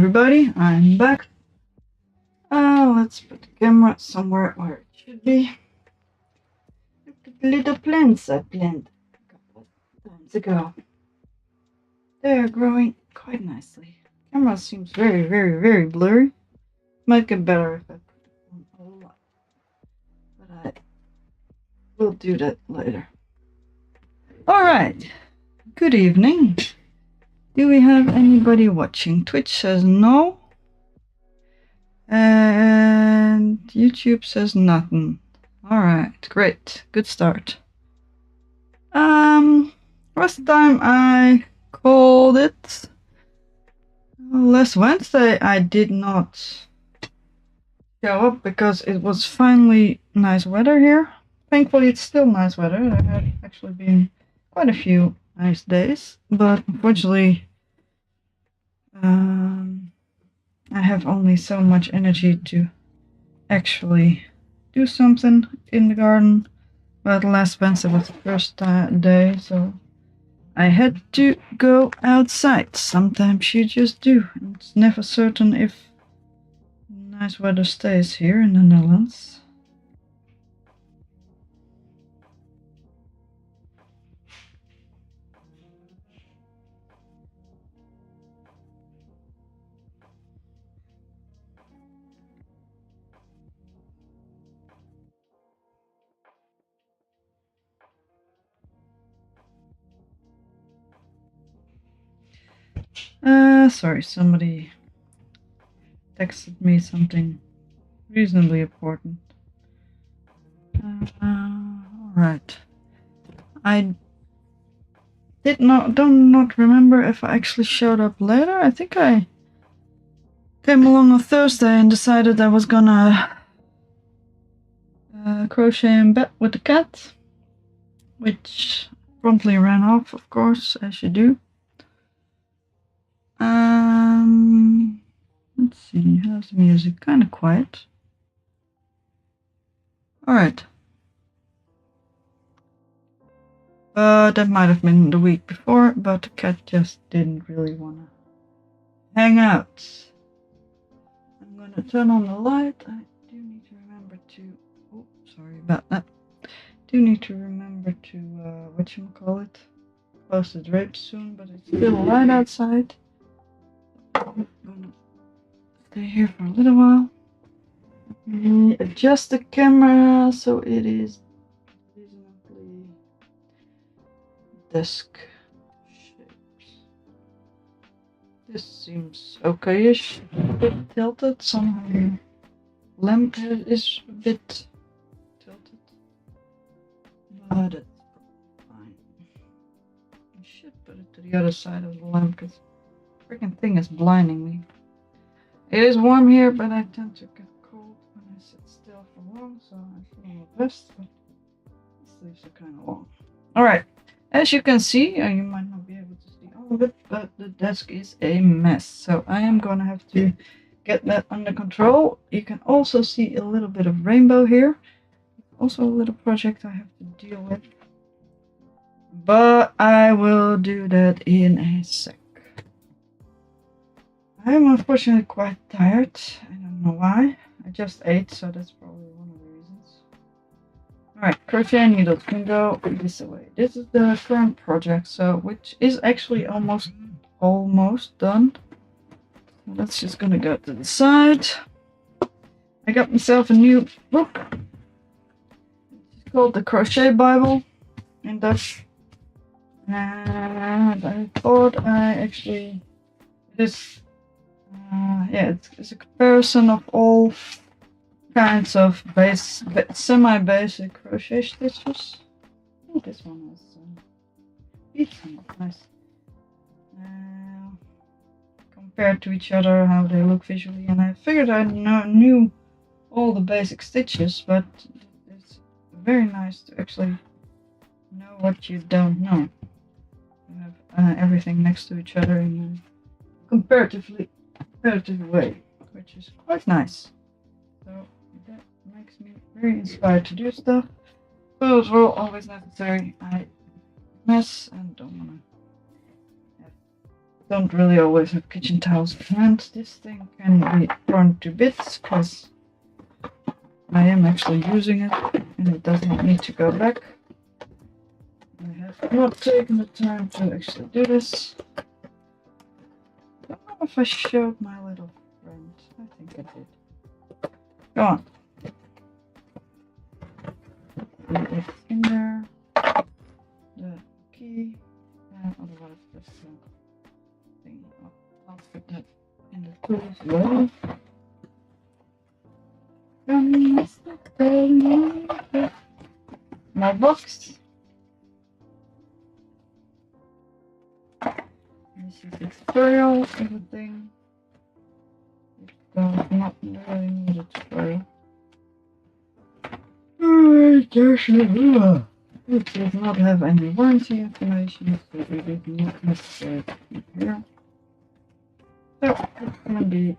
everybody, I'm back. Let's put the camera somewhere where it should be. Look at the little plants I planted a couple of times ago. They're growing quite nicely. Camera seems very blurry. Might get better if I put it on a lot. But I will do that later. Alright, good evening. Do we have anybody watching? Twitch says no. And YouTube says nothing. Alright, great. Good start. Last time I called it last Wednesday, I did not show up because it was finally nice weather here. Thankfully, it's still nice weather. There had actually been quite a few nice days, but unfortunately, I have only so much energy to actually do something in the garden. But last Wednesday was the first day, so I had to go outside. Sometimes you just do. It's never certain if nice weather stays here in the Netherlands. Sorry, somebody texted me something reasonably important. Alright. I do not remember if I actually showed up later. I think I came along on Thursday and decided I was gonna crochet in bed with the cat, which promptly ran off, of course, as you do. Let's see, how's the music? Kind of quiet. Alright. That might have been the week before, but the cat just didn't really want to hang out. I'm going to turn on the light. I do need to remember to... Oh, sorry about that. Do need to remember to, whatchamacallit, close the drapes soon, but it's still light outside. I'm going to stay here for a little while. Adjust the camera so it is reasonably desk shapes. This seems okay-ish. A bit tilted somehow. The lamp is a bit tilted, but it's fine. I should put it to the other side of the lamp because the freaking thing is blinding me. It is warm here, but I tend to get cold when I sit still for long, so I feel my best, but the sleeves are kind of long. Alright, as you can see, you might not be able to see all of it, but the desk is a mess, so I am gonna have to get that under control. You can also see a little bit of rainbow here. Also a little project I have to deal with, but I will do that in a sec. I'm unfortunately quite tired. I don't know why. I just ate, so that's probably one of the reasons. Alright, crochet needles can go this way. This is the current project, so which is actually almost done. So that's just gonna go to the side. I got myself a new book. It's called the Crochet Bible in Dutch. And I thought I actually it's a comparison of all kinds of semi-basic crochet stitches. Oh, this one has beads on it. Nice. Compared to each other, how they look visually, and I figured I knew all the basic stitches, but it's very nice to actually know what you don't know. You have everything next to each other in a comparative way, which is quite nice. So that makes me very inspired to do stuff. Those were always necessary. I mess and don't want to have don't really always have kitchen towels at hand. This thing can be torn to bits because I am actually using it and it does not need to go back. I have not taken the time to actually do this. I don't know if I showed my little friend. I think I did. Go on. It's in there. The key. And otherwise this thing. I'll put that in the tools as well. My box. This is the tutorial, everything. It does not really need a tutorial. It does not have any warranty information, so it is not necessary to keep here. So it can be.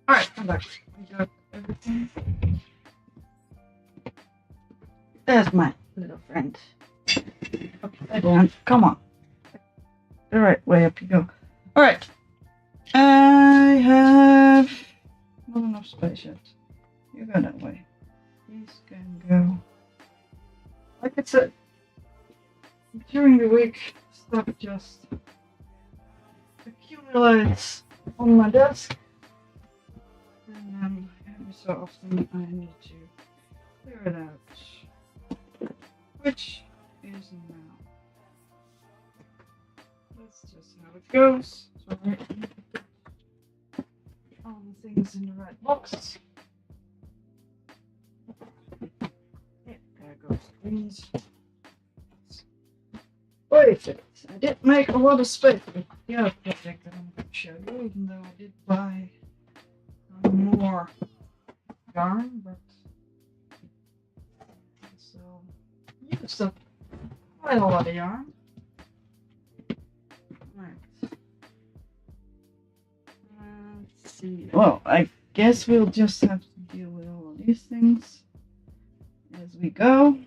Alright, I'm back. We got everything. There's my little friend. Upside down. Come on. The right way up you go. Alright. I have not enough space yet. You go that way. These can go. Like I said, during the week, stuff just accumulates on my desk. And then every so often I need to clear it out. Which is now. That's just how it goes. So I put all the things in the right box. Yeah, there goes the greens. Wait, I did make a lot of space with the other project that I'm going to show you, even though I did buy more yarn, but so used up quite a lot of yarn. Right. Let's see. Well, I guess we'll just have to deal with all of these things as we go.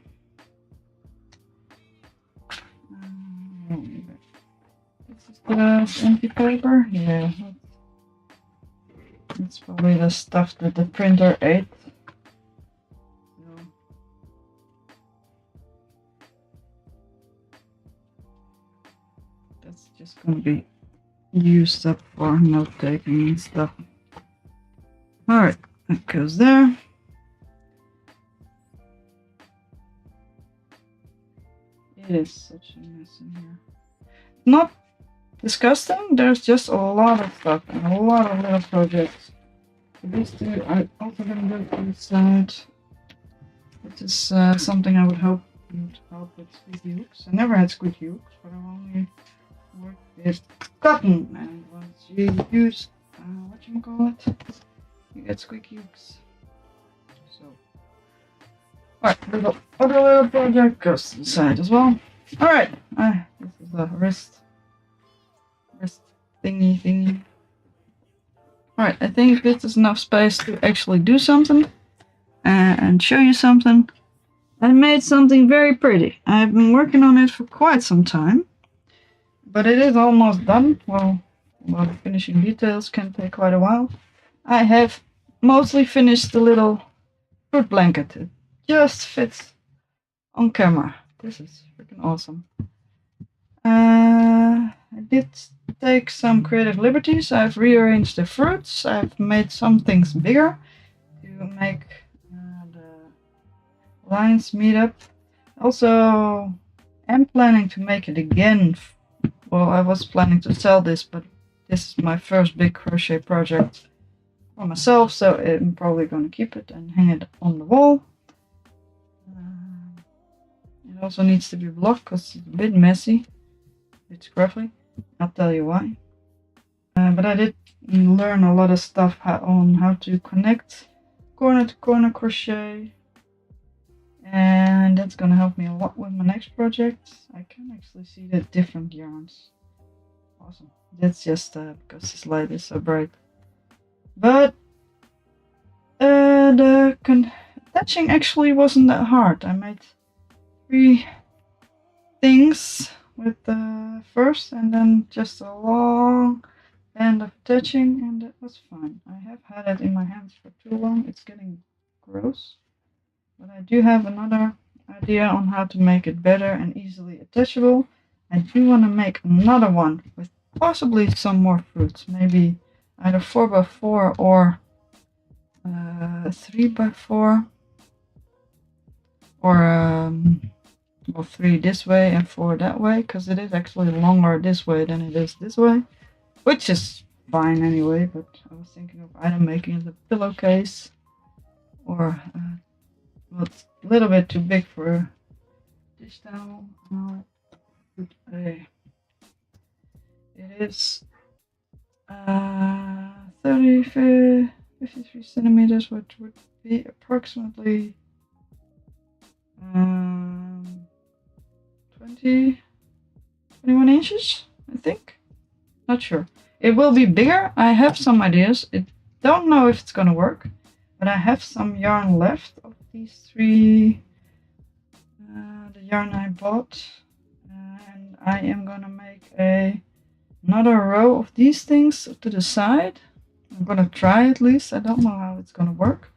This is the empty paper. Yeah. It's probably the stuff that the printer ate. So. That's just going to be used up for note taking and stuff. Alright, that goes there. It is such a mess in here. Not disgusting, there's just a lot of stuff and a lot of little projects. These two are also going to go to the side. This is something I would hope would help with squeaky hooks. I never had squeaky hooks, but I've only worked with cotton. And once you use, whatchamacallit, you get squeaky hooks. So, alright, other little project goes to the side as well. Alright, this is the wrist thingy. Alright, I think this is enough space to actually do something and show you something. I made something very pretty. I've been working on it for quite some time, but it is almost done. Well, the finishing details can take quite a while. I have mostly finished the little fruit blanket. It just fits on camera. This is freaking awesome. I did take some creative liberties. I've rearranged the fruits. I've made some things bigger to make the lines meet up. Also, I'm planning to make it again. Well, I was planning to sell this, but this is my first big crochet project. for myself, so I'm probably going to keep it and hang it on the wall. It also needs to be blocked because it's a bit messy, a bit scruffy. I'll tell you why. But I did learn a lot of stuff on how to connect corner to corner crochet, and that's going to help me a lot with my next project. I can actually see the different yarns. Awesome. That's just because this light is so bright. But the attaching actually wasn't that hard. I made 3 things with the first and then just a long band of attaching, and that was fine. I have had it in my hands for too long. It's getting gross. But I do have another idea on how to make it better and easily attachable. I do want to make another one with possibly some more fruits. Maybe either 4x4 or 3x4. Or well, 3 this way and 4 that way, because it is actually longer this way than it is this way, which is fine anyway. But I was thinking of either making it a pillowcase or well, it's a little bit too big for a dish towel. It is 53 centimeters, which would be approximately 21 inches, I think. Not sure. It will be bigger. I have some ideas. I don't know if it's gonna work, but I have some yarn left of these 3. The yarn I bought, and I am gonna make another row of these things to the side. I'm gonna try at least. I don't know how it's gonna work.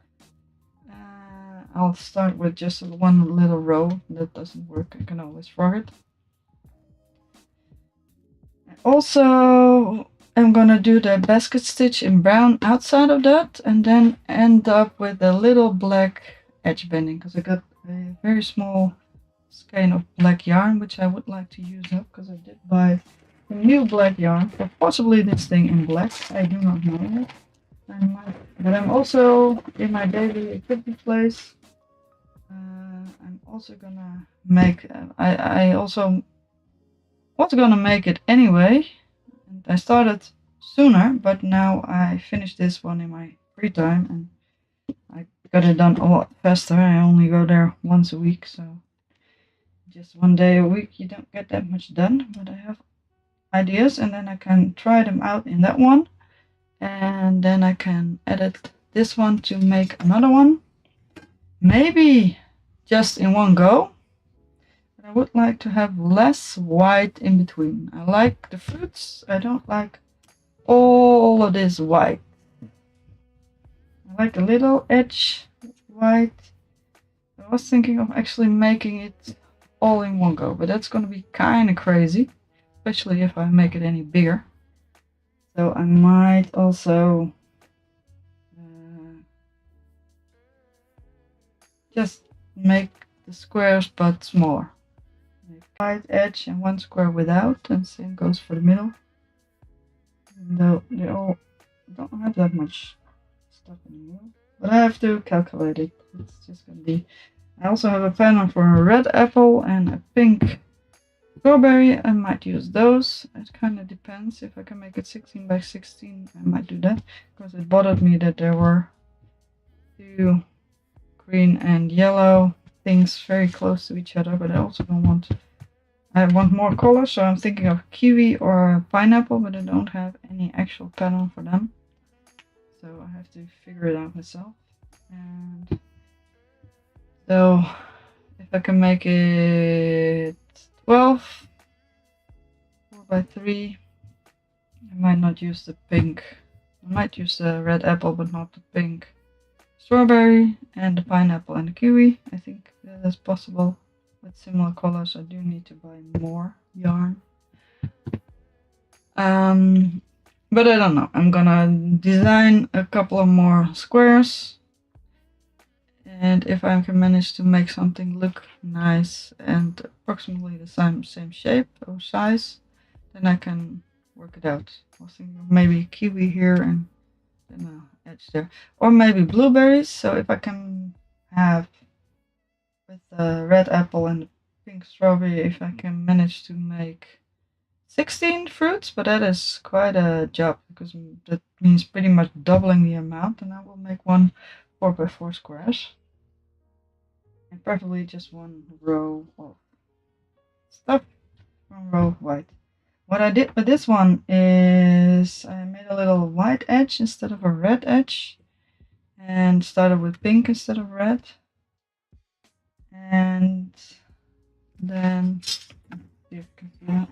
I'll start with just one little row. That doesn't work. I can always frog it. Also, I'm gonna do the basket stitch in brown outside of that, and then end up with a little black edge banding, because I got a very small skein of black yarn, which I would like to use up, because I did buy a new black yarn for possibly this thing in black. I do not know yet. But I'm also in my daily activity place. I'm also gonna make. I also was gonna make it anyway, and I started sooner, but now I finished this one in my free time, and I got it done a lot faster. I only go there once a week, so just 1 day a week you don't get that much done. But I have ideas, and then I can try them out in that one, and then I can edit this one to make another one. Maybe just in one go. But I would like to have less white in between. I like the fruits. I don't like all of this white. I like a little edge white. I was thinking of actually making it all in one go, but that's going to be kind of crazy, especially if I make it any bigger. So I might also just make the squares but smaller. Make white edge and 1 square without, and same goes for the middle. Even though they all don't have that much stuff in the middle. But I have to calculate it. It's just gonna be. I also have a pattern for a red apple and a pink strawberry. I might use those. It kind of depends. If I can make it 16 by 16, I might do that, because it bothered me that there were 2 green and yellow things very close to each other, but I also don't want. I want more color, so I'm thinking of kiwi or pineapple, but I don't have any actual pattern for them, so I have to figure it out myself. And so if I can make it 12 4x3, I might not use the pink. I might use the red apple, but not the pink strawberry, and the pineapple and the kiwi. I think that is possible with similar colors. I do need to buy more yarn. But I don't know. I'm gonna design a couple of more squares, and if I can manage to make something look nice and approximately the same shape or size, then I can work it out. I was thinking of maybe kiwi here and no edge there. Or maybe blueberries. So if I can have with the red apple and the pink strawberry, if I can manage to make 16 fruits, but that is quite a job because that means pretty much doubling the amount, and I will make one 4x4 squares. And preferably just one row of stuff, one row of white. What I did with this one is I made a little white edge instead of a red edge and started with pink instead of red. And then, see if you can see that.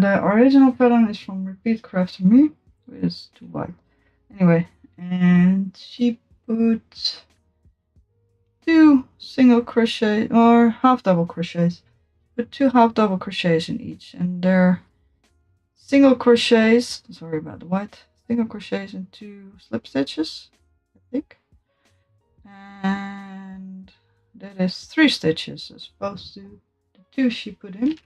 The original pattern is from Repeat Craft Me, which is too white. Anyway, and she put 2 single crochet or half double crochets. Put 2 half double crochets in each, and they're single crochets. Sorry about the white. Single crochets and 2 slip stitches, I think. And that is 3 stitches as opposed to the 2 she put in.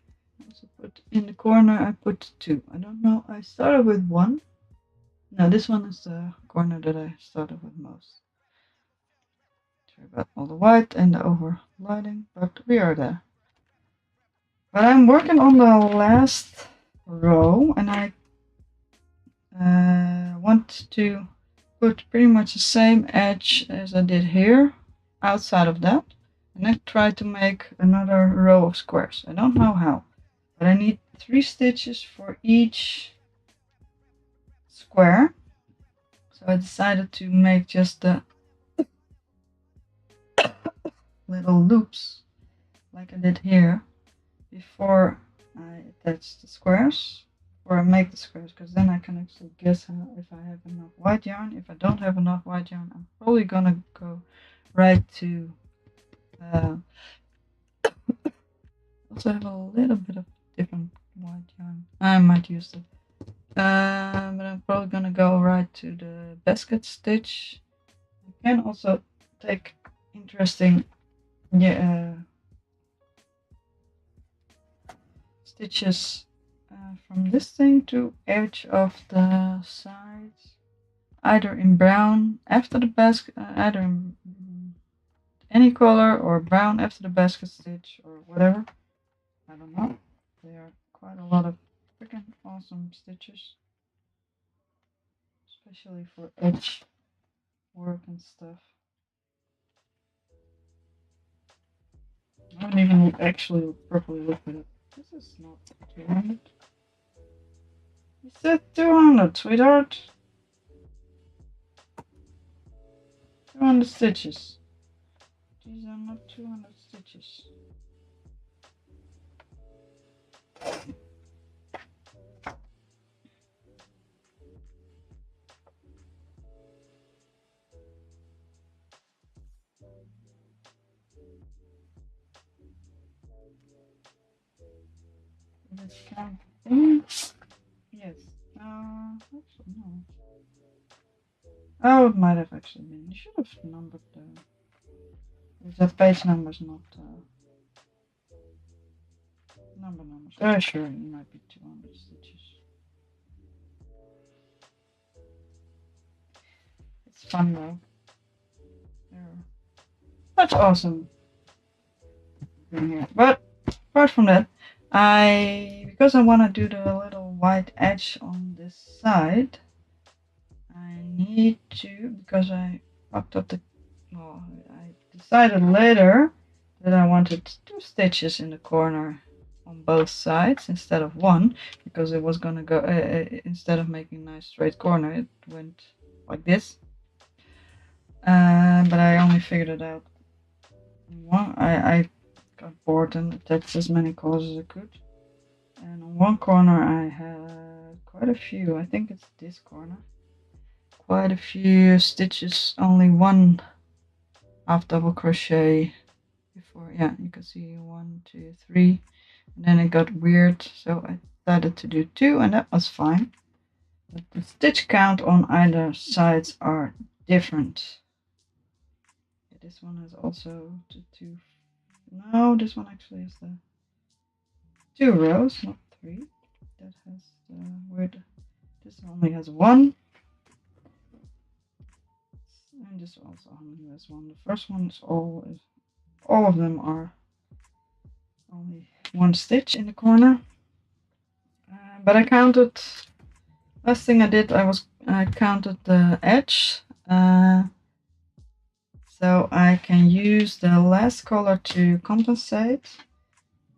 Also put in the corner, I put 2. I don't know, I started with 1. No, this one is the corner that I started with most. Sorry about all the white and the overlighting, but we are there. But I'm working on the last row, and I want to put pretty much the same edge as I did here outside of that, and then try to make another row of squares. I don't know how, but I need 3 stitches for each square. So I decided to make just the little loops like I did here before I attach the squares, or I make the squares, because then I can actually guess if I have enough white yarn. If I don't have enough white yarn, I'm probably gonna go right to also have a little bit of different white yarn. I might use it. But I'm probably gonna go right to the basket stitch. You can also take interesting stitches from this thing to edge of the sides, either in brown after the basket, either in any color, or brown after the basket stitch, or whatever. I don't know. They are quite a lot of freaking awesome stitches, especially for edge work and stuff. I haven't even actually properly looked at it. This is not 200. You said 200, sweetheart. 200 stitches. These are not 200 stitches. Let's count in. Yes. Actually, no. Oh, it might have actually been. You should have numbered the page numbers, not numbers. Oh, sure, it might be 200 stitches. It's fun though. They're such awesome thing here. But apart from that, because I want to do the little white edge on this side, I need to, because I fucked up I decided later that I wanted 2 stitches in the corner on both sides instead of 1, because it was gonna go, instead of making a nice straight corner, it went like this. But I only figured it out in one. I got bored and attached as many colors as I could. And on one corner I had quite a few, I think it's this corner, quite a few stitches, only 1 half double crochet before. Yeah, you can see 1, 2, 3, and then it got weird, so I decided to do 2, and that was fine. But the stitch count on either sides are different. This one has also the 2. No, this one actually has the 2 rows, not 3. That has the weird This only has one. And this also only has one. The first one is all of them are only one stitch in the corner. But I counted, last thing I did, I counted the edge. So I can use the last color to compensate.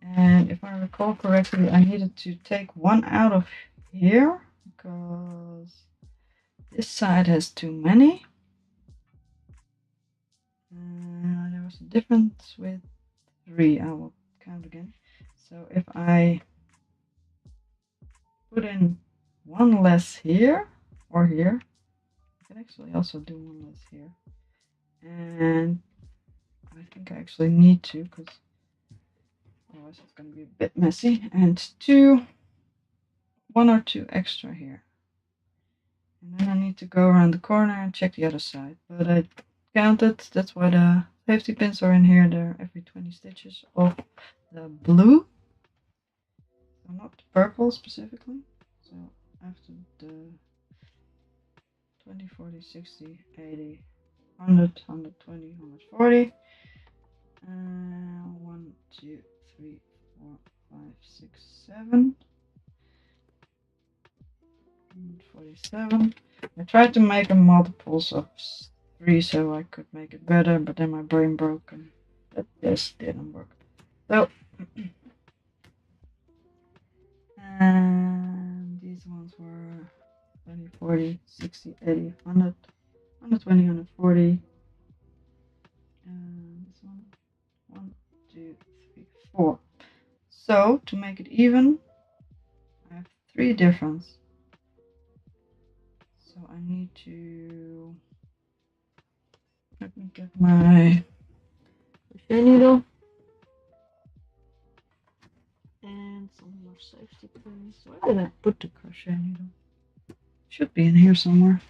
And if I recall correctly, I needed to take one out of here because this side has too many. There was a difference with 3. I will count again. So if I put in one less here or here, I can actually also do one less here. And I think I actually need to, because otherwise it's going to be a bit messy. And 1 or 2 extra here. And then I need to go around the corner and check the other side. But I counted, that's why the safety pins are in here. They're every 20 stitches of the blue. So not the purple specifically. So after the 20, 40, 60, 80, 100, 120, 140. 1, 2, 3, 4, 5, 6, 7. 147. I tried to make a multiples of 3 so I could make it better, but then my brain broke and that just didn't work. So, and these ones were 20, 40, 60, 80, 100, 120, 140. And this one, 1, 2, 3, 4. So, to make it even, I have 3 difference. So I need to, let me get my crochet needle and some more safety pins. Where did I put the crochet needle? Should be in here somewhere.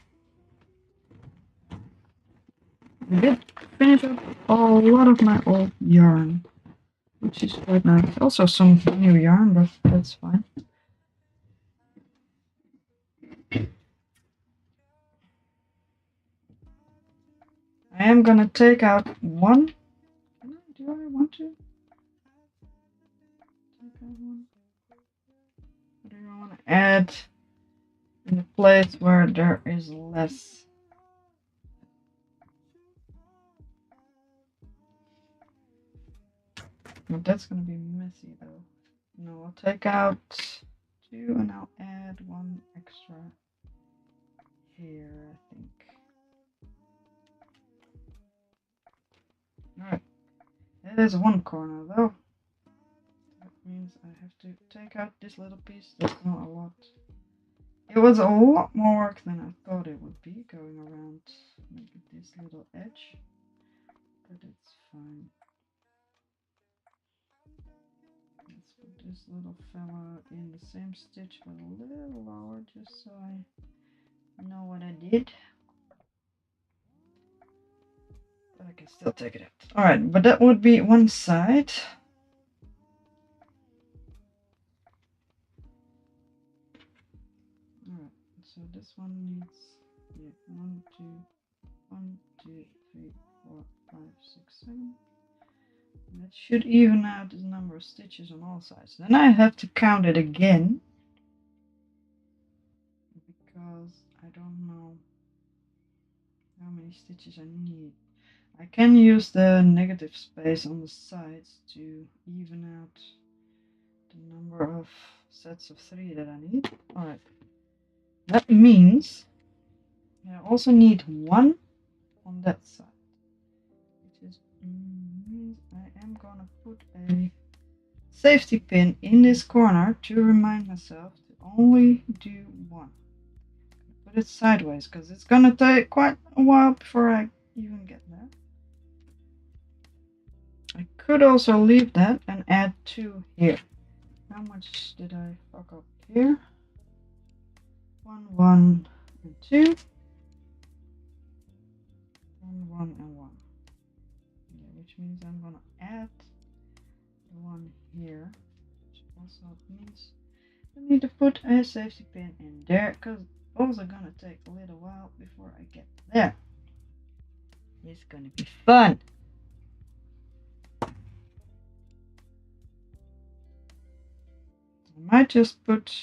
I did finish up a lot of my old yarn, which is quite nice. Also some new yarn, but that's fine. I am gonna take out one. Do I want to take out one? Or do I want to add in the place where there is less? But that's gonna be messy though. No, I'll take out 2 and I'll add 1 extra here, I think. Alright, that is 1 corner though. That means I have to take out this little piece. That's not a lot. It was a lot more work than I thought it would be, going around maybe this little edge, but it's fine. Let's put this little fella in the same stitch but a little lower, just so I know what I did. But I can still take it out. Alright, but that would be one side. Alright, so this one needs 1, 2, 1, 2, 3, 4, 5, 6, 7. And that should even out the number of stitches on all sides. Then I have to count it again, because I don't know how many stitches I need. I can use the negative space on the sides to even out the number of sets of 3 that I need. Alright, that means I also need 1 on that side, which is means I am gonna put a safety pin in this corner to remind myself to only do 1. Put it sideways because it's gonna take quite a while before I even get there. I could also leave that and add 2 here. How much did I fuck up here? 1, 1, and 2. 1, 1, and 1. Yeah, which means I'm gonna add the 1 here, which also means I need to put a safety pin in there because those are gonna take a little while before I get there. It's gonna be fun. I might just put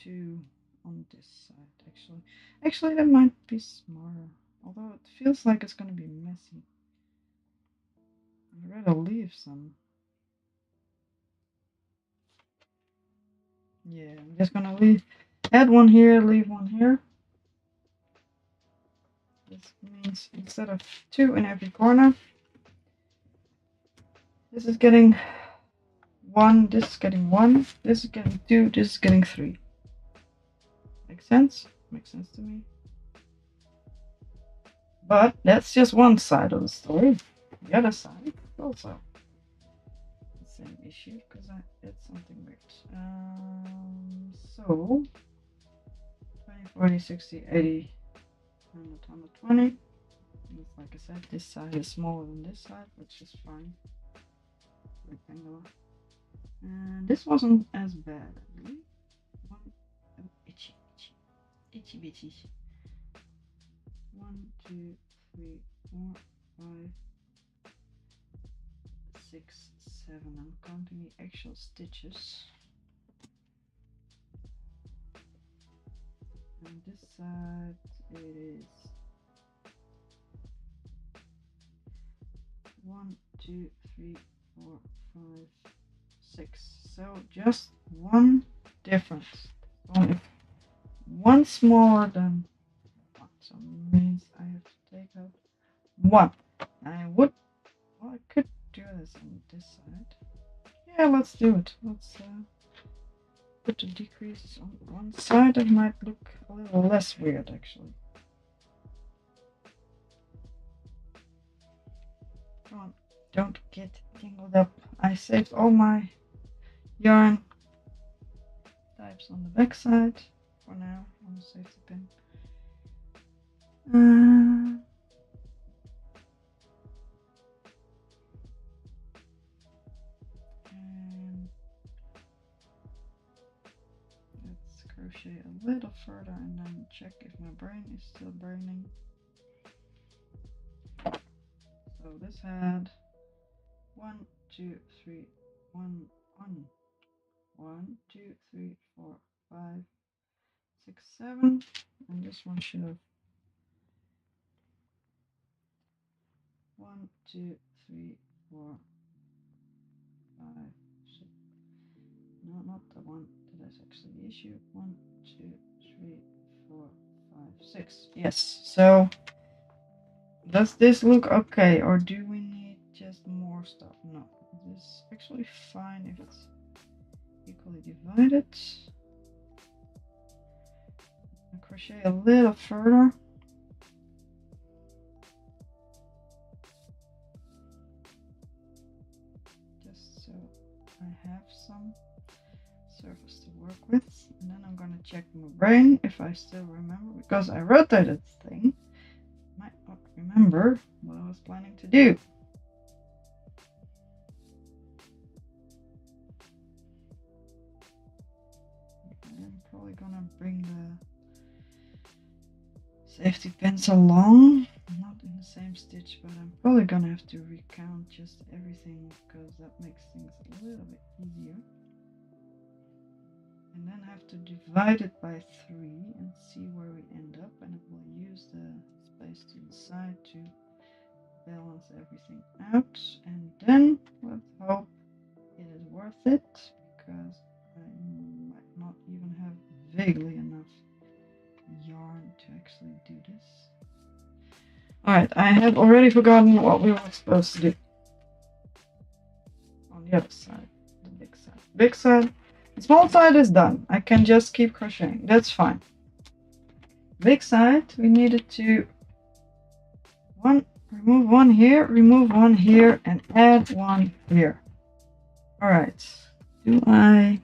2 on this side actually. Actually that might be smarter. Although it feels like it's gonna be messy. I'd rather leave some. Yeah, I'm just gonna add one here, leave one here. This means instead of 2 in every corner, this is getting 1, this is getting 1, this is getting 2, this is getting 3. Makes sense? Makes sense to me. But that's just one side of the story. The other side is also the same issue because I did something weird. So 20, 40, 60, 80, 100, 120. Like I said, this side is smaller than this side, which is fine. Rectangular. And this wasn't as bad, I believe. Itchy, itchy, itchy bitchy. 1, 2, 3, 4, 5, 6, 7. I'm counting the actual stitches. And this side is 1, 2, 3, 4, 5, 6. So just one difference. Only one smaller than 1. So it means I have to take out 1. Well, I could do this on this side. Yeah, let's do it. Let's put the decreases on one side. It might look a little less weird actually. Come on, don't get tangled up. I saved all my yarn types on the back side for now. I'm gonna save the pin. And let's crochet a little further and then check if my brain is still burning. So this had 1, 2, 3, 1, 1, 1, 2, 3, 4, 5, 6, 7, and this one should have 1, 2, 3, 4, 5, 6. No, not the one that is actually the issue. 1, 2, 3, 4, 5, 6. Yes. So does this look okay, or do we need just more stuff? No, this is actually fine if it's equally divided. I'll crochet a little further. Just so I have some surface to work with. And then I'm gonna check my brain if I still remember, because I rotated the thing. Might not remember what I was planning to do. I'm probably gonna bring the safety pins along, not in the same stitch, but I'm probably gonna have to recount just everything because that makes things a little bit easier. And then have to divide it by 3 and see where we end up, and it will use the space to the side to balance everything out, and then let's hope it is worth it, because I might not even have vaguely enough yarn to actually do this. Alright, I have already forgotten what we were supposed to do. On the other side, the big side. Big side. The small side is done. I can just keep crocheting. That's fine. Big side, we needed to remove one here, and add one here. Alright. Do I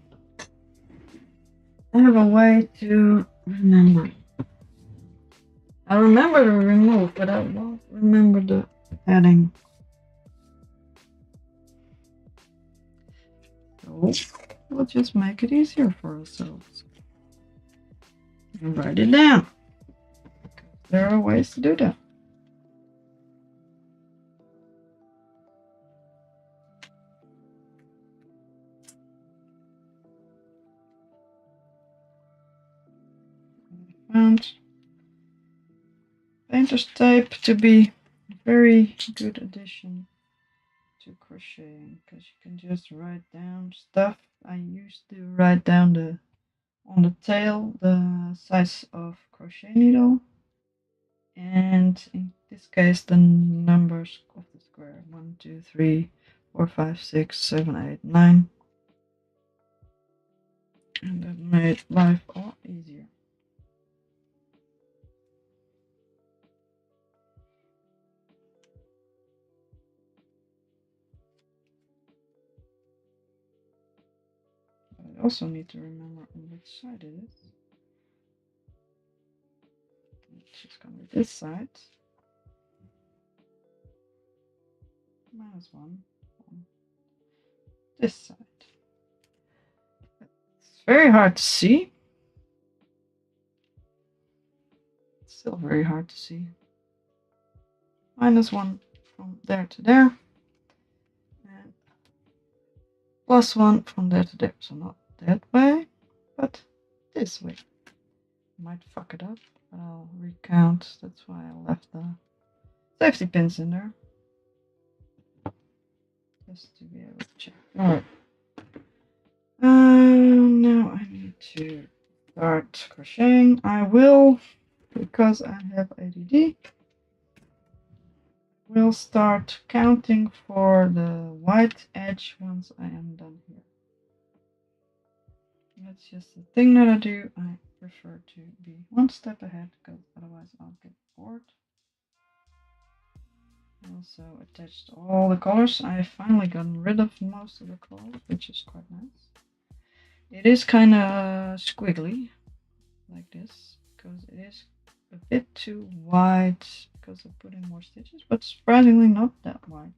have a way to remember? I remember the remove, but I won't remember the adding. So we'll just make it easier for ourselves. And write it down. There are ways to do that. I found painter's tape to be a very good addition to crocheting because you can just write down stuff. I used to write down on the tail the size of crochet needle, and in this case the numbers of the square: 1, 2, 3, 4, 5, 6, 7, 8, 9, and that made life a lot easier. I also need to remember on which side it is. It's just gonna be this side. -1 on this side. It's very hard to see. It's still very hard to see. -1 from there to there. And +1 from there to there. So not that way, but this way. Might fuck it up, but I'll recount. That's why I left the safety pins in there. Just to be able to check. Alright. Now I need to start crocheting. I will, because I have ADD, will start counting for the white edge once I am done here. That's just the thing that I do. I prefer to be one step ahead because otherwise I'll get bored. I also attached all the colors. I've finally gotten rid of most of the colors, which is quite nice. It is kind of squiggly, like this, because it is a bit too wide because I put in more stitches, but surprisingly not that wide.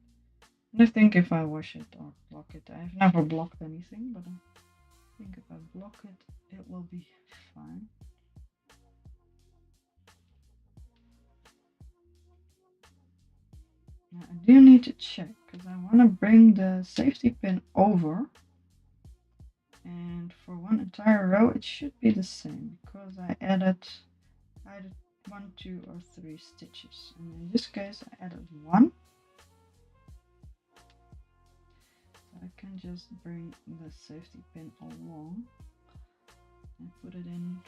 And I think if I wash it or block it, I've never blocked anything, but I think if I block it, it will be fine. Now I do need to check because I want to bring the safety pin over, and for one entire row it should be the same because I added either 1, 2, or 3 stitches, and in this case I added 1. So I can just bring the safety pin along and put it in.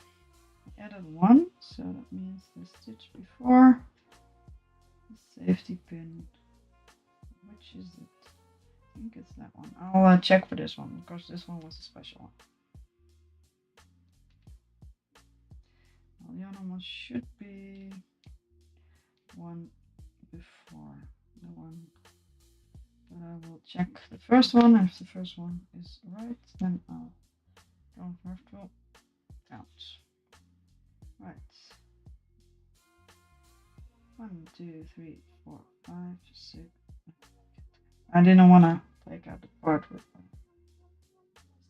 I added 1, so that means the stitch before the safety pin. Which is it? I think it's that one. I'll check for this one because this one was a special one. Well, the other one should be one before the one, but I will check the first one. If the first one is right, then I'll don't have to count. Right. 1, 2, 3, 4, 5, 6. I didn't want to take out the part with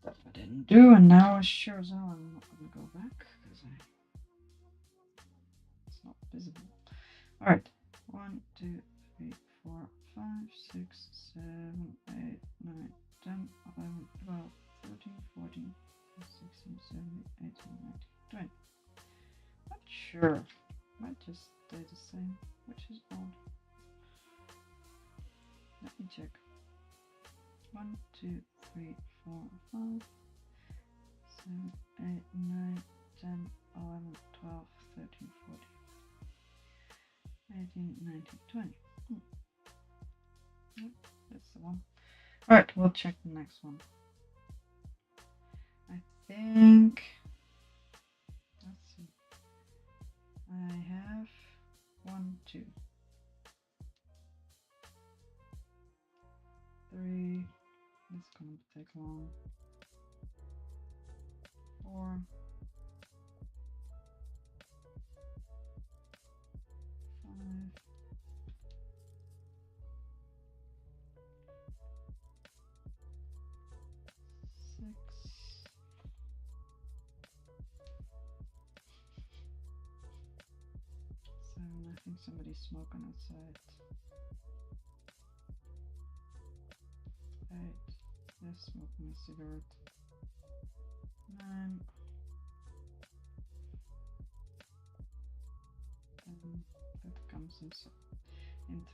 stuff I didn't do, and now sure as hell I'm not going to go back because it's not visible. Alright, 1, 2, 3, 4, 5, 6, 7, 8, 9, 10, 11, 12, 13, 14, 16, 17, 18, 19, 20. Not sure. Might just stay the same, which is odd. Let me check. 1, 2, 3, 4, 5, 7, 8, 9, 10, 11, 12, 13, 14, 18, 19, 20. Yep, that's the one. Alright, we'll check the next one. I think, let's see, I have 1, 2, 3, it's gonna take long, 4, 5, 6, think somebody's smoking outside. 8. They're smoking a cigarette. 9. That comes in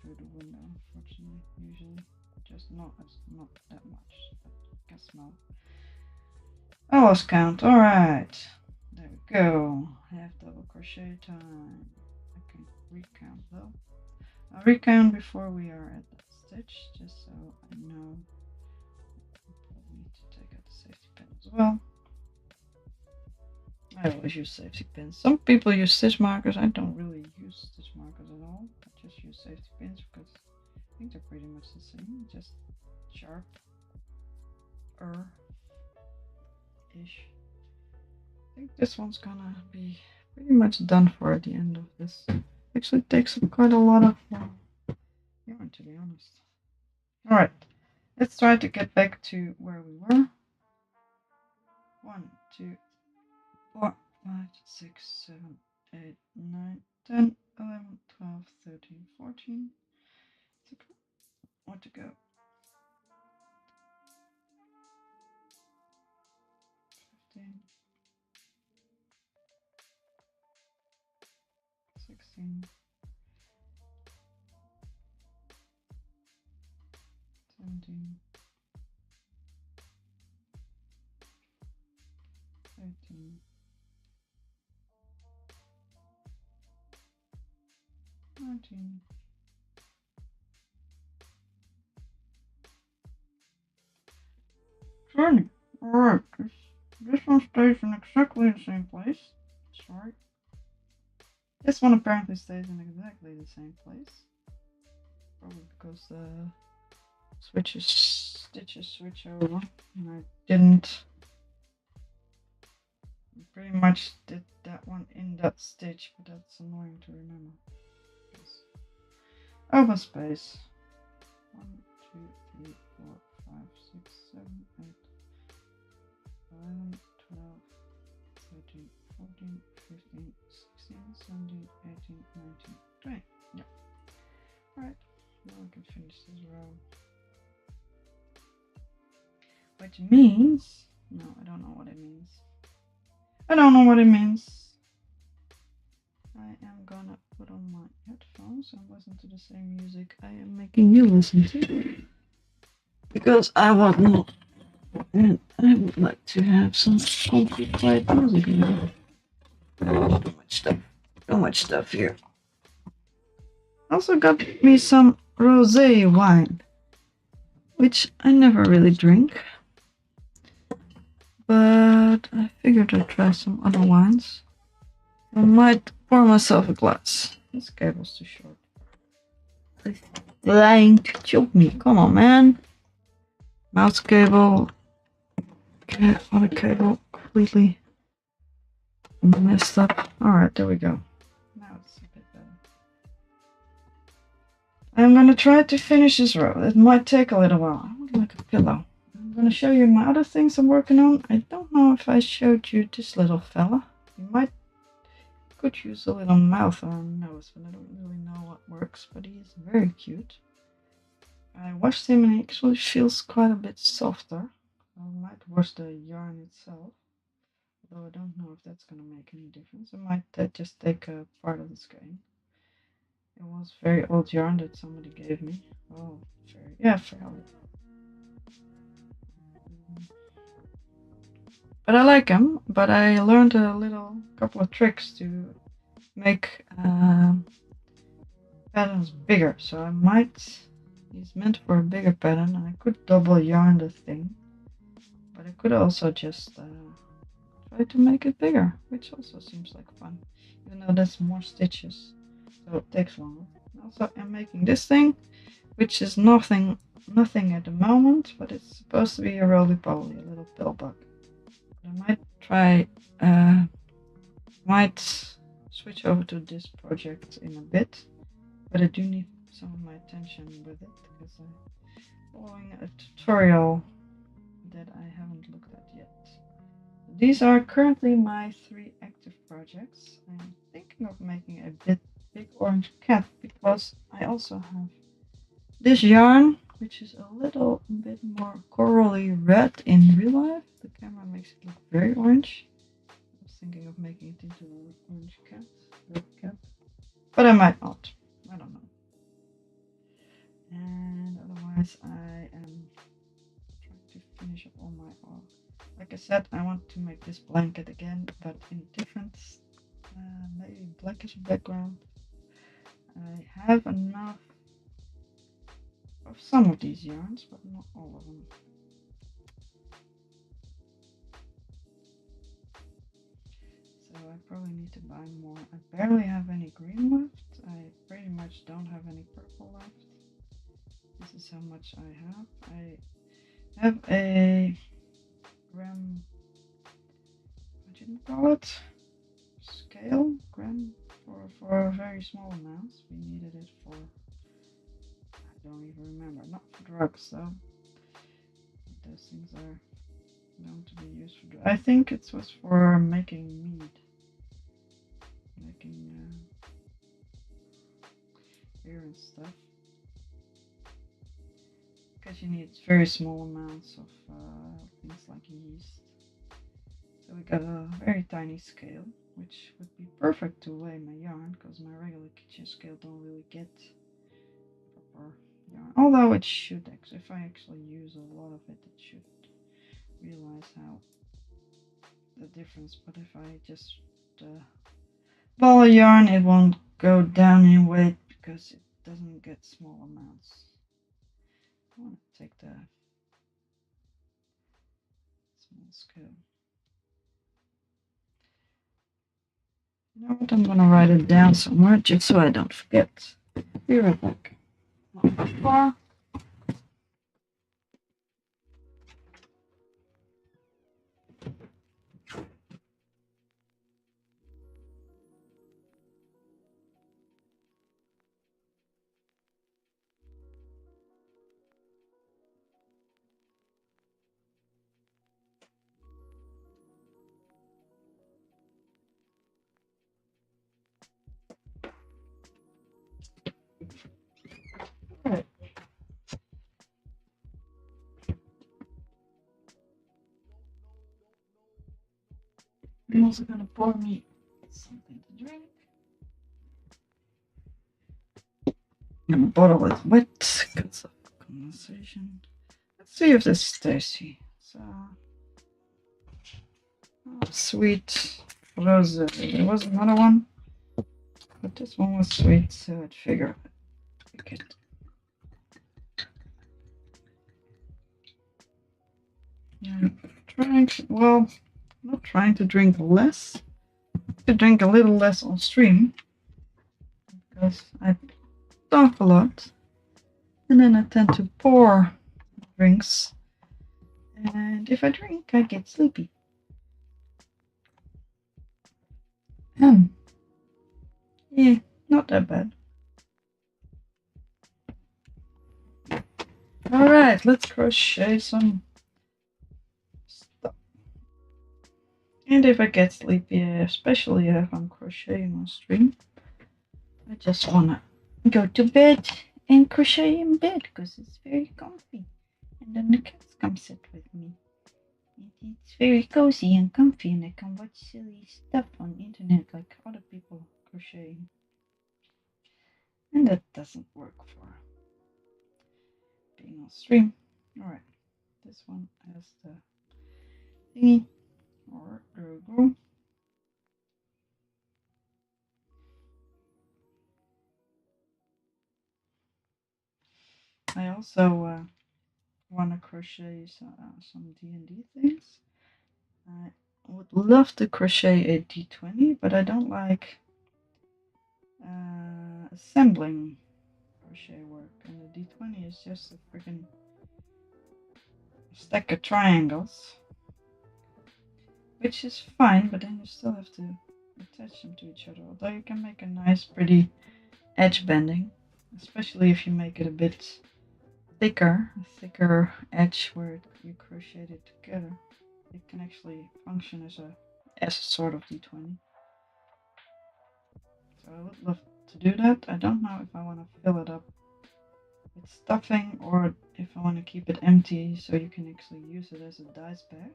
through the window, unfortunately. Usually, just not that much, but I can smell. I lost count. All right, there we go. Half double crochet time. I can recount though. I'll recount before we are at that stitch, just so I know. I probably need to take out the safety pin as well. I always use safety pins. Some people use stitch markers. I don't really use stitch markers at all. I just use safety pins because I think they're pretty much the same. Just sharp ish. I think this one's gonna be pretty much done for at the end of this. Actually takes quite a lot of yarn, to be honest. Alright, let's try to get back to where we were. 1, 2, 4, 5, 6, 7, 8, 9, 10, 11, 12, 13, 14. More to go. 15, 16, 17, 18, 19, 20. Alright, this one stays in exactly the same place. Sorry. This one apparently stays in exactly the same place. Probably because the stitches switch over, and I didn't. I pretty much did that one in that stitch, but that's annoying to remember. Open space. 1, 2, 3, 4, 5, 6, 7, 8, 11, 12, 13, 14, 15, 16, 17, 18, 19, 20. Yeah. Alright, now I can finish this row. Which means, no, I don't know what it means. I don't know what it means. I am gonna put on my headphones and listen to the same music I am making you listen to. Because I want more. And I would like to have some comfy, quiet music in there. Too much stuff here. Also got me some rosé wine, which I never really drink. But I figured I'd try some other wines. I might pour myself a glass. This cable's too short. It's trying to choke me. Come on, man. Mouse cable. Other cable completely messed up. Alright, there we go. Now it's a bit better. I'm gonna try to finish this row. It might take a little while. I would like a pillow. I'm gonna show you my other things I'm working on. I don't know if I showed you this little fella. You could use a little mouth or nose, but I don't really know what works, but he is very cute. I washed him and he actually feels quite a bit softer. I might wash the yarn itself, although I don't know if that's going to make any difference. I might just take a part of the skein. It was very old yarn that somebody gave me. Oh, fairly. But I like him, but I learned a couple of tricks to make patterns bigger, so I might. He's meant for a bigger pattern, and I could double yarn the thing, but I could also just try to make it bigger, which also seems like fun, even though that's more stitches, so it takes longer. Also, I'm making this thing, which is nothing at the moment, but it's supposed to be a roly-poly, a little pill bug. I might try, might switch over to this project in a bit, but I do need some of my attention with it because I'm following a tutorial that I haven't looked at yet. These are currently my 3 active projects. I'm thinking of making a bit big orange cat because I also have this yarn, which is a little bit more corally red in real life. The camera makes it look very orange. I was thinking of making it into an orange cat, red cat, but I might not. I don't know. And otherwise, I am trying to finish up all my art. Like I said, I want to make this blanket again, but in different, maybe blackish background. I have enough of some of these yarns, but not all of them. So I probably need to buy more. I barely have any green left. I pretty much don't have any purple left. This is how much I have. I have a gram, what do you call it? Scale gram for very small amounts. We needed it for, I don't even remember, not for drugs though. Those things are known to be used for drugs. I think it was for making mead, making beer and stuff. Because you need very small amounts of things like yeast. So we got a very tiny scale, which would be perfect to weigh my yarn, because my regular kitchen scale don't really get proper yarn. Although it should actually, if I actually use a lot of it, it should realize how the difference. But if I just ball of yarn, it won't go down in weight because it doesn't get small amounts. I want to take the small scale. You know what? I'm gonna write it down somewhere just so I don't forget. Be right back. Not far. Right. I'm also gonna pour me something to drink. My bottle is wet because of condensation. Let's see if this is tasty. So, sweet. There was another one, but this one was sweet, so I'd figure we could. Yeah, not trying to drink less, to drink a little less on stream, because I talk a lot, and then I tend to pour drinks, and if I drink, I get sleepy. Yeah, not that bad. Alright, let's crochet some stuff. And if I get sleepy, especially if I'm crocheting on stream, I just wanna go to bed and crochet in bed because it's very comfy. And then the cats come sit with me. It's very cozy and comfy, and I can watch silly stuff on the internet like other people crocheting. And that doesn't work for being on stream. Alright, this one has the thingy, or there we go. I also want to crochet some D&D things. I would love to crochet a D20, but I don't like assembling crochet work. And the D20 is just a freaking stack of triangles, which is fine, but then you still have to attach them to each other. Although you can make a nice, pretty edge bending, especially if you make it a bit thicker, a thicker edge where you crochet it together. It can actually function as a sort of D20. So I would love to do that. I don't know if I want to fill it up with stuffing or if I want to keep it empty so you can actually use it as a dice bag.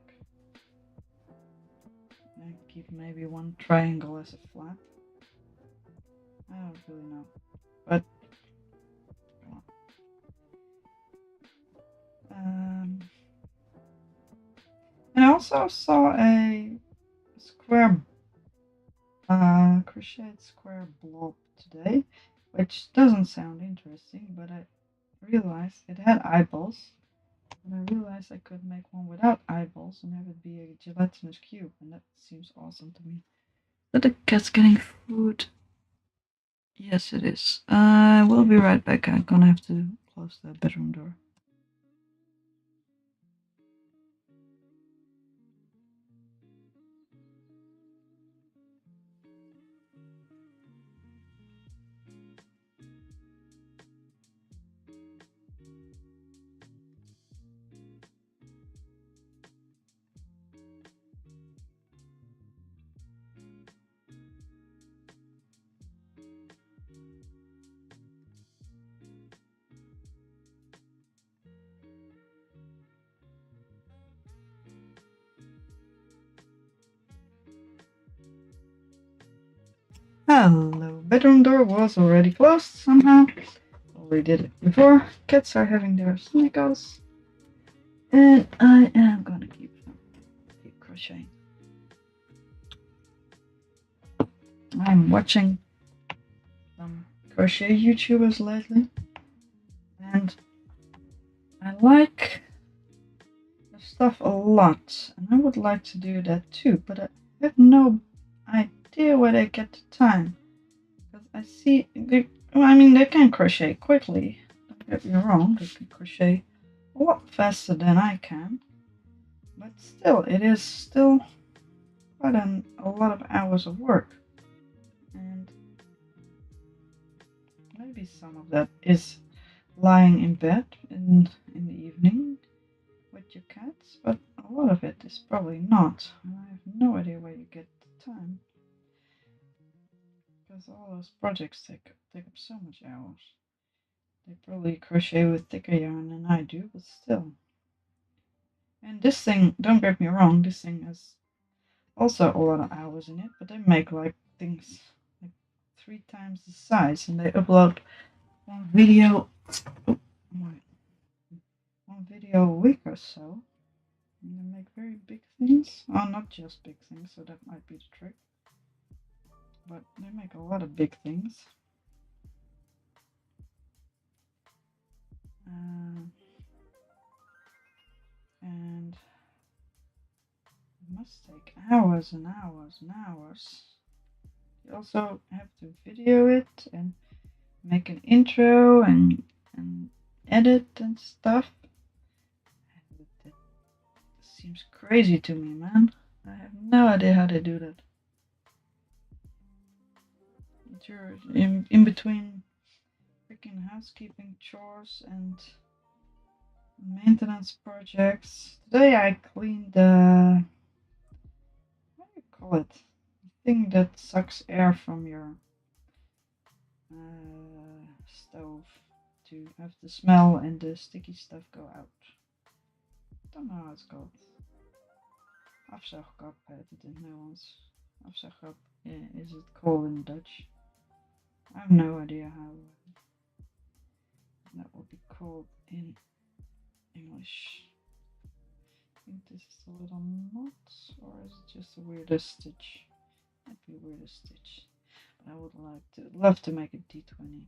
And keep maybe one triangle as a flap. I don't really know. But and I also saw a square crocheted square blob today, which doesn't sound interesting, but I realized it had eyeballs, and I realized I could make one without eyeballs and have it be a gelatinous cube, and that seems awesome to me. Is the cat's getting food? Yes, it is. I will be right back. I'm gonna have to close the bedroom door. Hello, bedroom door was already closed somehow. Already did it before. Cats are having their snickers. And I am gonna keep crocheting. I'm watching some crochet YouTubers lately. And I like the stuff a lot. And I would like to do that too. But I have no idea where they get the time. Because I see, they can crochet quickly. Don't get me wrong, they can crochet a lot faster than I can. But still, it is still quite a lot of hours of work. And maybe some of that is lying in bed in the evening with your cats, but a lot of it is probably not. I have no idea where you get the time. Because all those projects take up so much hours. They probably crochet with thicker yarn than I do, but still. And this thing, don't get me wrong, this thing has also a lot of hours in it, but they make like things like 3 times the size, and they upload one video a week or so. And they make very big things. Oh, not just big things, so that might be the trick. But they make a lot of big things. And it must take hours and hours and hours. You also have to video it and make an intro and edit and stuff. That seems crazy to me, man. I have no idea how they do that. You're in between freaking housekeeping chores and maintenance projects. Today I cleaned the, what do you call it? The thing that sucks air from your stove to have the smell and the sticky stuff go out. I don't know how it's called. Afzuigkap heet het in het Nederlands. Afzuigkap is it called in Dutch? I have no idea how that would be called in English. I think this is a little knot, or is it just a weirdest stitch? Might be a weirdest stitch. But I would love to make it D20.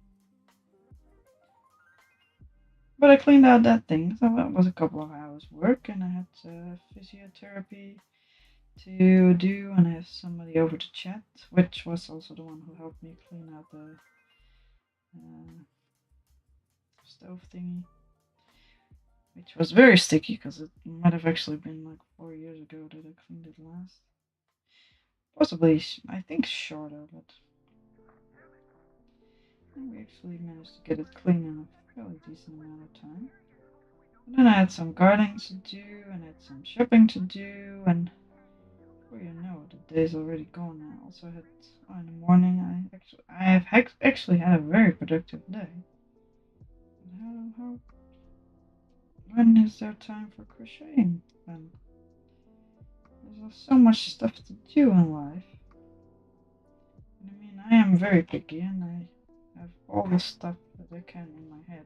But I cleaned out that thing, so that was a couple of hours work, and I had physiotherapy to do, and I have somebody over to chat, which was also the one who helped me clean out the stove thingy, which was very sticky because it might have actually been like 4 years ago that I cleaned it last. Possibly, I think shorter, but we actually managed to get it clean in a fairly decent amount of time. And then I had some gardening to do, and I had some shopping to do, and before you know it, the day's already gone. I also had, in the morning, I have I actually had a very productive day. When is there time for crocheting then? There's so much stuff to do in life. I mean, I am very picky and I have all the stuff that I can in my head.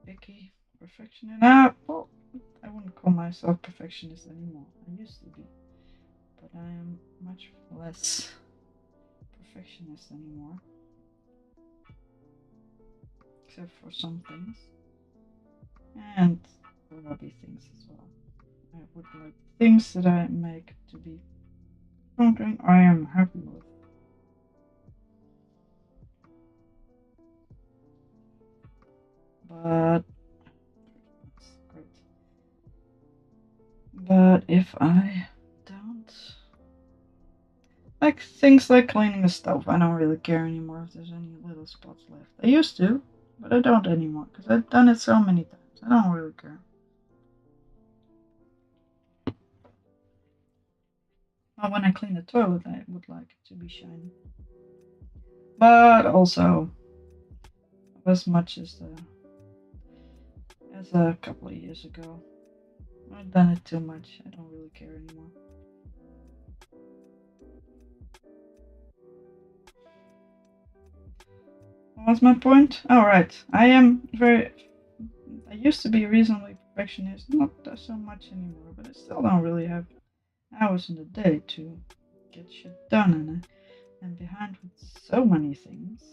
Picky, perfectionist. Well, I wouldn't call myself perfectionist anymore. I used to be. But I am much less perfectionist anymore. Except for some things. And for hobby things as well. I would like things that I make to be something I am happy with. But that's great. But if I don't like things like cleaning the stove, I don't really care anymore if there's any little spots left. I used to, but I don't anymore because I've done it so many times. I don't really care. Well, when I clean the toilet, I would like it to be shiny. But also, as much as a couple of years ago, I've done it too much. I don't really care anymore. What was my point? Oh, right. I used to be reasonably perfectionist, not so much anymore, but I still don't really have hours in the day to get shit done, and I'm behind with so many things.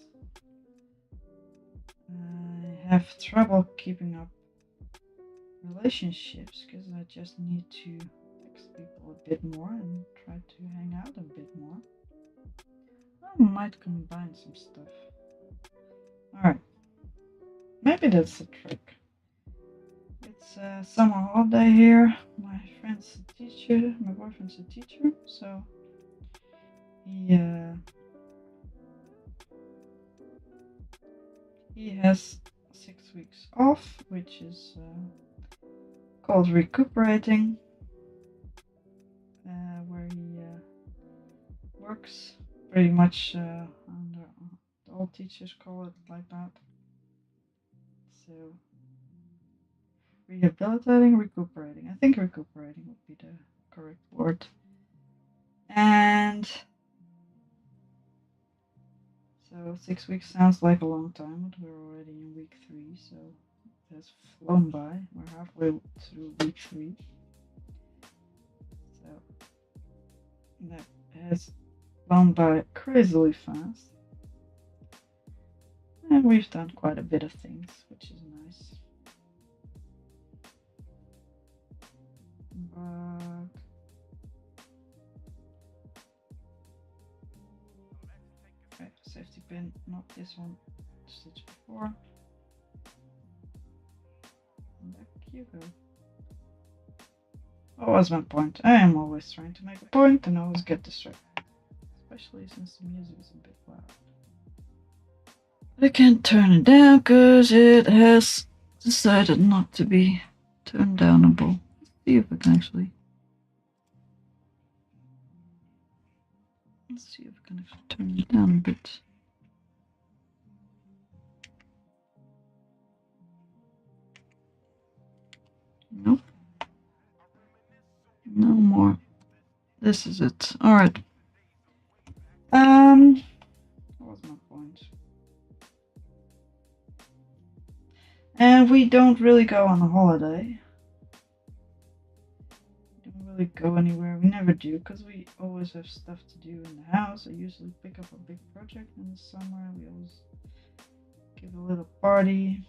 I have trouble keeping up relationships because I just need to text people a bit more and try to hang out a bit more. I might combine some stuff. Alright. Maybe that's the trick. It's a summer holiday here. My friend's a teacher. My boyfriend's a teacher, so he has 6 weeks off, which is called recuperating, where he works pretty much under all teachers call it like that. So rehabilitating, recuperating. I think recuperating would be the correct word. And so 6 weeks sounds like a long time, but we're already in week 3, so it has flown by. We're halfway through week 3. So that has flown by crazily fast. And we've done quite a bit of things, which is nice. But okay, safety pin, not this one, stitch before. And back you go. What was my point? I am always trying to make a point and always get distracted. Especially since the music is a bit loud. I can't turn it down because it has decided not to be turned downable. Let's see if I can actually. Let's see if I can actually turn it down a bit. Nope. No more. This is it. Alright. What was my point? And we don't really go on a holiday. We don't really go anywhere. We never do because we always have stuff to do in the house. I usually pick up a big project in the summer. We always give a little party.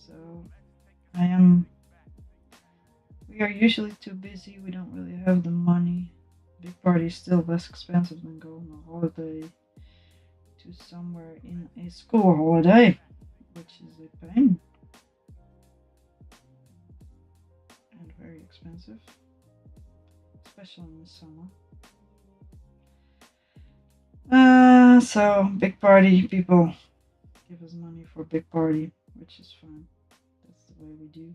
So we are usually too busy. We don't really have the money. Big party is still less expensive than going on a holiday to somewhere in a school holiday, which is a pain and very expensive, especially in the summer. So big party, people give us money for a big party, which is fine. That's the way we do.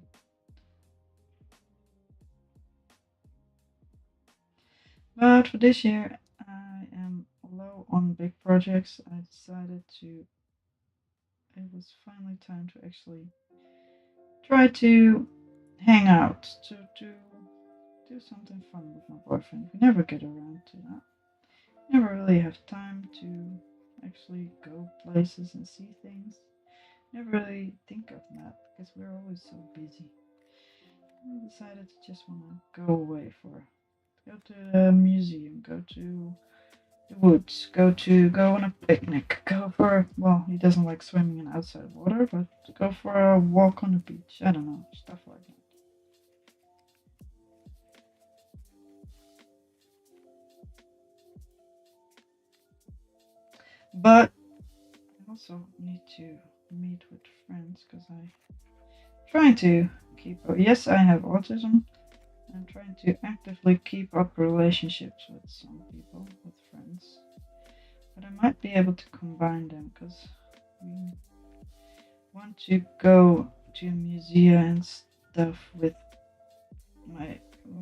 But for this year, I am low on big projects, I decided it was finally time to actually try to hang out, to do something fun with my boyfriend. We never get around to that. Never really have time to actually go places and see things. Never really think of that because we're always so busy. I decided to just want to go away go to a museum, go to the woods, go on a picnic, go for, well, he doesn't like swimming in outside water, but go for a walk on the beach. I don't know, stuff like that. But I also need to meet with friends because I'm trying to keep up. Yes, I have autism. I'm trying to actively keep up relationships with some people, with friends. But I might be able to combine them because we want to go to a museum and stuff with my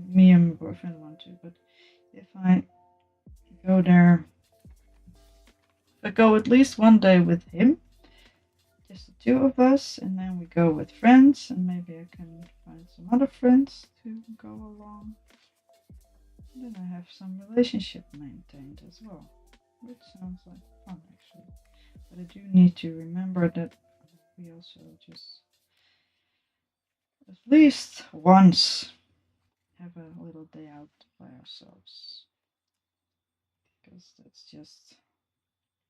me and my boyfriend want to. But if I go there, if I go at least one day with him, just the two of us, and then we go with friends, and maybe I can find some other friends to go along. And then I have some relationship maintained as well, which sounds like fun actually. But I do need to remember that we also just at least once have a little day out by ourselves because that's just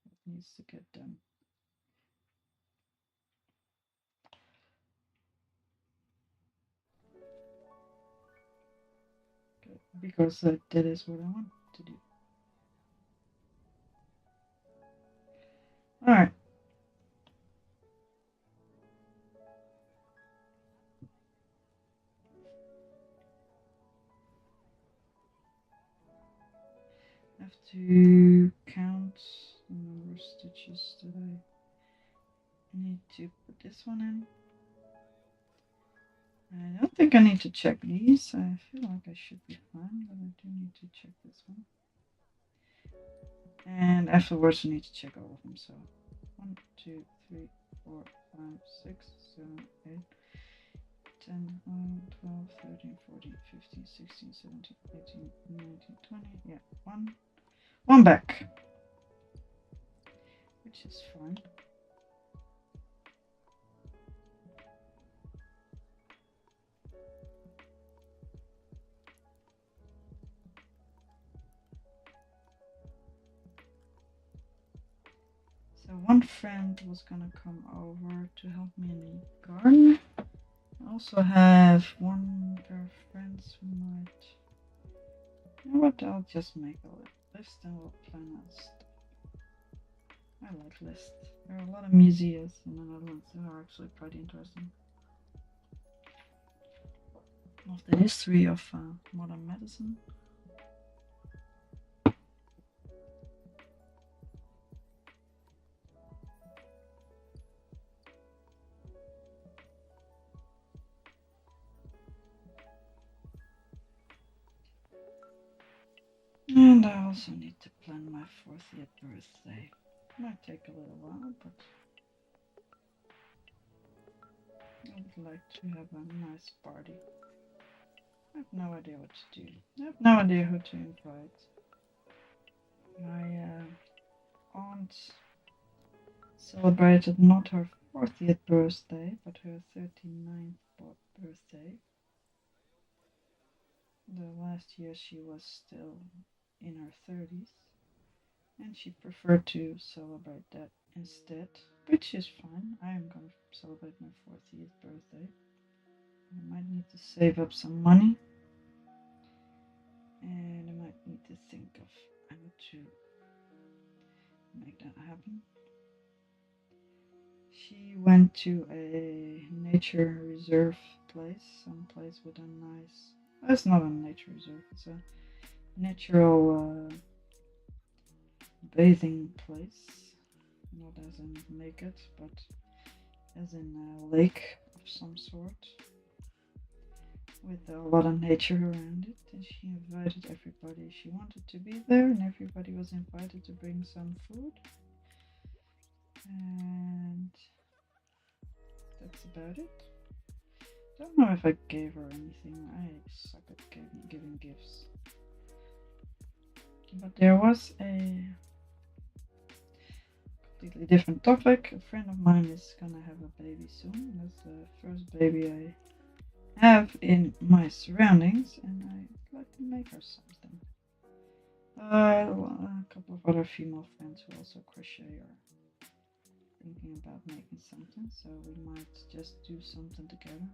what needs to get done. Because that is what I want to do. All right. I have to count the number of stitches that I need to put this one in. I don't think I need to check these. I feel like I should be fine, but I do need to check this one. And afterwards, I need to check all of them. So 1, 2, 3, 4, 5, 6, 7, 8, 10, 11, 12, 13, 14, 15, 16, 17, 18, 19, 20. Yeah, one back, which is fine. So one friend was gonna come over to help me in the garden. I also have one pair of friends who might. You know what? I'll just make a list and we'll plan out stuff. I like lists. There are a lot of museums in the Netherlands that are actually pretty interesting. Of the history of modern medicine. And I also need to plan my 40th birthday. Might take a little while, but I would like to have a nice party. I have no idea what to do. I have no idea who to invite. My aunt celebrated not her 40th birthday, but her 39th birthday. The last year she was still in her 30s, and she preferred to celebrate that instead, which is fine. I am going to celebrate my 40th birthday. I might need to save up some money, and I might need to think of how to make that happen. She went to a nature reserve place, some place with a nice. It's not a nature reserve. It's a natural bathing place. Not as in naked, but as in a lake of some sort. with a lot of nature around it, and she invited everybody she wanted to be there, and everybody was invited to bring some food. And that's about it. Don't know if I gave her anything. I suck at giving gifts. But there was a completely different topic. A friend of mine is gonna have a baby soon. That's the first baby I have in my surroundings, and I'd like to make her something. A couple of other female friends who also crochet are thinking about making something, so we might just do something together.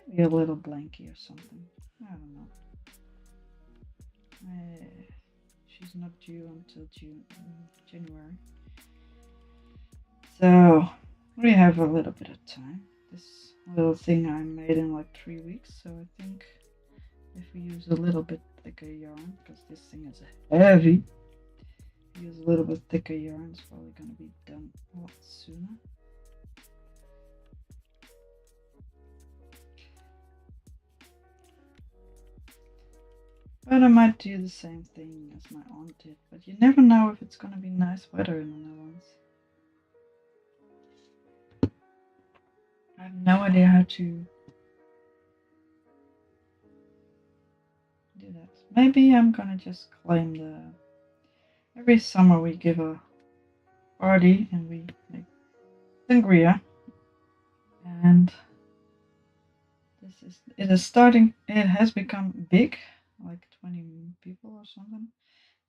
Maybe a little blankie or something. I don't know. She's not due until January. So we have a little bit of time. This little thing I made in like 3 weeks, so I think if we use a little bit thicker yarn, because this thing is heavy, use a little bit thicker yarn, it's probably going to be done a lot sooner. But I might do the same thing as my aunt did, but you never know if it's going to be nice weather in the Netherlands. I have no idea how to do that. Maybe I'm going to just claim every summer we give a party and we make sangria, and it has become big, like 20 people or something,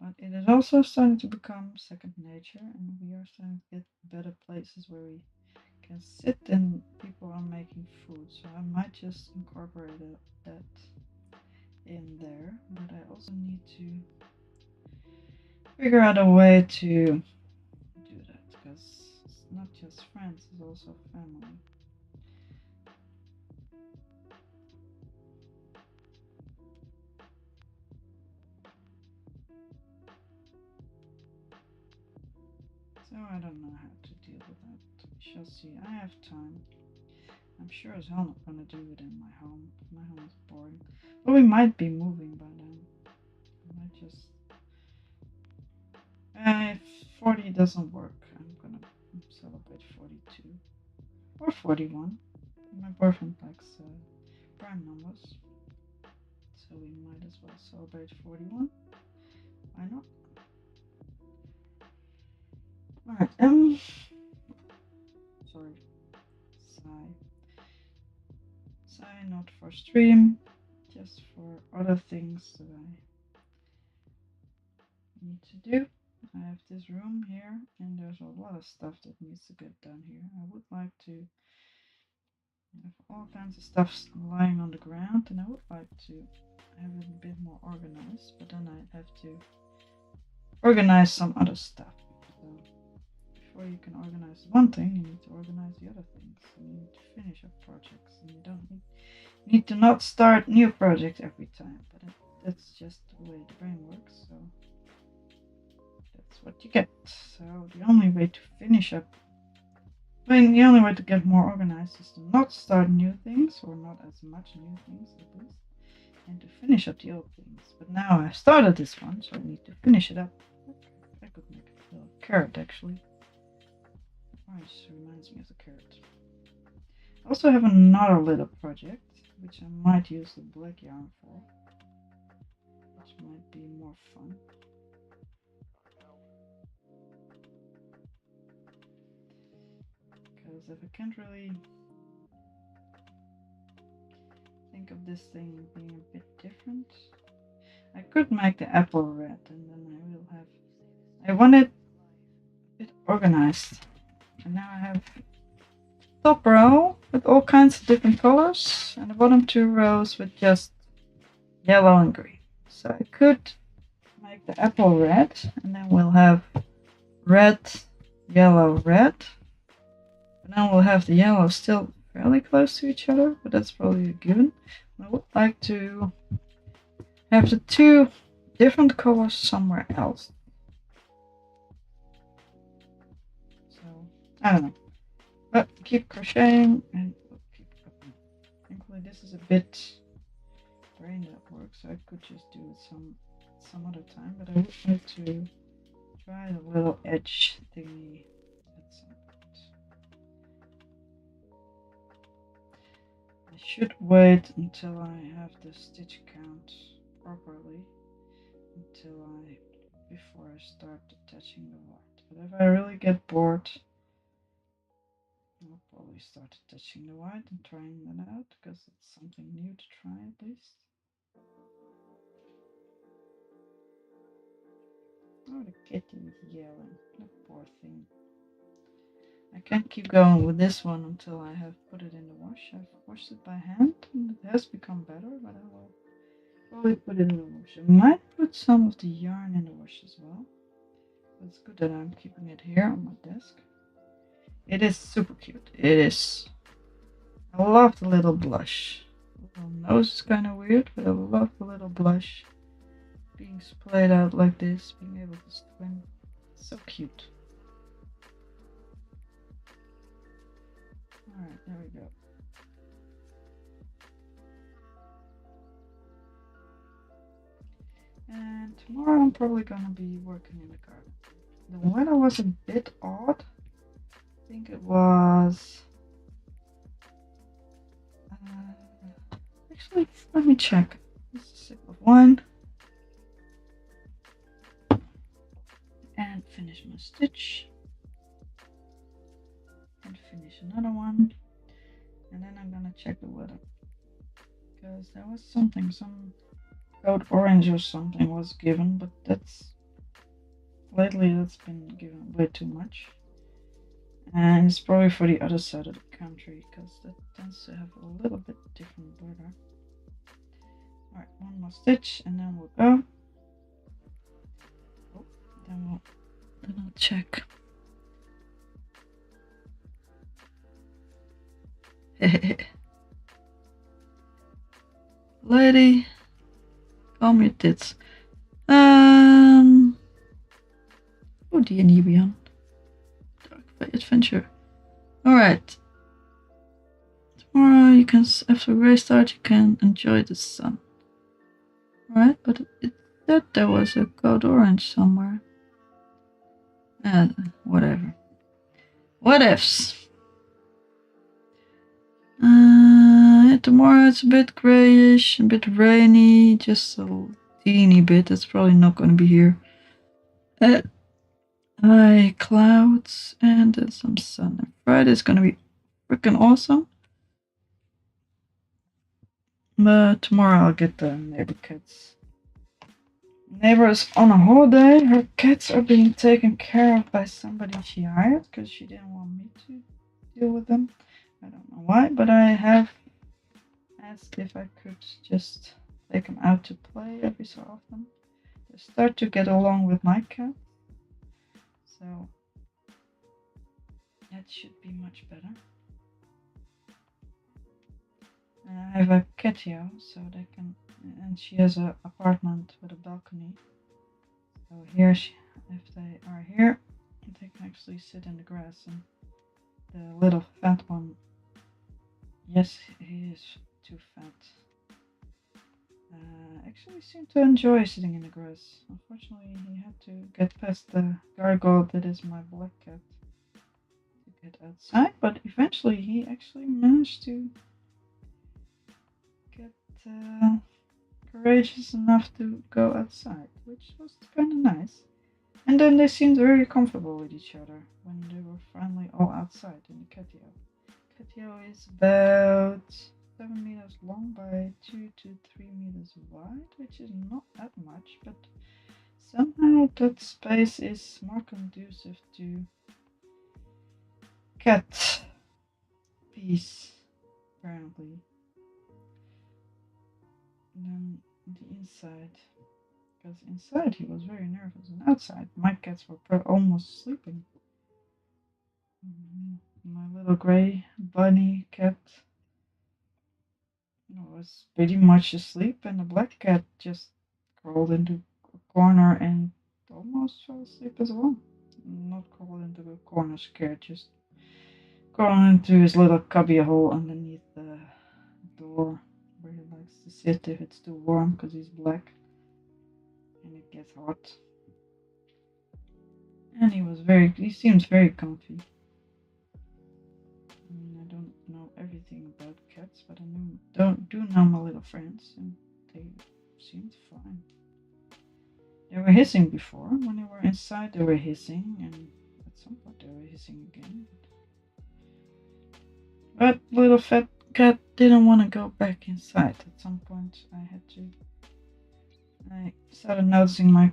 but it is also starting to become second nature, and we are starting to get better places where we can sit and people are making food, so I might just incorporate that in there, but I also need to figure out a way to do that, because it's not just friends, it's also family. So I don't know how to deal with that. We shall see. I have time. I'm sure as hell not gonna do it in my home. My home is boring. But we might be moving by then. I might just... if 40 doesn't work, I'm gonna celebrate 42. Or 41. My boyfriend likes prime numbers. So we might as well celebrate 41. Why not? Alright, sorry. Sigh. Sigh not for stream, just for other things that I need to do. I have this room here, and there's a lot of stuff that needs to get done here. I would like to have all kinds of stuff lying on the ground, and I would like to have it a bit more organized, but then I have to organize some other stuff. So before you can organize one thing, you need to organize the other things. You need to finish up projects, and you don't need to not start new projects every time, but that's just the way the brain works, so that's what you get. So the only way to finish up, the only way to get more organized is to not start new things, or not as much new things at least, and to finish up the old things. But now I've started this one, so I need to finish it up. I could make a little carrot actually. Orange reminds me of the carrot. I also have another little project, which I might use the black yarn for, which might be more fun. Because if I can't really think of this thing being a bit different, I could make the apple red, and then I will have... I want it a bit organized. And now I have top row with all kinds of different colors, and the bottom 2 rows with just yellow and green. So I could make the apple red, and then we'll have red, yellow, red. And then we'll have the yellow still fairly close to each other, but that's probably a given. I would like to have the 2 different colors somewhere else. So, I don't know. But keep crocheting and keep cooking. Thankfully this this is a bit brain at work, so I could just do it some other time, but I would like to try the little edge thingy at some point. I should wait until I have the stitch count properly before I start attaching the white. But if I really get bored, I'll probably start attaching the white and trying that out, because it's something new to try at least. Oh, the kitty is yelling. The poor thing. I can't keep going with this one until I have put it in the wash. I've washed it by hand and it has become better, but I will probably put it in the wash. I might put some of the yarn in the wash as well. It's good that I'm keeping it here on my desk. It is super cute. It is. I love the little blush. The little nose is kind of weird, but I love the little blush. Being splayed out like this, being able to swim. So cute. Alright, there we go. And tomorrow I'm probably gonna be working in the garden. The weather was a bit odd. I think it was... actually, let me check. Just a sip of wine. And finish my stitch. And finish another one. And then I'm gonna check the weather. Because there was something, some code orange or something was given, but lately that's been given way too much. And it's probably for the other side of the country, because that tends to have a little bit different weather. Alright, one more stitch and then we'll go. Oh, then I'll check. Lady, calm your tits. Oh, D&D Beyond. Dark Adventure. Alright. Tomorrow you can, after gray start, you can enjoy the sun. Alright, but it said there was a code orange somewhere. Whatever. What ifs? Tomorrow it's a bit grayish, a bit rainy, just a teeny bit. That's probably not going to be here. High clouds and then some sun. And Friday is going to be freaking awesome. But tomorrow I'll get the neighbor kids. Neighbor is on a holiday. Her cats are being taken care of by somebody she hired because she didn't want me to deal with them. I don't know why, but I have asked if I could just take them out to play every so often. They start to get along with my cat, so that should be much better. And I have a catio, so they can, and she has an apartment with a balcony. So here, if they are here, they can actually sit in the grass. And the little fat one, yes, he is too fat. Actually seemed to enjoy sitting in the grass. Unfortunately, he had to get past the gargoyle that is my black cat to get outside, but eventually he actually managed to get courageous enough to go outside, which was kind of nice. And then they seemed very comfortable with each other when they were finally all outside in the catio. Catio is about 7 meters long by 2 to 3 meters wide, which is not that much, but somehow that space is more conducive to cat peace, apparently, than the inside. Because inside he was very nervous, and outside my cats were almost sleeping. My little gray bunny cat was pretty much asleep, and the black cat just crawled into a corner and almost fell asleep as well. Not crawled into a corner scared, just crawled into his little cubby hole underneath the door. likes to sit if it's too warm because he's black and it gets hot. And he seems very comfy. I mean, I don't know everything about cats, but I do know my little friends, and they seemed fine. They were hissing before. When they were inside, they were hissing, and at some point they were hissing again. But little fat cat didn't want to go back inside. At some point, I started noticing my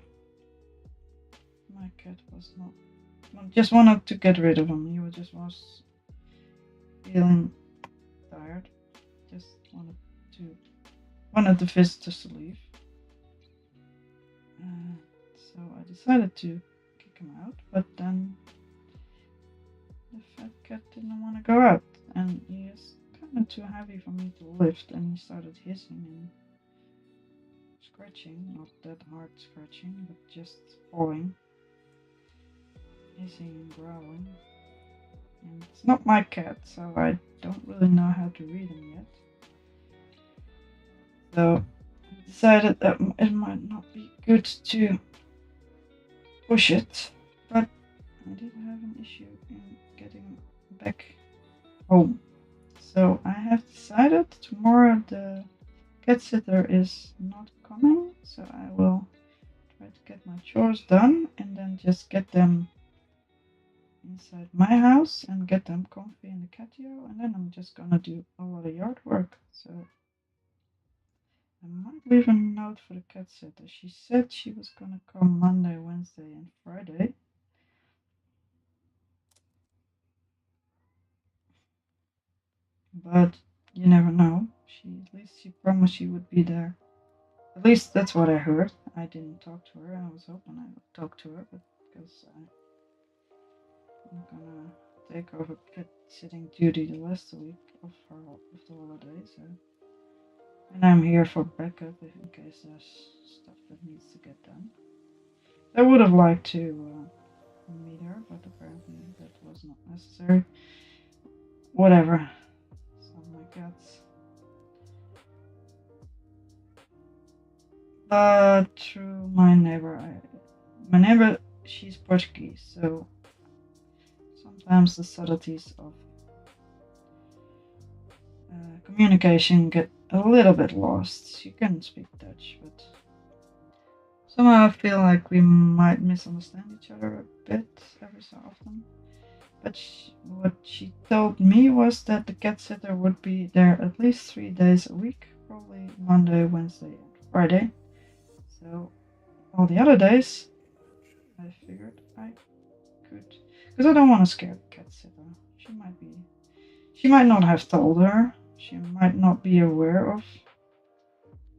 cat was not. Just wanted to get rid of him. He was feeling tired. Just wanted the visitors to leave. So I decided to kick him out, but then the fat cat didn't want to go out, and he is kind of too heavy for me to lift, and he started hissing and scratching, not that hard scratching, but just pawing, hissing and growling. And it's not my cat, so I don't really know how to read him yet. So I decided that it might not be good to push it, but I did have an issue in getting back home. So I have decided tomorrow the cat sitter is not coming, so I will try to get my chores done and then just get them inside my house and get them comfy in the catio, and then I'm just gonna do a lot of yard work. So I might leave a note for the cat sitter. She said she was gonna come Monday, Wednesday, and Friday. But you never know. At least she promised she would be there. At least that's what I heard. I didn't talk to her. I was hoping I would talk to her, but because I'm gonna take over cat sitting duty the last week of the holidays. And I'm here for backup in case there's stuff that needs to get done. I would have liked to meet her, but apparently that was not necessary. Whatever. Some of my cats. But through my neighbor, she's Portuguese, so sometimes the subtleties of communication get a little bit lost. She can speak Dutch, but somehow I feel like we might misunderstand each other a bit every so often. But what she told me was that the cat sitter would be there at least 3 days a week, probably Monday, Wednesday, and Friday. So all the other days, I figured I could, because I don't want to scare the cat sitter. She might not have told her. She might not be aware of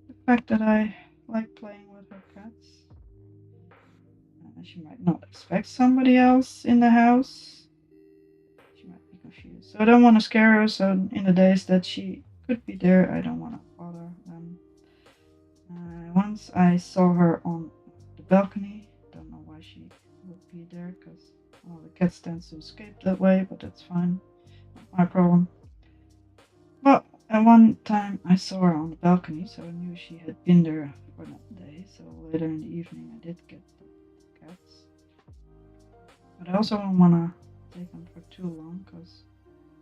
the fact that I like playing with her cats. She might not expect somebody else in the house. She might be confused. So I don't want to scare her. So in the days that she could be there, I don't want to bother them. Once I saw her on the balcony. Don't know why she would be there, because the cats tend to escape that way, but that's fine. Not my problem. Well, at one time I saw her on the balcony, so I knew she had been there for that day. So later in the evening I did get the cats. But I also don't want to take them for too long, because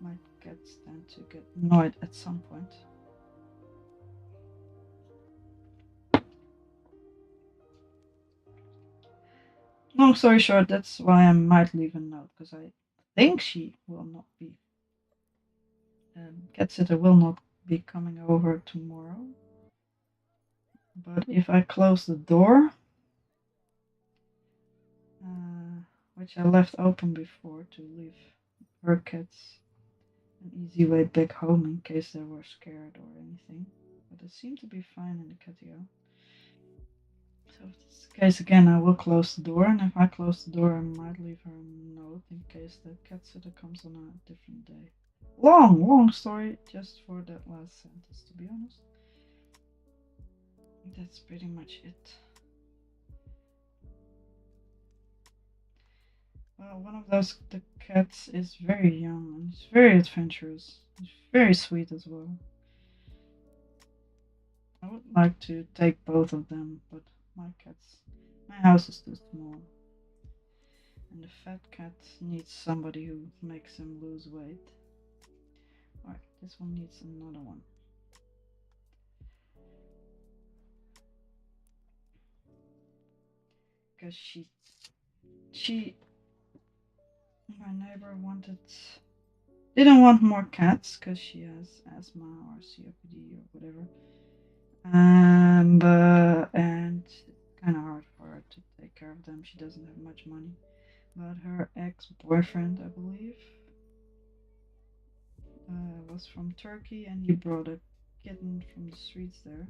my cats tend to get annoyed at some point. Long story short, that's why I might leave a note, because I think she will not be. Cat sitter will not be coming over tomorrow. But if I close the door, which I left open before to leave her cats an easy way back home in case they were scared or anything. But it seemed to be fine in the catio. So if this is the case again, I will close the door, and if I close the door, I might leave her a note in case the cat sitter comes on a different day. Long story just for that last sentence, to be honest. That's pretty much it. Well, one of the cats is very young and it's very adventurous. It's very sweet as well. I would like to take both of them, but my house is too small. And the fat cat needs somebody who makes him lose weight. Alright, this one needs another one. Because my neighbor didn't want more cats because she has asthma or COPD or whatever. And it's kind of hard for her to take care of them. She doesn't have much money. But her ex-boyfriend, I believe, was from Turkey, and he brought a kitten from the streets there.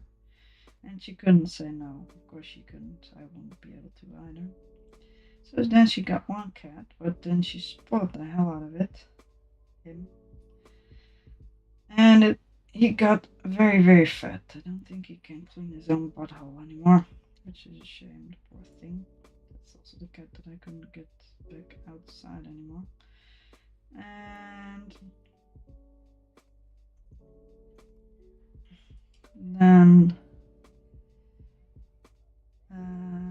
And she couldn't say no. Of course she couldn't. I wouldn't be able to either. So then she got one cat, but then she spoiled the hell out of it. Him. And he got very, very fat. I don't think he can clean his own butthole anymore, which is a shame, the poor thing. That's also the cat that I couldn't get back outside anymore. And then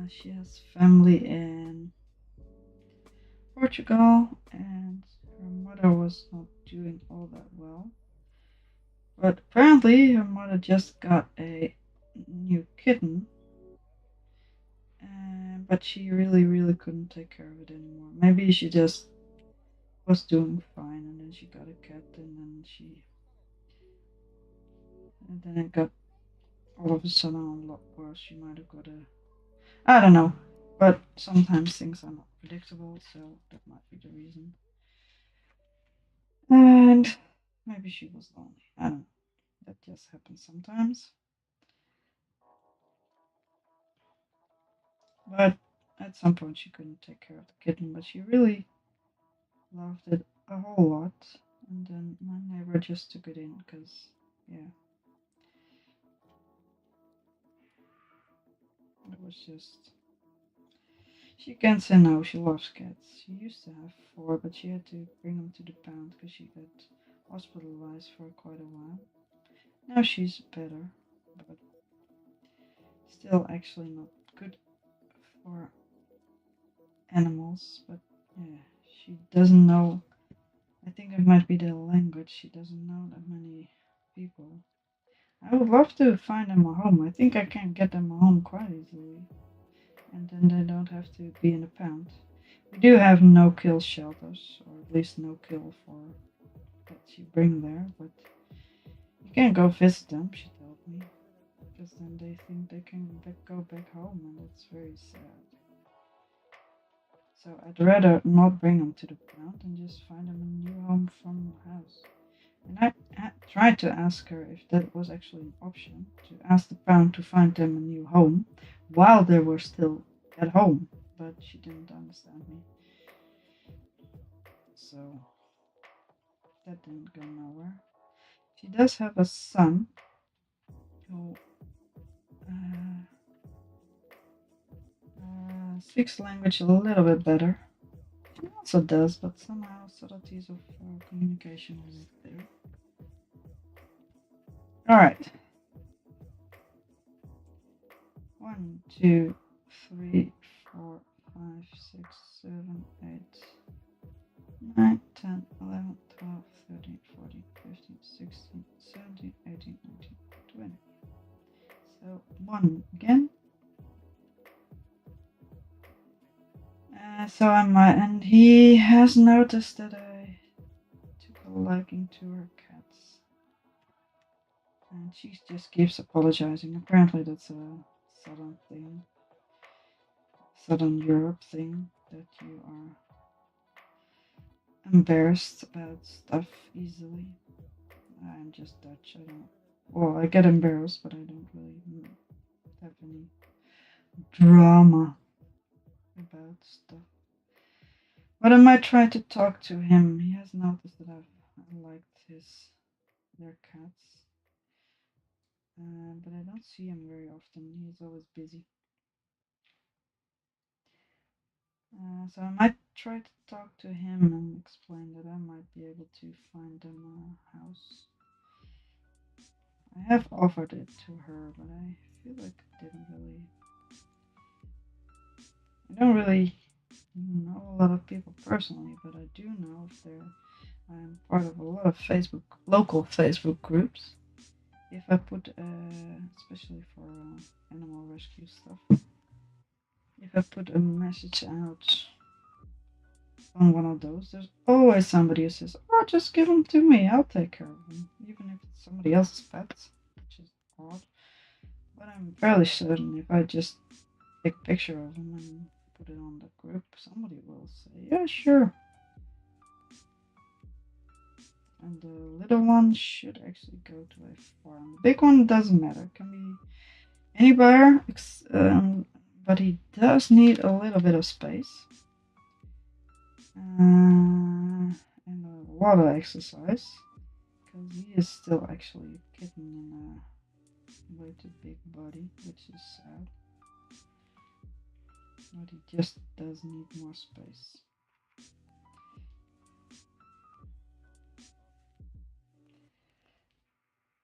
she has family in Portugal, and her mother was not doing all that well. But apparently, her mother just got a new kitten, but she really, really couldn't take care of it anymore. Maybe she just was doing fine, and then she got a cat, and then it got all of a sudden a lot worse. She might have got I don't know, but sometimes things are not predictable, so that might be the reason. And maybe she was lonely. I don't know. That just happens sometimes. But at some point she couldn't take care of the kitten, but she really loved it a whole lot. And then my neighbor just took it in because, yeah, it was just. She can't say no, she loves cats. She used to have four, but she had to bring them to the pound because she got hospitalized for quite a while. Now she's better, but still actually not good for animals. But yeah, she doesn't know. I think it might be the language. She doesn't know that many people. I would love to find them a home. I think I can get them a home quite easily. And then they don't have to be in a pound. We do have no-kill shelters, or at least no-kill for pets you bring there, but you can't go visit them, she told me. Because then they think they can go back home, and it's very sad. So I'd rather not bring them to the pound and just find them a new home from the house. And I tried to ask her if that was actually an option, to ask the pound to find them a new home while they were still at home, but she didn't understand me. So that didn't go nowhere. She does have a son who speaks language a little bit better. She also does, but somehow subtleties of communication is there. Alright. 1, 2, 3, 4, 5, 6, 7, 8, 9, 10, 11, 12, 13, 14, 15, 16, 17, 18, 19, 20. So 1 again. And he has noticed that I took a liking to her cats. And she just keeps apologizing. Apparently that's a southern thing. Southern Europe thing, that you are embarrassed about stuff easily. I'm just Dutch. I get embarrassed, but I don't really have any drama about stuff. But I might try to talk to him. He has noticed that I liked their cats. But I don't see him very often. He's always busy. So I might try to talk to him and explain that I might be able to find them a house. I have offered it to her, but I feel like I didn't really. I don't really know a lot of people personally, but I do know if they're. I'm part of a lot of local Facebook groups. If I put, especially for animal rescue stuff, if I put a message out on one of those, there's always somebody who says, "Oh, just give them to me. I'll take care of them," even if it's somebody else's pets, which is odd. But I'm fairly certain if I just take a picture of them and put it on the group, somebody will say, "Yeah, sure." And the little one should actually go to a farm. The big one doesn't matter; it can be anywhere, but he does need a little bit of space and a lot of exercise because he is still actually a kitten in a way too big body, which is sad. But he just does need more space.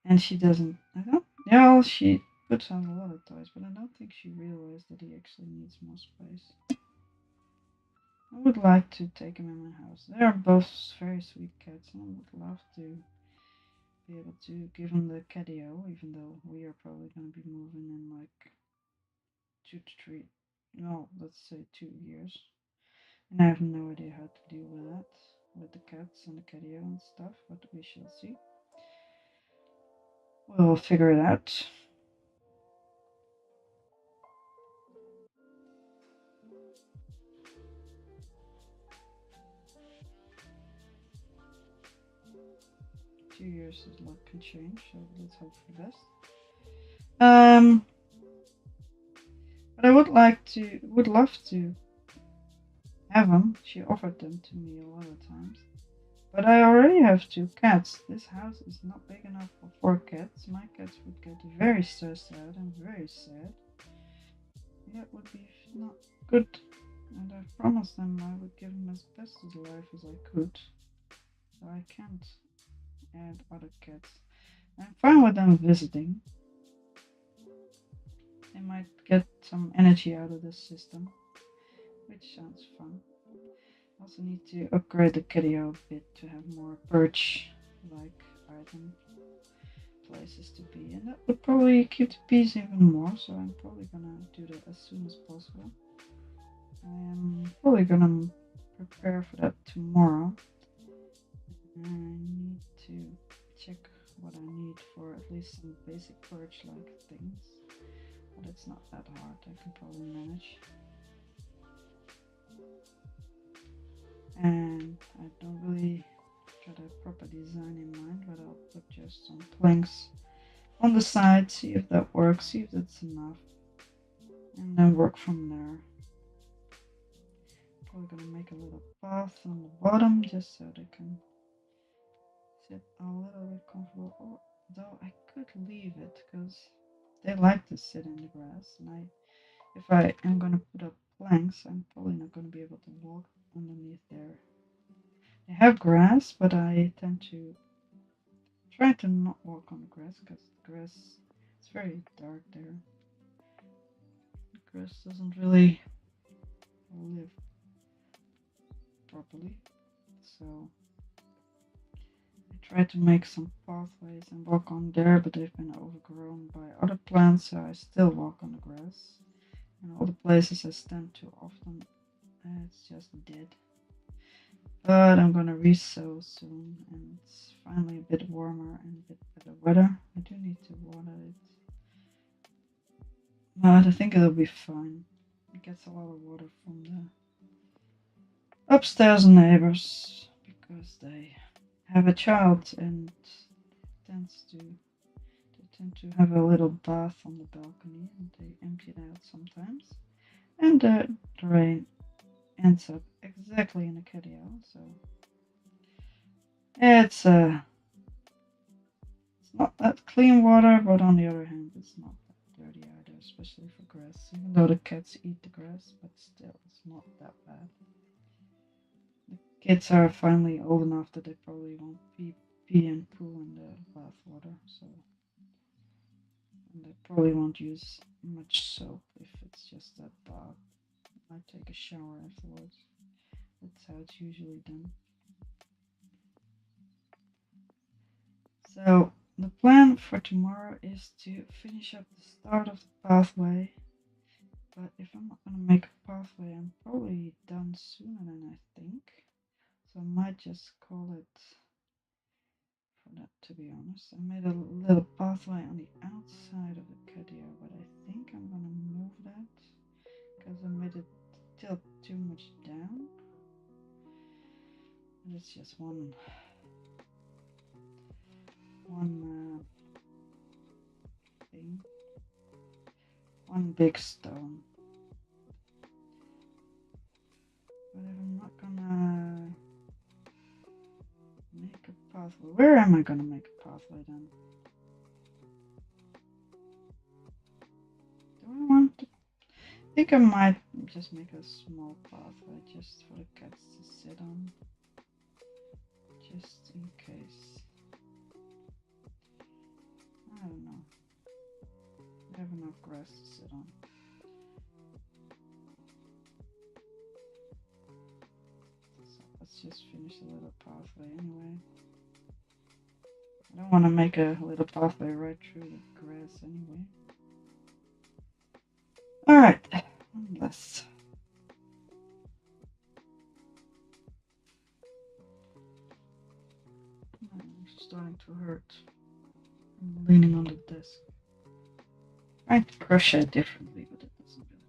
And she doesn't. I don't. Yeah, she puts on a lot of toys, but I don't think she realized that he actually needs more space. I would like to take him in my house. They are both very sweet cats, and I would love to be able to give him the catio, even though we are probably going to be moving in like 2 to 3, no, let's say 2 years. And I have no idea how to deal with that, with the cats and the catio and stuff, but we shall see. We'll figure it out. 2 years, a lot can change, so let's hope for the best. But I would love to have them. She offered them to me a lot of times. But I already have 2 cats. This house is not big enough for 4 cats. My cats would get very stressed out and very sad. That would be not good. And I promised them I would give them as best as life as I could. So I can't add other cats. I'm fine with them visiting. They might get some energy out of this system, which sounds fun. Also need to upgrade the catio a bit to have more perch-like item places to be, and that would probably keep the peace even more, so I'm probably gonna do that as soon as possible. I'm probably gonna prepare for that tomorrow. I need to check what I need for at least some basic perch-like things, but it's not that hard, I can probably manage. And I don't really got a proper design in mind, but I'll put just some planks on the side, see if that works, see if that's enough, and then work from there. Probably gonna make a little path on the bottom just so they can sit a little bit comfortable. Though I could leave it because they like to sit in the grass, and if I am gonna put up planks, I'm probably not gonna be able to walk underneath there. They have grass, but I tend to try to not walk on the grass because the grass is very dark there. The grass doesn't really live properly, so I try to make some pathways and walk on there, but they've been overgrown by other plants, so I still walk on the grass. And all the places I stand too often, it's just dead. But I'm gonna resow soon, and it's finally a bit warmer and a bit better weather. I do need to water it, but I think it'll be fine. It gets a lot of water from the upstairs neighbors because they have a child and tends to they tend to have a little bath on the balcony and they empty it out sometimes. And the rain ends up exactly in the catio, so it's not that clean water, but on the other hand, it's not that dirty either, especially for grass. Even though the cats eat the grass, but still, it's not that bad. The kids are finally old enough that they probably won't pee and poo in the bath water, so And I probably won't use much soap if it's just that bath. I might take a shower afterwards. That's how it's usually done. So the plan for tomorrow is to finish up the start of the pathway. But if I'm not gonna make a pathway, I'm probably done sooner than I think. So I might just call it for that, to be honest. I made a little pathway on the outside of the patio, but I think I'm gonna move that because I made it tilt too much down. And it's just one thing, one big stone. But if I'm not gonna make a pathway, where am I gonna make a pathway then? Do I want to? I think I might just make a small pathway just for the cats to sit on, just in case. I don't know. I have enough grass to sit on. So let's just finish the little pathway anyway. I don't want to make a little pathway right through the grass anyway. Alright, one less. It's starting to hurt. I'm leaning on the desk. Trying to crochet differently, but it doesn't really.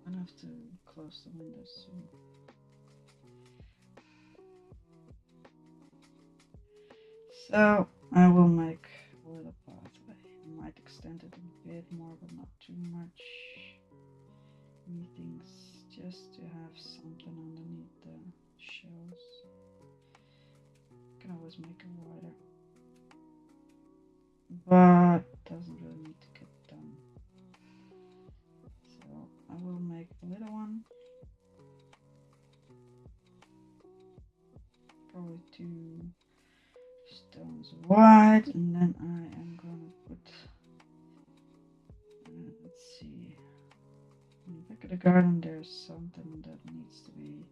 I'm gonna have to close the windows soon. So I will make a little pathway. I might extend it a bit more, but not too much. Meetings just to have something underneath the shelves. Can always make it wider, but doesn't really need to get done. So I will make a little one, probably 2 stones wide, and then I am gonna put, let's see, in the back of the garden there's something that needs to be,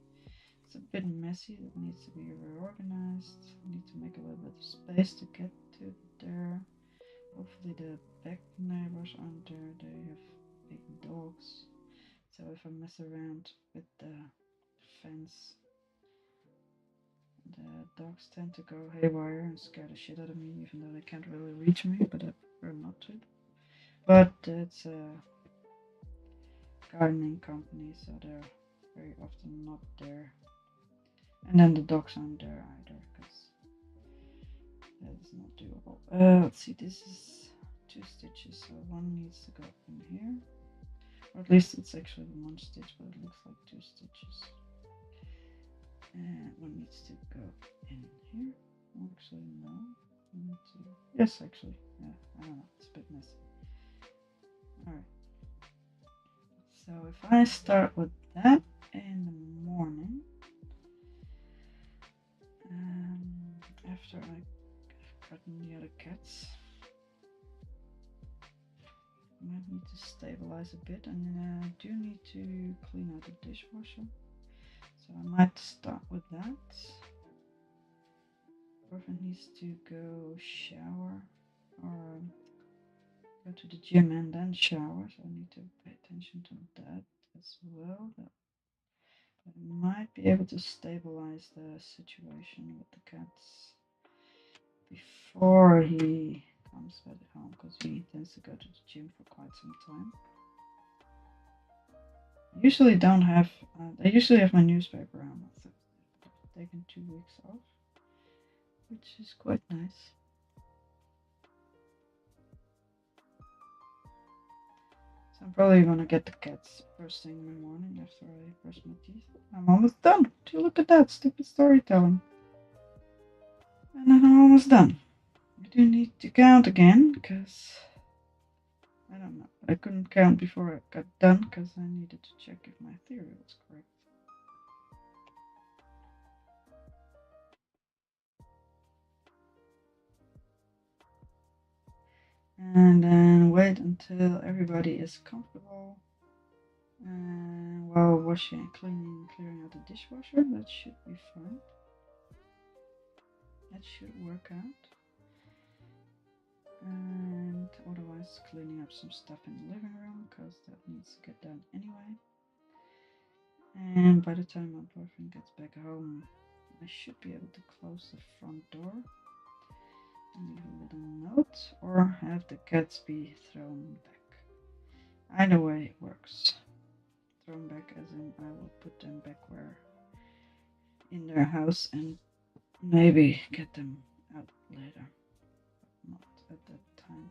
it's a bit messy, that needs to be reorganized. I need to make a little bit of space to get to there. Hopefully the back neighbors aren't there, they have big dogs. So if I mess around with the fence, the dogs tend to go haywire and scare the shit out of me, even though they can't really reach me, but I prefer not to. But it's a gardening company, so they're very often not there. And then the dogs aren't there either, because that is not doable. Let's see, this is 2 stitches, so one needs to go in here. Or at least it's actually 1 stitch, but it looks like 2 stitches. And one needs to go in here. Actually, no. Yes, actually. Yeah, I don't know. It's a bit messy. Alright. So if I start with that in the morning, after I've gotten the other cats, I might need to stabilize a bit, and then I do need to clean out the dishwasher. So I might start with that. Orphan needs to go shower or go to the gym and then shower, so I need to pay attention to that as well. That I might be able to stabilize the situation with the cats before he comes back home, because he tends to go to the gym for quite some time. I usually don't have, I usually have my newspaper on, so I've taken 2 weeks off, which is quite nice. So I'm probably gonna get the cats first thing in the morning after I brush my teeth. I'm almost done. Do look at that stupid storytelling. And then I'm almost done. I do need to count again, because I don't know. I couldn't count before I got done, because I needed to check if my theory was correct. And then wait until everybody is comfortable. While washing and clearing out the dishwasher, that should be fun. That should work out. And otherwise cleaning up some stuff in the living room, because that needs to get done anyway. And by the time my boyfriend gets back home, I should be able to close the front door and leave a little note, or have the cats be thrown back. Either way it works. Thrown back as in I will put them back where in their house and maybe get them out later, but not at that time.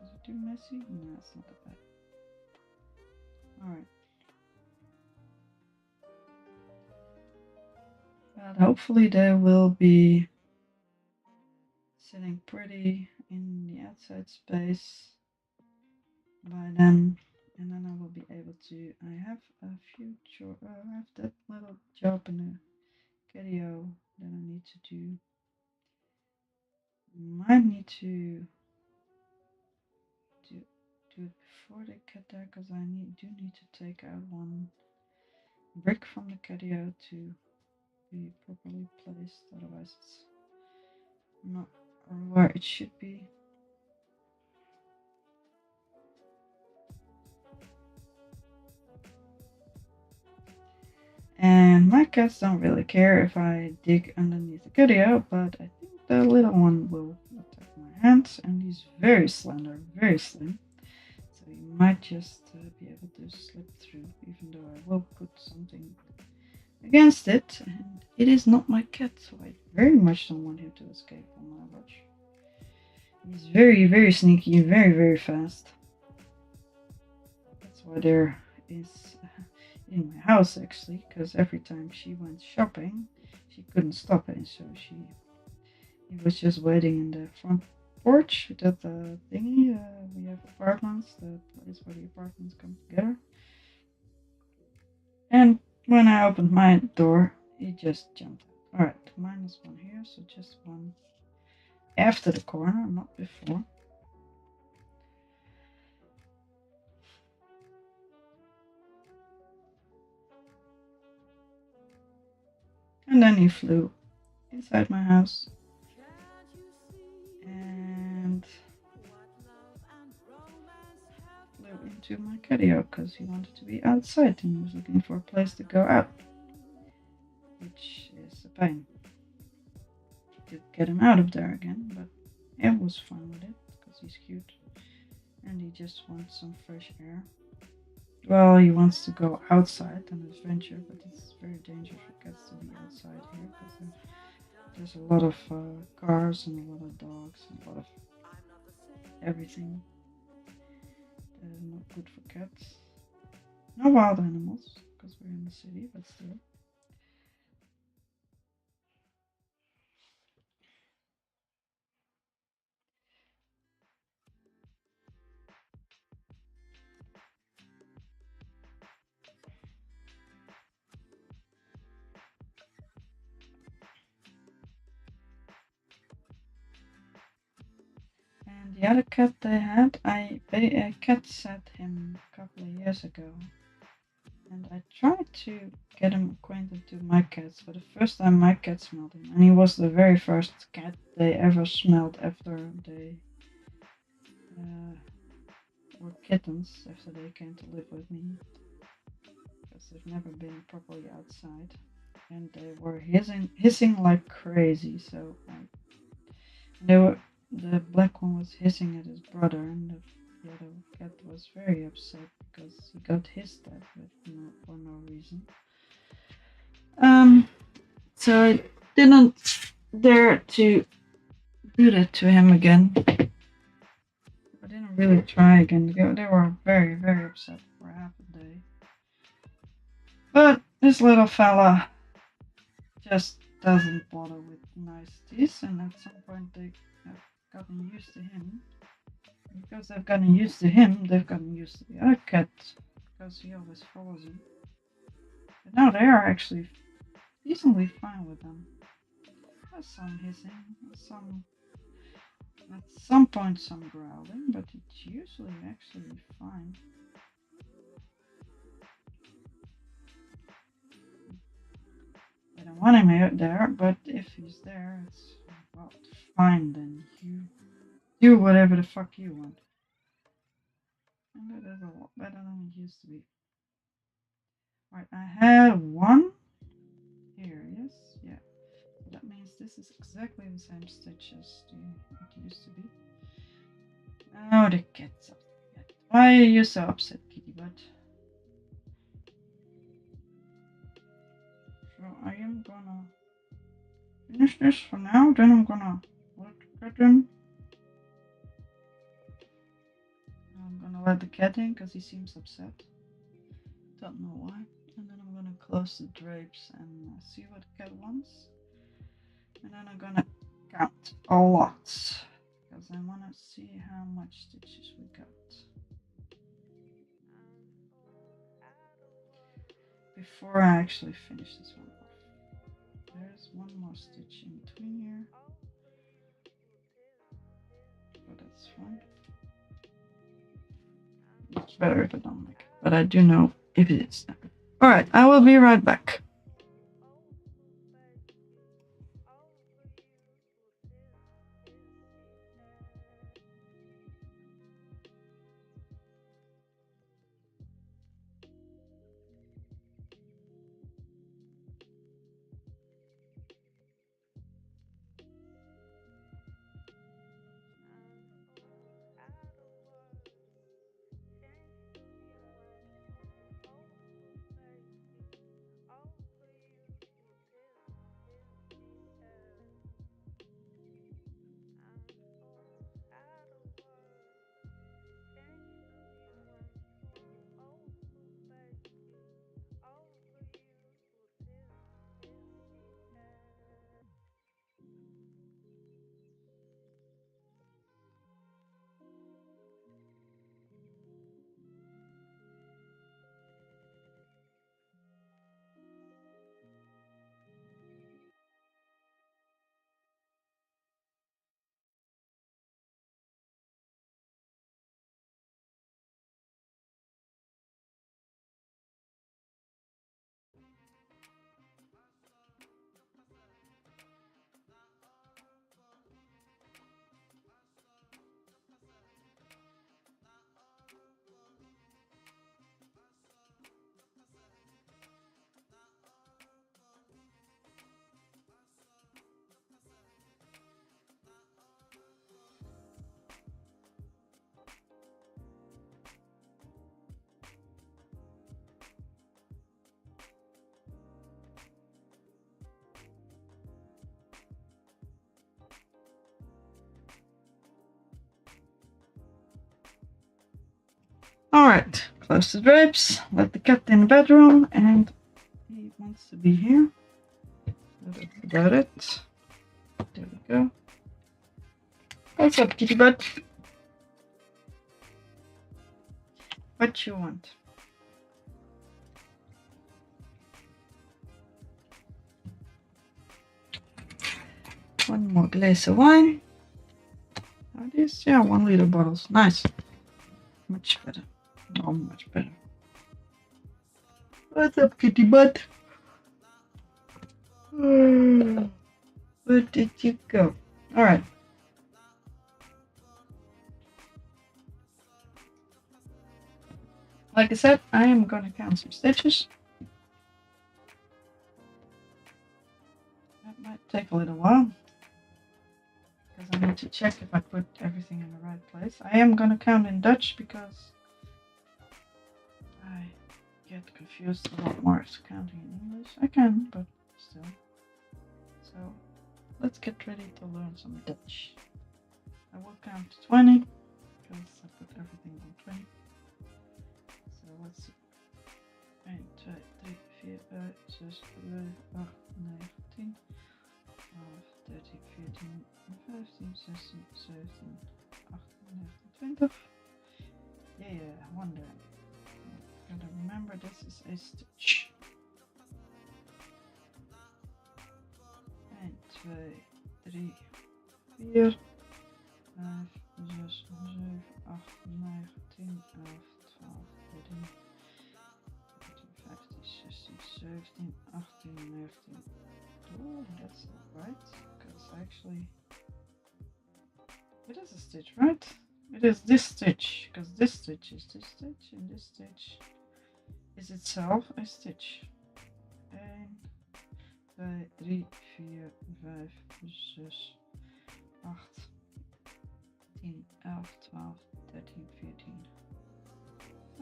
Is it too messy? No, it's not that bad. Alright. But hopefully they will be sitting pretty in the outside space by then, and then I will be able to. I have a few I have that little job in the catio that I need to do. Might need to do it before they get there, because I do need to take out one brick from the catio to be properly placed, otherwise it's not where it should be. And my cats don't really care if I dig underneath the catio, but I think the little one will attack my hands, and he's very slender, very slim. So he might just be able to slip through, even though I will put something against it. And it is not my cat, so I very much don't want him to escape on my watch. He's very, very sneaky, very, very fast. That's why there is in my house, actually, because every time she went shopping, she couldn't stop it, so he was just waiting in the front porch, that thingy. We have apartments, the place where the apartments come together. And when I opened my door, he just jumped out. Alright, minus one here, so just one after the corner, not before. And then he flew inside my house and flew into my catio because he wanted to be outside and he was looking for a place to go out, which is a pain to get him out of there again, but it was fun with it because he's cute and he just wants some fresh air. Well, he wants to go outside on an adventure, but it's very dangerous for cats to be outside here because there's a lot of cars and a lot of dogs and a lot of everything that is not good for cats. No wild animals, because we're in the city, but still. And the other cat they had, I cat sat him a couple of years ago. And I tried to get him acquainted to my cats. For the first time my cat smelled him. And he was the very first cat they ever smelled after they were kittens, after they came to live with me. Because they've never been properly outside. And they were hissing like crazy. So the black one was hissing at his brother, and the other cat was very upset because he got hissed at for no reason. So I didn't dare to do that to him again. I didn't really try again. They were very, very upset for half a day. But this little fella just doesn't bother with niceties, and at some point they have gotten used to him. Because they've gotten used to him, they've gotten used to the other cat, because he always follows him. But now they are actually decently fine with them. some hissing, at some point some growling, but it's usually actually fine. I don't want him there, but if he's there, it's well fine. Then you do whatever the fuck you want. And that is a lot better than it used to be. Right, I have one here. Yes, yeah. That means this is exactly the same stitch as it used to be. Oh, the cat's upset. Why are you so upset, kitty butt? So I am gonna finish this for now, then I'm gonna let the cat in. I'm gonna let the cat in because he seems upset. Don't know why. And then I'm gonna close the drapes and see what the cat wants. And then I'm gonna count a lot because I wanna see how much stitches we got before I actually finish this one off. There's one more stitch in between here, but that's fine. It's better if I don't make it, but I do know if it is. Alright, I will be right back. Alright, close the drapes, let the cat in the bedroom, and he wants to be here. So that's about it. There we go. What's up, kitty butt? What you want? One more glass of wine. Are these? Yeah, 1 liter bottles. Nice. Much better. Oh, much better. What's up, kitty butt? Where did you go? Alright. Like I said, I am gonna count some stitches. That might take a little while, because I need to check if I put everything in the right place. I am gonna count in Dutch because I get confused a lot more counting in English. I can, but still. So let's get ready to learn some Dutch. I will count to 20 because I put everything on 20. So let's see. 1, 2, 3, 4, 5, 6, 7, 8, 9, 10, 12, 13, 14, 15, 16, 17, 18, 19, 20. Yeah, one there. Gotta remember this is a stitch. 1, 2, 3, 4, 5, 6, 7, 8, 9, 10, 11, 12, 13, 14, 15, 16, 17, 18, 19. Oh, that's not right, because actually it is a stitch, right? It is this stitch, because this stitch is this stitch, and this stitch is itself a stitch. 1, 2, 3, 4, 5, 6, 8, 10, 11, 12,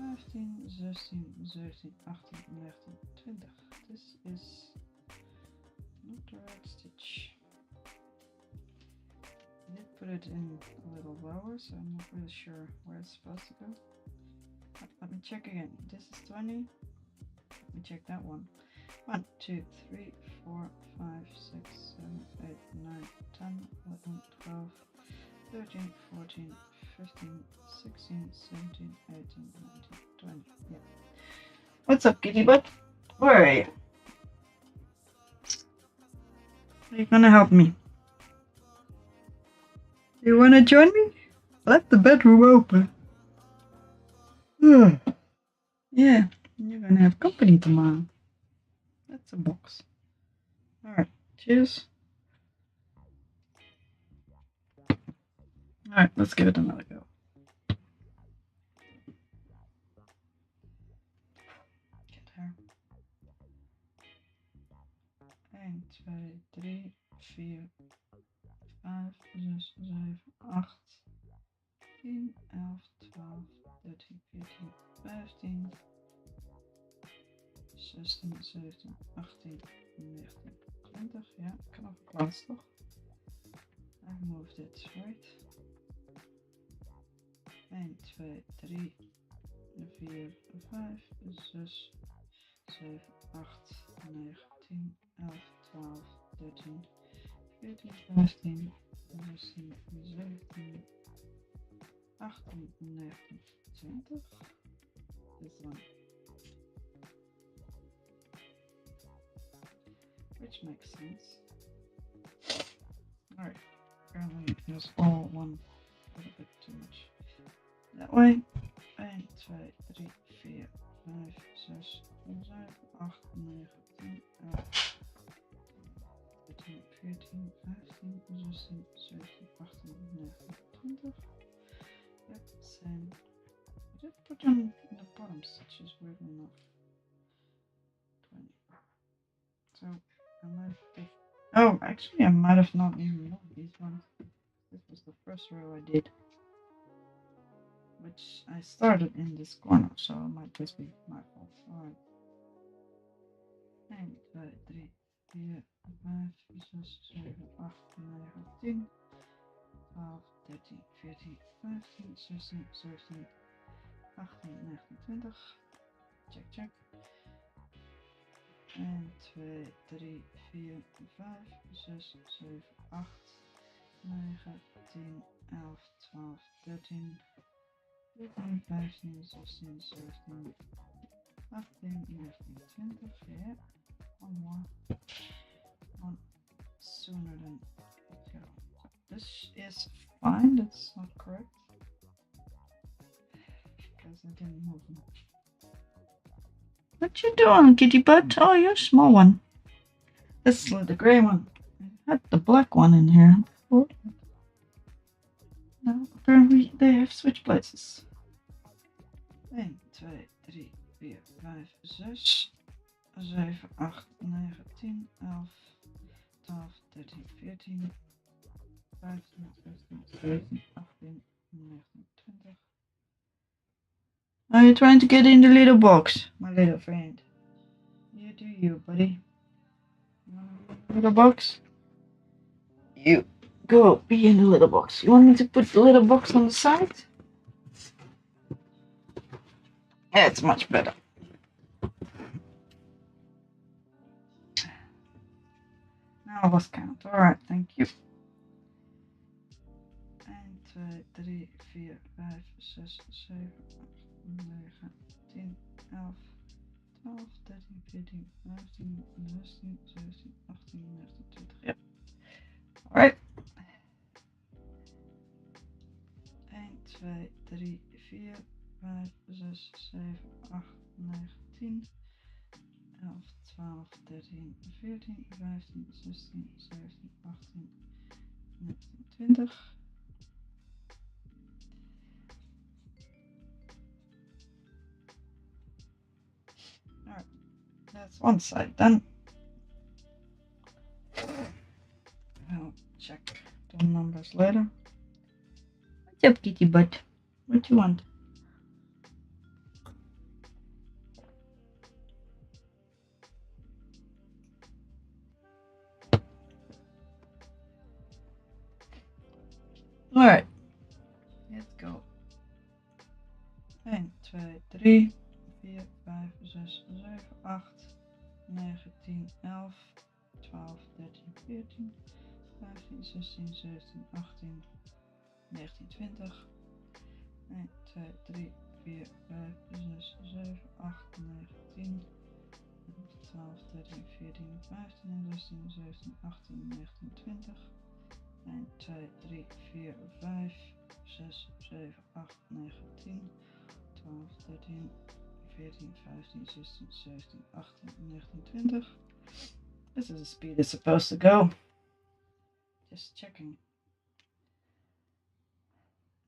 13, 14, 15, 16, 17, 18, 19, 20. This is not the right stitch. I did put it in a little lower, so I'm not really sure where it's supposed to go. But let me check again. This is 20. Let me check that one. 1, 2, 3, 4, 5, 6, 7, 8, 9, 10, 11, 12, 13, 14, 15, 16, 17, 18, 19, 20. Yeah. What's up, kitty butt? Where are you? Are you gonna help me? Do you wanna join me? Let the bedroom open. Yeah, you're gonna have company tomorrow. That's a box. Alright, cheers. Alright, let's give it another go. Get her. 1, 2, 3, 4, 5, 6, 7, 8, 10, 11, 12, 13, 14, 15, 16, 17, 18, 19, 20. Ja, ik kan nog plaats toch? I moved it, right? 1, 2, 3, 4, 5, 6, 7, 8, 9, 10, 11, 12, 13, 14, 15, 16, 17, 18, 19, 20. This one. Which makes sense. Alright, apparently it was all one little bit too much. That way. 1, 2, 3, 4, 5, 6, 7, 8, 9, 10, 11, 13, 14, 15, 16, 17, 18, 19, 20. Yep, same. I did put them in the bottom stitches, weird enough. 20. So, I might be... Oh, actually I might have not even known these ones. This was the first row I did. Which I started in this corner, so it might just be my fault. Alright. 1, 2, 3, 4, 5, 6, 7, 8, 9, 10, 12, 13, 14, 15, 16, 17, 18, 19, 20. Check, check. 1, 2, 3, 4, 5, 6, 7, 8, 9, 10, 11, 12, 13, 14, 15, 16, 17, 18, 19, 20. Yeah. One more. One sooner than 0. This is fine, that's not correct. Because I didn't move them. What you doing, kitty butt? Oh, you're a small one. This is the gray one. I had the black one in here before. No, apparently they have switched places. 1, 2, 3, 4, 5, 6, 7, 8, 9, 10, 11, 12, 13, 14, 15, 16, 17, 18, 19, 20. Are you trying to get in the little box, my little friend? You do you, buddy. You want to be in the little box? You go be in the little box. You want me to put the little box on the side? Yeah, it's much better. Now I lost count. Alright, thank you. 1, 2, 3, 4, 5, 6, 7, 8, 9, 10, 11, 12, 13, 14, 15, 16, 17, 18, 19, 20. Yep. Alright. 11, 12, 13, 14, 15, 16, 17, 18, 19, 20. Alright, that's one side done. I'll check the numbers later. What's up, kitty butt? What do you want? Alright, let's go. 1, 2, 3, 4, 5, 6, 7, 8, 9, 10, 11, 12, 13, 14, 15, 16, 17, 18, 19, 20. 1, 2, 3, 4, 5, 6, 7, 8, 9, 10, 12, 13, 14, 15, 16, 17, 18, 19, 20. 1, 2, 3, 4, 5, 6, 7, 8, 9, 10, 12, 13, 14, 15, 16, 17, 18, 19, 20. This is the speed it's supposed to go. Just checking.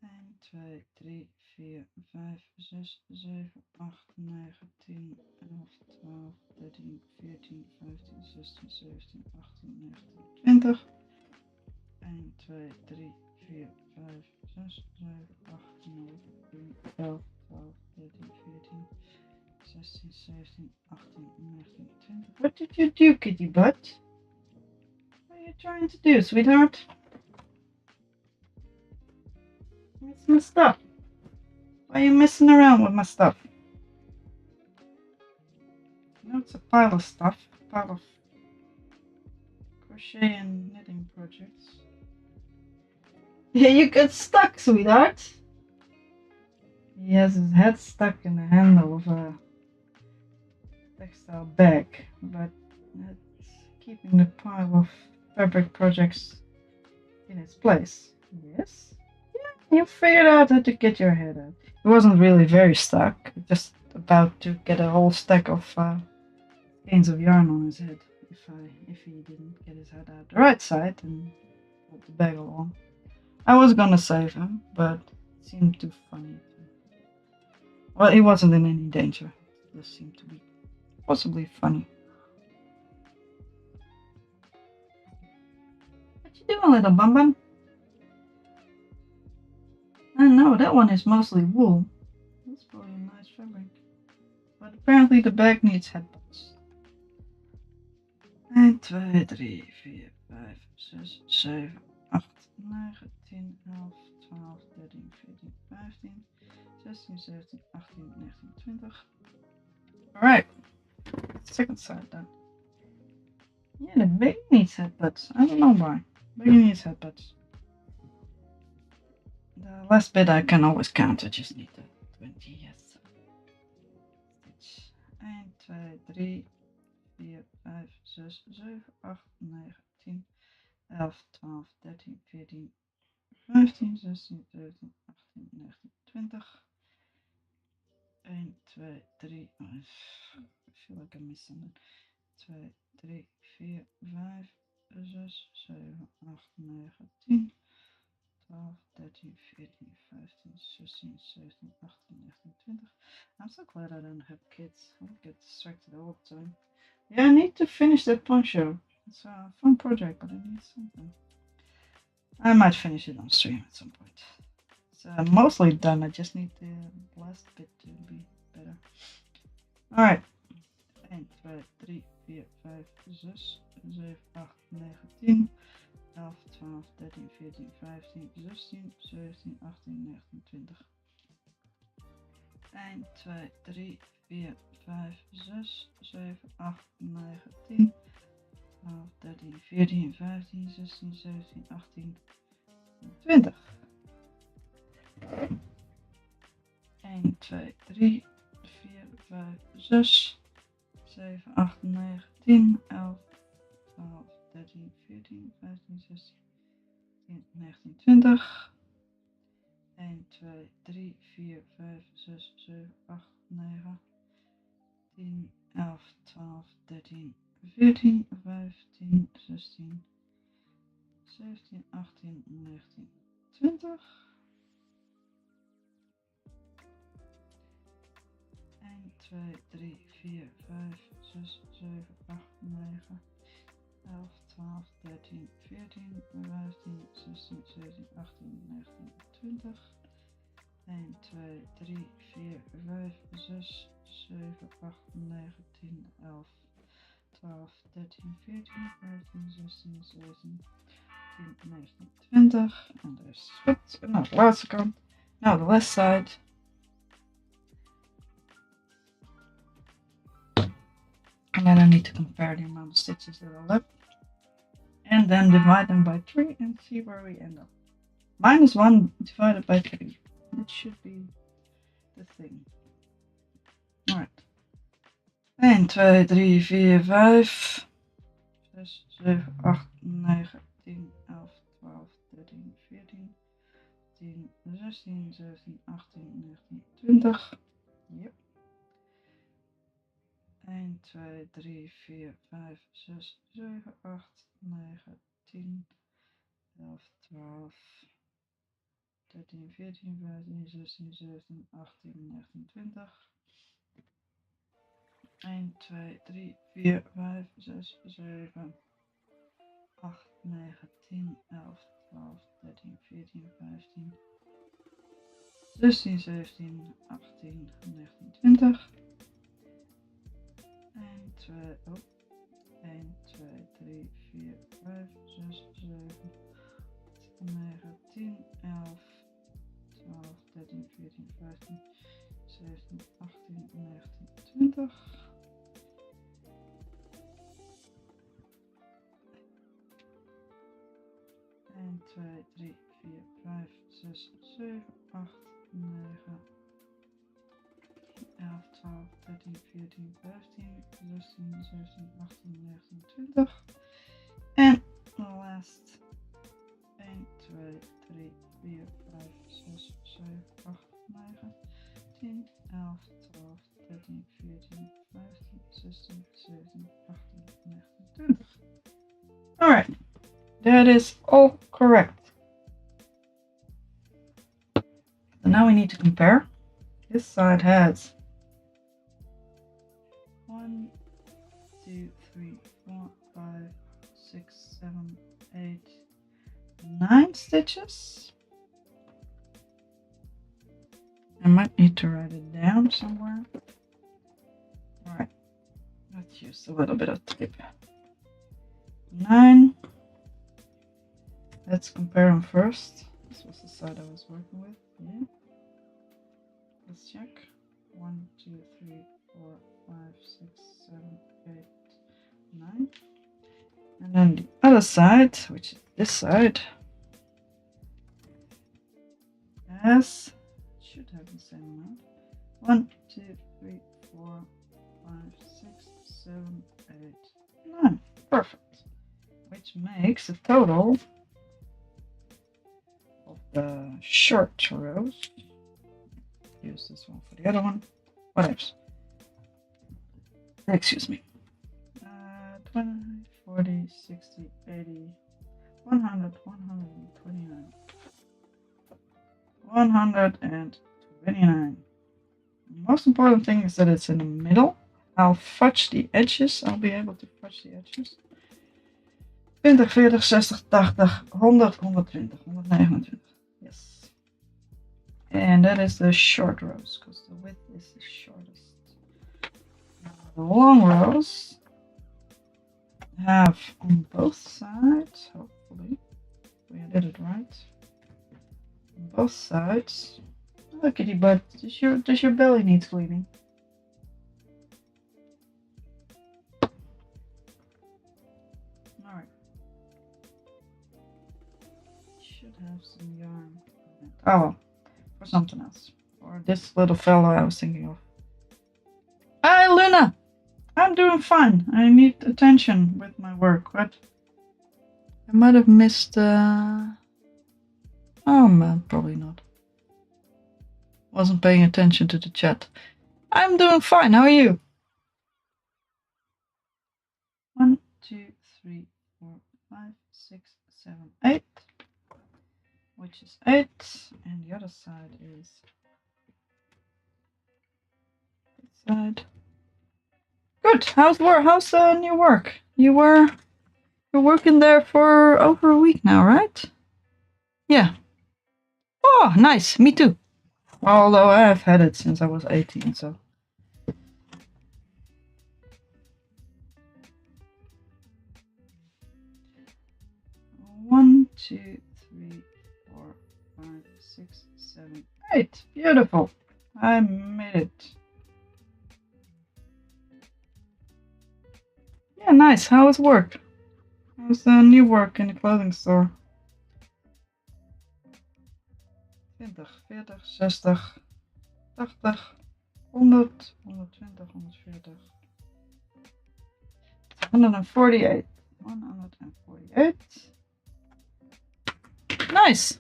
1, 2, 3, 4, 5, 6, 7, 8, 9, 10, 11, 12, 13, 14, 15, 16, 17, 18, 19, 20. 1, 2, 3, 4, 5, 6, 7, 8, 9, 10, 11, 12, 13, 14, 16, 17, 18, 19, 20. What did you do, kitty butt? What are you trying to do, sweetheart? It's my stuff. Why are you messing around with my stuff? You know, it's a pile of stuff. A pile of crochet and knitting projects. Yeah, you got stuck, sweetheart. He has his head stuck in the handle of a textile bag, but it's keeping the pile of fabric projects in its place. Yes? Yeah, you figured out how to get your head out. It wasn't really very stuck, just about to get a whole stack of skeins of yarn on his head if he didn't get his head out the right side and hold the bag along. I was gonna save him, but it seemed too funny. Well, he wasn't in any danger. It just seemed to be possibly funny. What you doing, little bum bum? I know, that one is mostly wool. That's probably a nice fabric. But apparently the bag needs headbands. 1, 2, 3, 4, 5, 6, 7, 8, 9, 10, 11, 12, 13, 14, 15, 16, 17, 18, 19, 20. Alright, second side done. Yeah, the baby needs headbands. I don't know why. Baby needs headbands. The last bit I can always count, I just need the 20, yes. Stitch. 1, 2, 3, 4, 5, 6, 7, 8, 9, 10, 11, 12, 13, 14, 15, 16, 17, 18, 19, 20. 1, 2, 3, I feel like I'm missing it. 2, 3, 4, 5, 6, 7, 8, 9, 10, 12, 13, 14, 15, 16, 17, 18, 19, 20. I'm so glad I don't have kids. I get distracted all the time. Yeah, I need to finish that poncho. It's a fun project, but I need something. I might finish it on stream at some point. It's mostly done. I just need the last bit to be better. Alright. 1, 2, 3, 4, 5, 6, 7, 8, 9, 10, 11, 12, 13, 14, 15, 16, 17, 18, 19, 20. 1, 2, 3, 4, 5, 6, 7, 8, 9, 10, 12, 13, 14, 15, 16, 17, 18, 20. 1, 2, 3, 4, 5, 6, 7, 8, 9, 10, 11, 12, 13, 14, 15, 16, 19, 20. 1, 2, 3, 4, 5, 6, 7, 8, 9, 10, 11, 12, 13, 14, 15, 16, 17, 18, 19, 20. 1, 2, 3, 4, 5, 6, 7, 8, 9, 11, 12, 13, 14, 15, 16, 17, 18, 19, 20. 1, 2, 3, 4, 5, 6, 7, 8, 9, 10, 11, 12, 13, 14, 15, 16, 17, 18, 19, 20. En dat is goed. En nou, de laatste kant. Nou, the left side. And then I need to compare the amount of stitches that are left. And then divide them by 3 and see where we end up. -1 divided by 3. That should be the thing. Alright. 1, 2, 3, 4, 5, 6, 7, 8, 9, 10, 11, 12, 13, 14, 15, 16, 17, 18, 19, 20. Yep. 1, 2, 3, 4, 5, 6, 7, 8, 9, 10, 11, 12, 13, 14, 15, 16, 17, 18, 19, 20. 1, 2, 3, 4, 5, 6, 7, 8, 9, 10, 11, 12, 13, 14, 15, 16, 17, 18, 19, 20. 1, 2, 1, 2, 3, 4, 5, 6, 7, 9, 10, 11, 12, 13, 14, 15, 17, 18, 19, 20. 1, 2, 3, 4, 5, 6, 7, 8, 9, 11, 12, 13, 14, 15, 16, 17, 18, 19, 20. En the last 1, 2, 3, 4, 5, 6, 7, 8, 9, 10, 11, 12, 13, 14, 15, 16, 17, 18, 19, 20. Alright, that is all correct. So now we need to compare. This side has 1, 2, 3, 4, 5, 6, 7, 8, 9 stitches. I might need to write it down somewhere. Alright, let's use a little bit of tape. 9. Let's compare them first. This was the side I was working with. Yeah. Let's check. 1, 2, 3, 4, 5, 6, 7, 8, 9. And then the other side, which is this side, has, should have the same amount. 1, 2, 3, 4, 5, 6, 7, 8, 9. Perfect. Which makes a total of the short rows. Use this one for the other one. Whatever. Excuse me. 20, 40, 60, 80, 100, 129. 129. The most important thing is that it's in the middle. I'll fudge the edges. I'll be able to fudge the edges. 20, 40, 60, 80, 100, 120, 129. Yes. And that is the short rows, because the width is the shortest. Now the long rows have on both sides, hopefully, we did it right. On both sides. Oh, kitty butt, does your belly need cleaning? Alright. Should have some yarn. Oh well, for something else. Or this little fellow I was thinking of. Hi Luna! I'm doing fine. I need attention with my work, but I might have missed oh man, probably not. Wasn't paying attention to the chat. I'm doing fine, how are you? 2, 3, 4, 5, 6, 7, 8, which is 8, and the other side is this side. Good. How's the new work? You're working there for over a week now, right? Yeah. Oh, nice. Me too. Although I have had it since I was 18, so. One, 2, 3, 4, 5, 6, 7, 8. Beautiful. I made it. Yeah, nice. How was work? How's the new work in the clothing store? 20, 40, 60, 80, 100, 120, 140. 148. 148. Nice.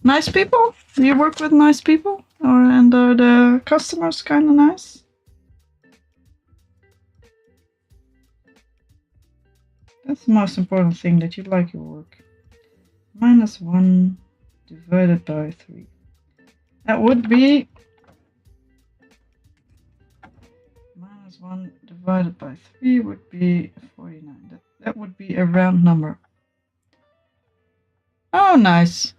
Nice people? Do you work with nice people? And are the customers kind of nice? That's the most important thing, that you like your work. -1 divided by 3. That would be -1 divided by 3 would be 49. That would be a round number. Oh, nice.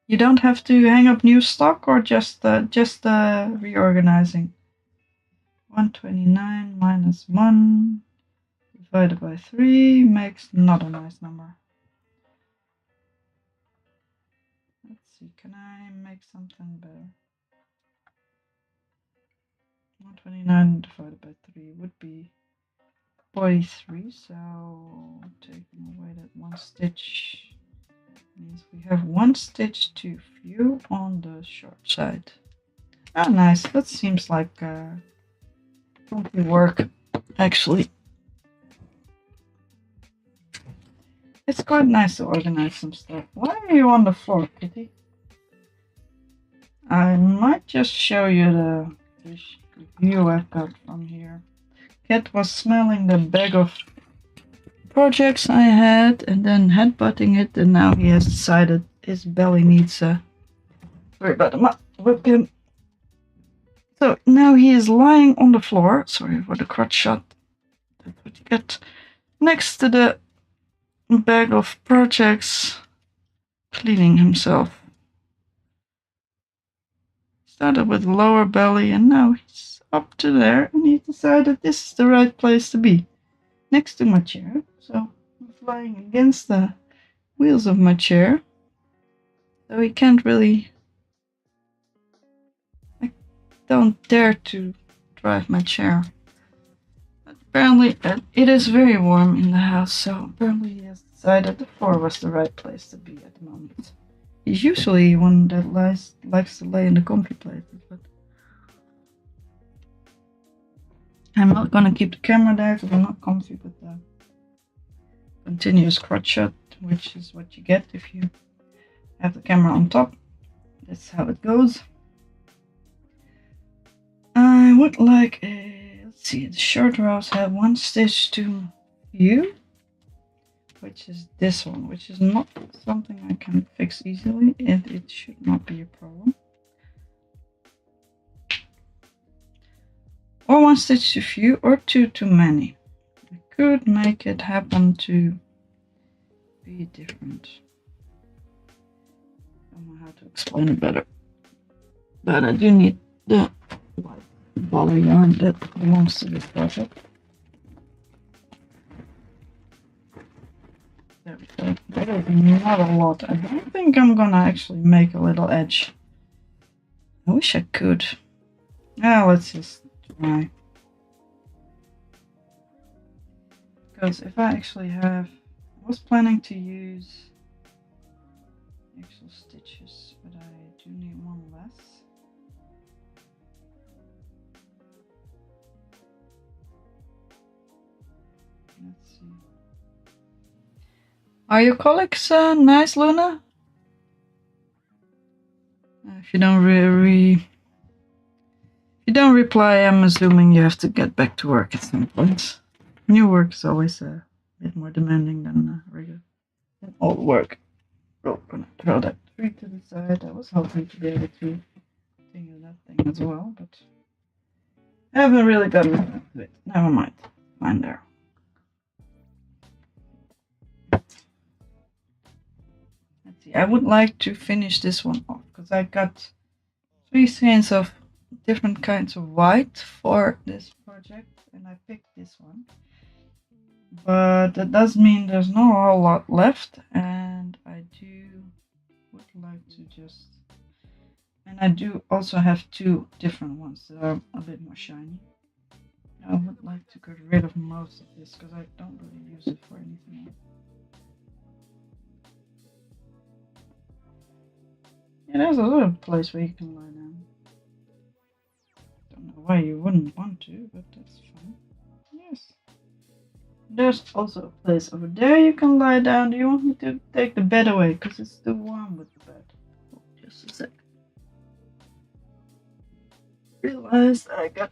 You don't have to hang up new stock, or just reorganizing. 129 -1 divided by 3 makes not a nice number. Let's see, can I make something better? 129 divided by 3 would be 43, so taking away that one stitch means we have one stitch too few on the short side. Ah, nice. That seems like comfy work, actually. It's quite nice to organize some stuff. Why are you on the floor, Kitty? I might just show you the view I've got from here. Cat was smelling the bag of projects I had and then headbutting it, and now he has decided his belly needs a... Sorry about the webcam. So now he is lying on the floor. Sorry for the crotch shot. That's what you get. Next to the bag of projects, cleaning himself. Started with lower belly and now he's up to there, and he decided this is the right place to be, next to my chair. So I'm flying against the wheels of my chair, so he can't really... I don't dare to drive my chair. But apparently it is very warm in the house, so apparently he has decided the floor was the right place to be at the moment. He's usually one that likes to lay in the comfy places, but I'm not gonna keep the camera there because I'm not comfy with the continuous crotch shot, which is what you get if you have the camera on top. That's how it goes. I would like a... Let's see, the short rows have one stitch too few, which is this one, which is not something I can fix easily, and it should not be a problem. Or one stitch too few, or two too many. I could make it happen to be different. I don't know how to explain it better. But I do need the white baller yarn that belongs to this project. There we go. That is not a lot. I don't think I'm gonna actually make a little edge. I wish I could. Yeah, let's just try. Because if I actually have... I was planning to use actual stitches, but I do need one less. Let's see. Are your colleagues nice, Luna? If you don't if you don't reply, I'm assuming you have to get back to work at some point. New work is always a bit more demanding than regular old work. I'm gonna throw that tree to the side. I was hoping to be able to think that thing as well, but I haven't really gotten around to it. Never mind. Fine there. Let's see. I would like to finish this one off because I got 3 skeins of different kinds of white for this project, and I picked this one. But that does mean there's no whole lot left, and I would like to just, and I do also have 2 different ones that are a bit more shiny. I would like to get rid of most of this because I don't really use it for anything else. Yeah, there's a little place where you can lie down. Don't know why you wouldn't want to, but that's fine. Yes. There's also a place over there you can lie down. Do you want me to take the bed away? Because it's too warm with the bed. Oh, just a sec. Realized I got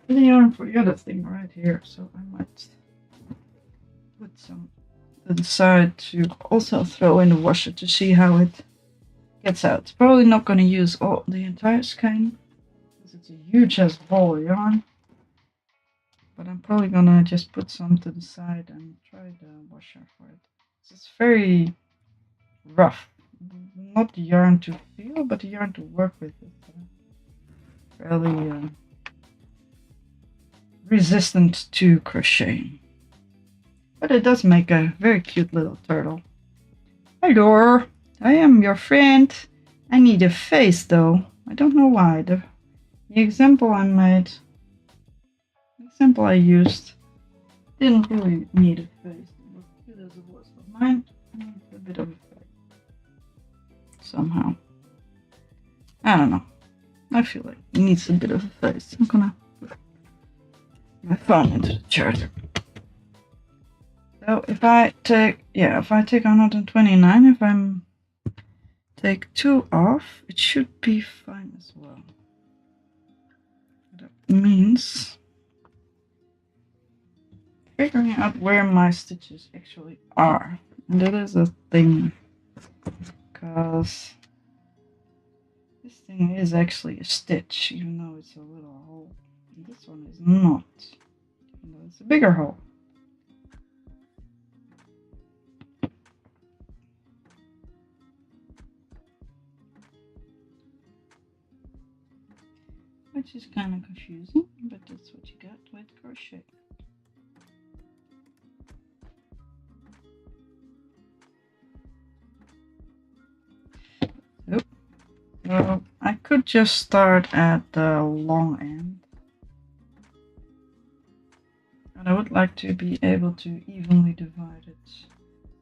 the yarn for the other thing right here, so I might put some to the side to also throw in the washer to see how it gets out. It's probably not going to use all the entire skein because it's a huge ass ball of yarn. But I'm probably gonna just put some to the side and try the washer for it. It's very rough. Not the yarn to feel, but the yarn to work with. It's fairly resistant to crocheting. But it does make a very cute little turtle. Hello, I am your friend. I need a face though. I don't know why. The example I made, the example I used, didn't really need a face. It was good as it was, but mine needs a bit of a face. Somehow. I don't know. I feel like it needs a bit of a face. I'm gonna put my phone into the charger. So if I take 129, if I'm take 2 off, it should be fine as well. That means figuring out where my stitches actually are. And that is a thing, because this thing is actually a stitch, even though it's a little hole. And this one is not, even though it's a bigger hole. Which is kind of confusing, but that's what you got with crochet. So I could just start at the long end. And I would like to be able to evenly divide it.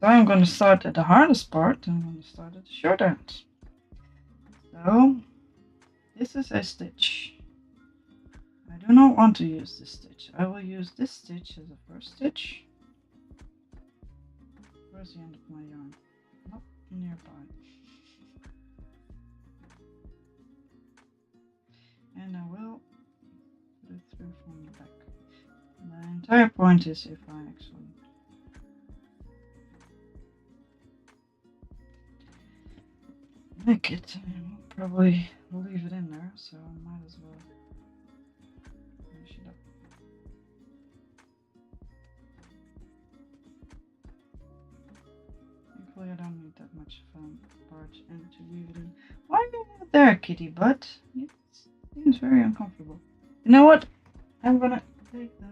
So I'm going to start at the hardest part. I'm going to start at the short end. So this is a stitch. I do not want to use this stitch. I will use this stitch as a first stitch. Where's the end of my yarn? Not nearby. And I will put it through from the back. The entire point is if I actually make it, I will probably leave it in there, so I might as well finish it up. Thankfully I don't need that much of a large end to weave it in. Why are you not there, kitty butt? It seems very uncomfortable. You know what? I'm gonna take the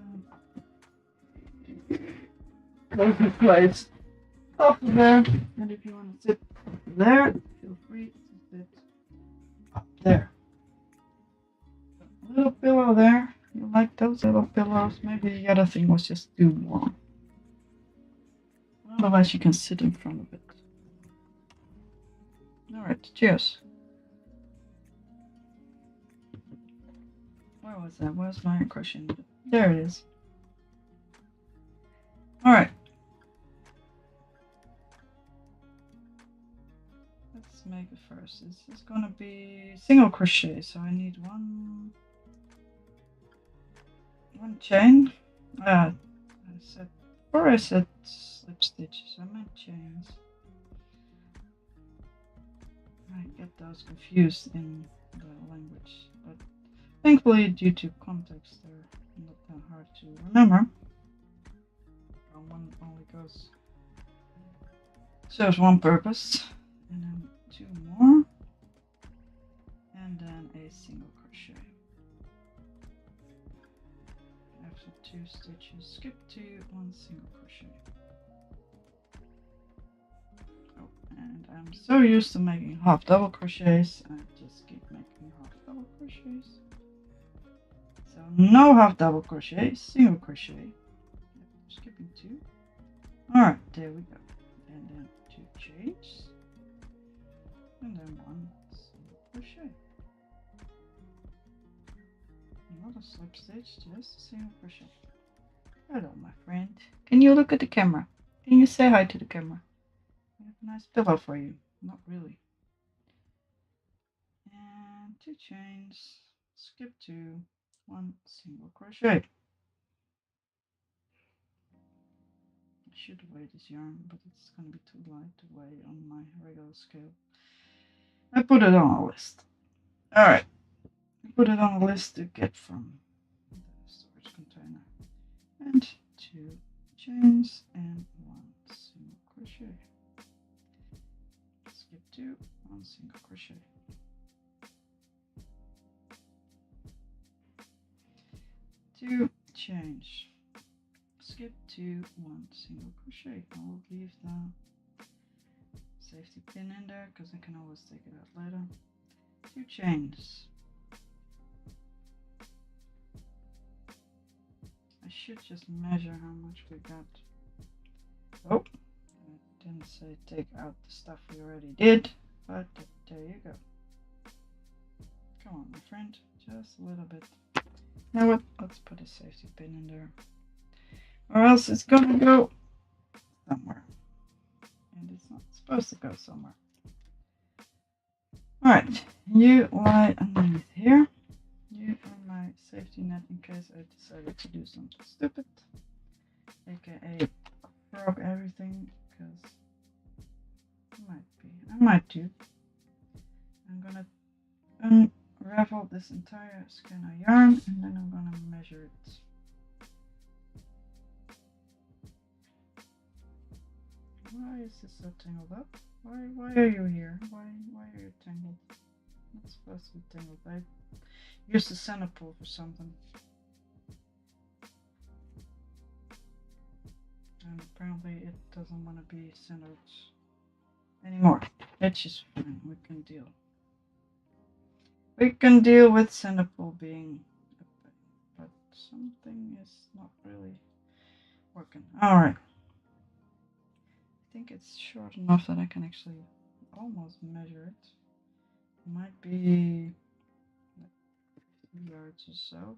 closing plates off of there, and if you want to sit there, feel free to sit up there. A little pillow there. You like those little pillows? Maybe the other thing was just too warm. Otherwise, you can sit in front of it. Alright, cheers. Where was that? Where's my crochet needle? There it is. Alright. Let's make it first. This is gonna be single crochet, so I need one chain. said before I said slip stitches, I meant chains. I get those confused in the language, but thankfully, due to context, they're not that hard to remember. One only goes serves one purpose, and then 2 more, and then a single crochet. After 2 stitches, skip to 1 single crochet. Oh, and I'm so used to making half double crochets, I just keep making half double crochets. So no half double crochet, single crochet. Skipping 2. Alright, there we go. And then 2 chains, and then 1 single crochet. Not a slip stitch, just a single crochet. Hello, my friend. Can you look at the camera? Can you say hi to the camera? I have a nice pillow for you. Not really. And 2 chains, skip 2, 1 single crochet. I should weigh this yarn, but it's going to be too light to weigh on my regular scale. I put it on a list. Alright. I put it on a list to get from the storage container. And 2 chains and 1 single crochet. Skip 2, 1 single crochet. 2 chains. Skip 2, 1 single crochet. I will leave the safety pin in there because I can always take it out later. 2 chains. I should just measure how much we got. Oh, I didn't say take out the stuff we already did, but there you go. Come on, my friend, just a little bit. You know what? Let's put a safety pin in there, or else it's gonna go somewhere, and it's not supposed to go somewhere. Alright, you lie underneath here. You are my safety net in case I decided to do something stupid, aka frog everything, because I might do. I'm gonna unravel this entire skein of yarn, and then I'm gonna measure it. Why is this so tangled up? Why are you here? Why are you tangled? I'm not supposed to be tangled. I used the center pull for something. And apparently it doesn't want to be centered anymore. It's just fine. We can deal. We can deal with center pull being a pain, but something is not really working. Alright. I think it's short enough that I can actually almost measure it. It might be 2 yards or so,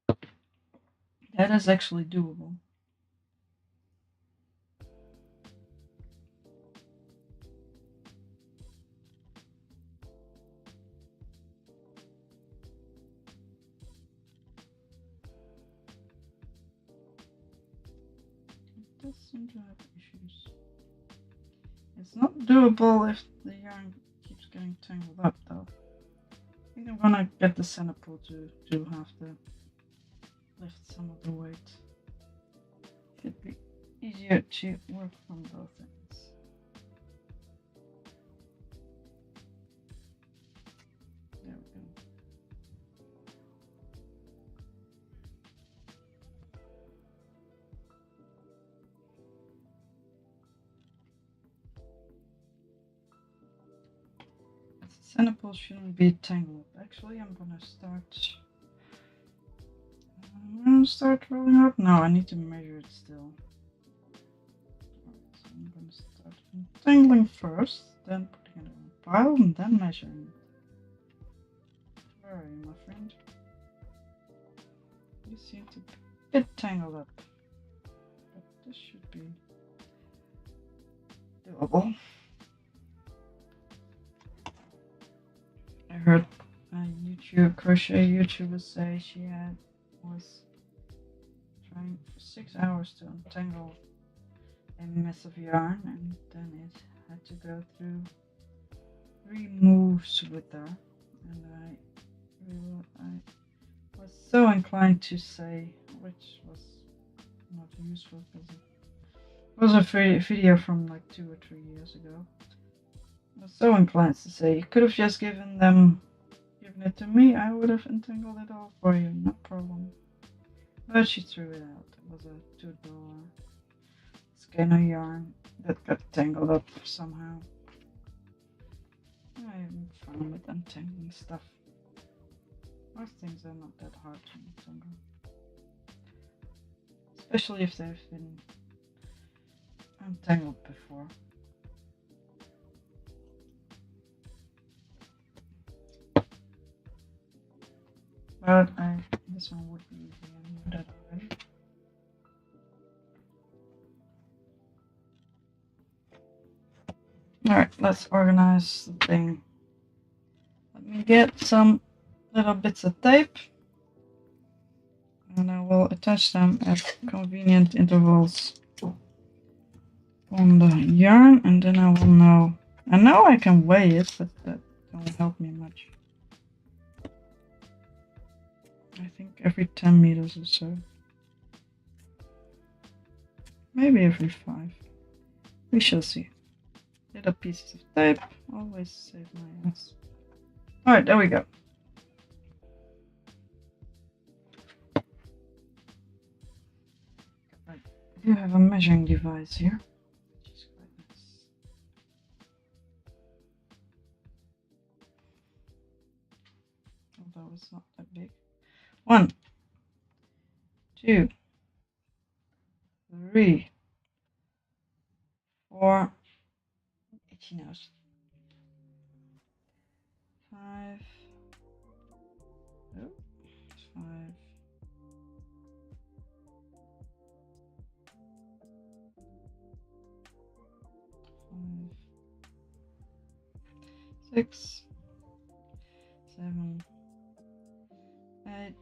but that is actually doable. It does seem to have issues. It's not doable if the yarn keeps getting tangled up, though. I think I'm gonna get the center pull to have to lift some of the weight. Should be easier to work from both ends. There we go. Center pull shouldn't be tangled up. Actually, I'm gonna start rolling up. No, I need to measure it still. So I'm gonna start untangling first, then putting it in a pile, and then measuring it. Where are you, my friend? You seem to be a bit tangled up, but this should be doable. I heard a crochet YouTuber say she was 6 hours to untangle a mess of yarn, and then it had to go through 3 moves with her, and I was so inclined to say, which was not useful because it was a video from like 2 or 3 years ago. I was so inclined to say, you could have just given it to me, I would have entangled it all for you, no problem. But she threw it out. It was a $2 skeiner yarn that got tangled up somehow. I am fine with untangling stuff. Most things are not that hard to untangle. Especially if they've been untangled before. But this one would be easy, I knew that already. Alright, let's organize the thing. Let me get some little bits of tape, and I will attach them at convenient intervals on the yarn, and then I will know. I know I can weigh it, but that won't help me much. I think every 10 meters or so. Maybe every 5. We shall see. Little pieces of tape always save my ass. Alright, there we go. I do have a measuring device here, which is quite nice. Although it's not that big. 1, 2, 3, 4, itchy nose. 5, oh, 5, 6, 7, 8,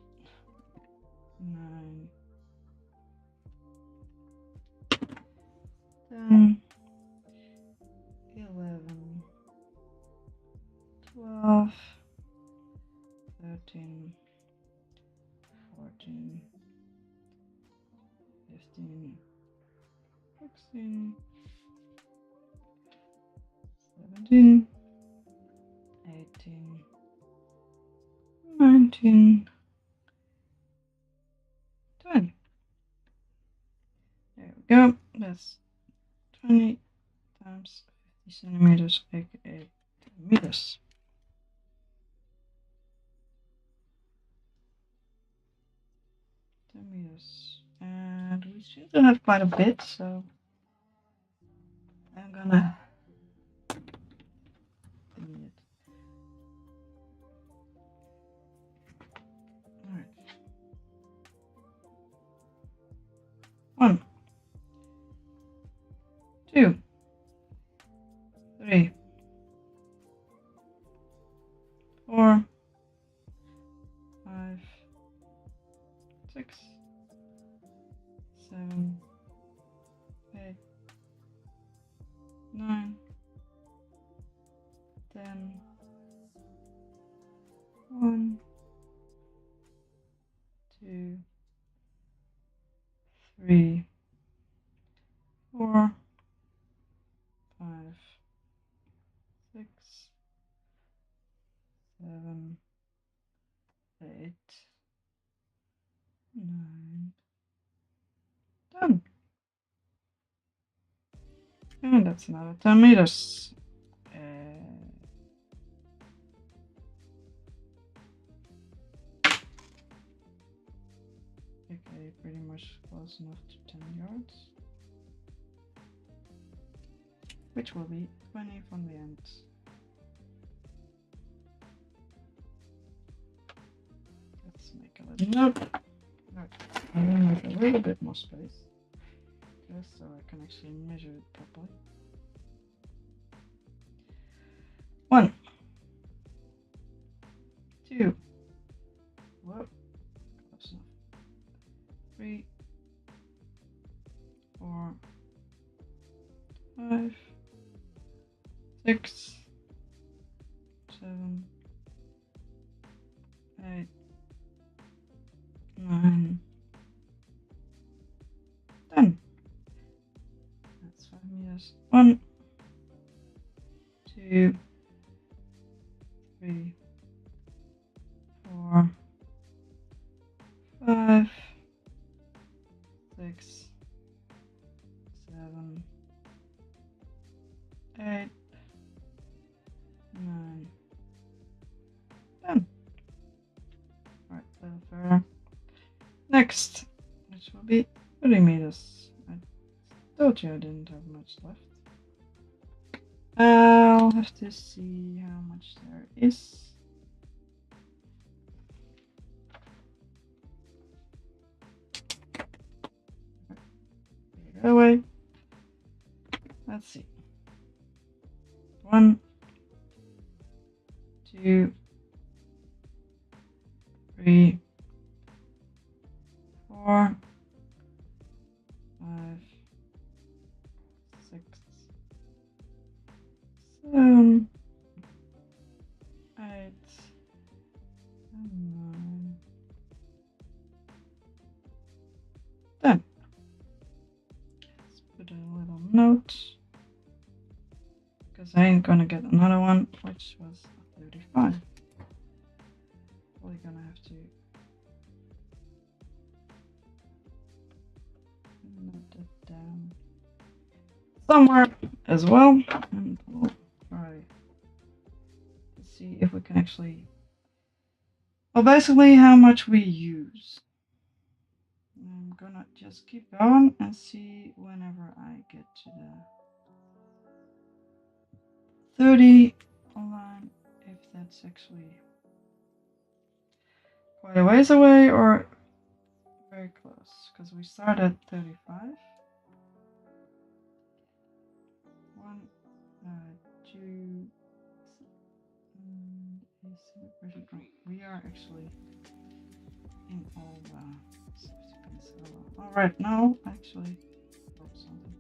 9, 10, 11, 12, 13, 14, 15, 16, 17, 18, 19, 20. There we go. That's 20 times 50 centimeters, aka 10 meters. And we seem to have quite a bit, so I'm gonna thingy it. Alright. 1, 2, 3, 4, 5, 6, 7, 8, 9, 10, 1, 2, 3, 4, 5, 6, 7, 8, 9, 10. And that's another 10 meters. Okay, pretty much close enough to 10 yards. Which will be 20 from the end. Let's make a little note. Right. I'm gonna make a little bit more space, just so I can actually measure it properly. 1, 2, whoa, close enough. 3, 4, 5, 6, 7, 8, 9, 10. That's 5 meters. 1, 2, 3, 4, 5, 6, 7, 8, 9, 10. Right, a little further. Next, which will be 30 meters. I told you I didn't have much left. I'll have to see how much there is. Get away. Let's see. 1, 2, 3, 4, 5, 6, 7, 8, 9, 10. Let's put a little note, because I ain't gonna get another one, which was 35. Probably gonna have to note that down somewhere as well, and we'll try to see if we can actually, well, basically how much we use. I'm gonna just keep going and see whenever I get to the 30 line, if that's actually quite a ways away or very close, because we start at 35. 1, 2, we are actually in all the safety pins. All right, now actually wrote something.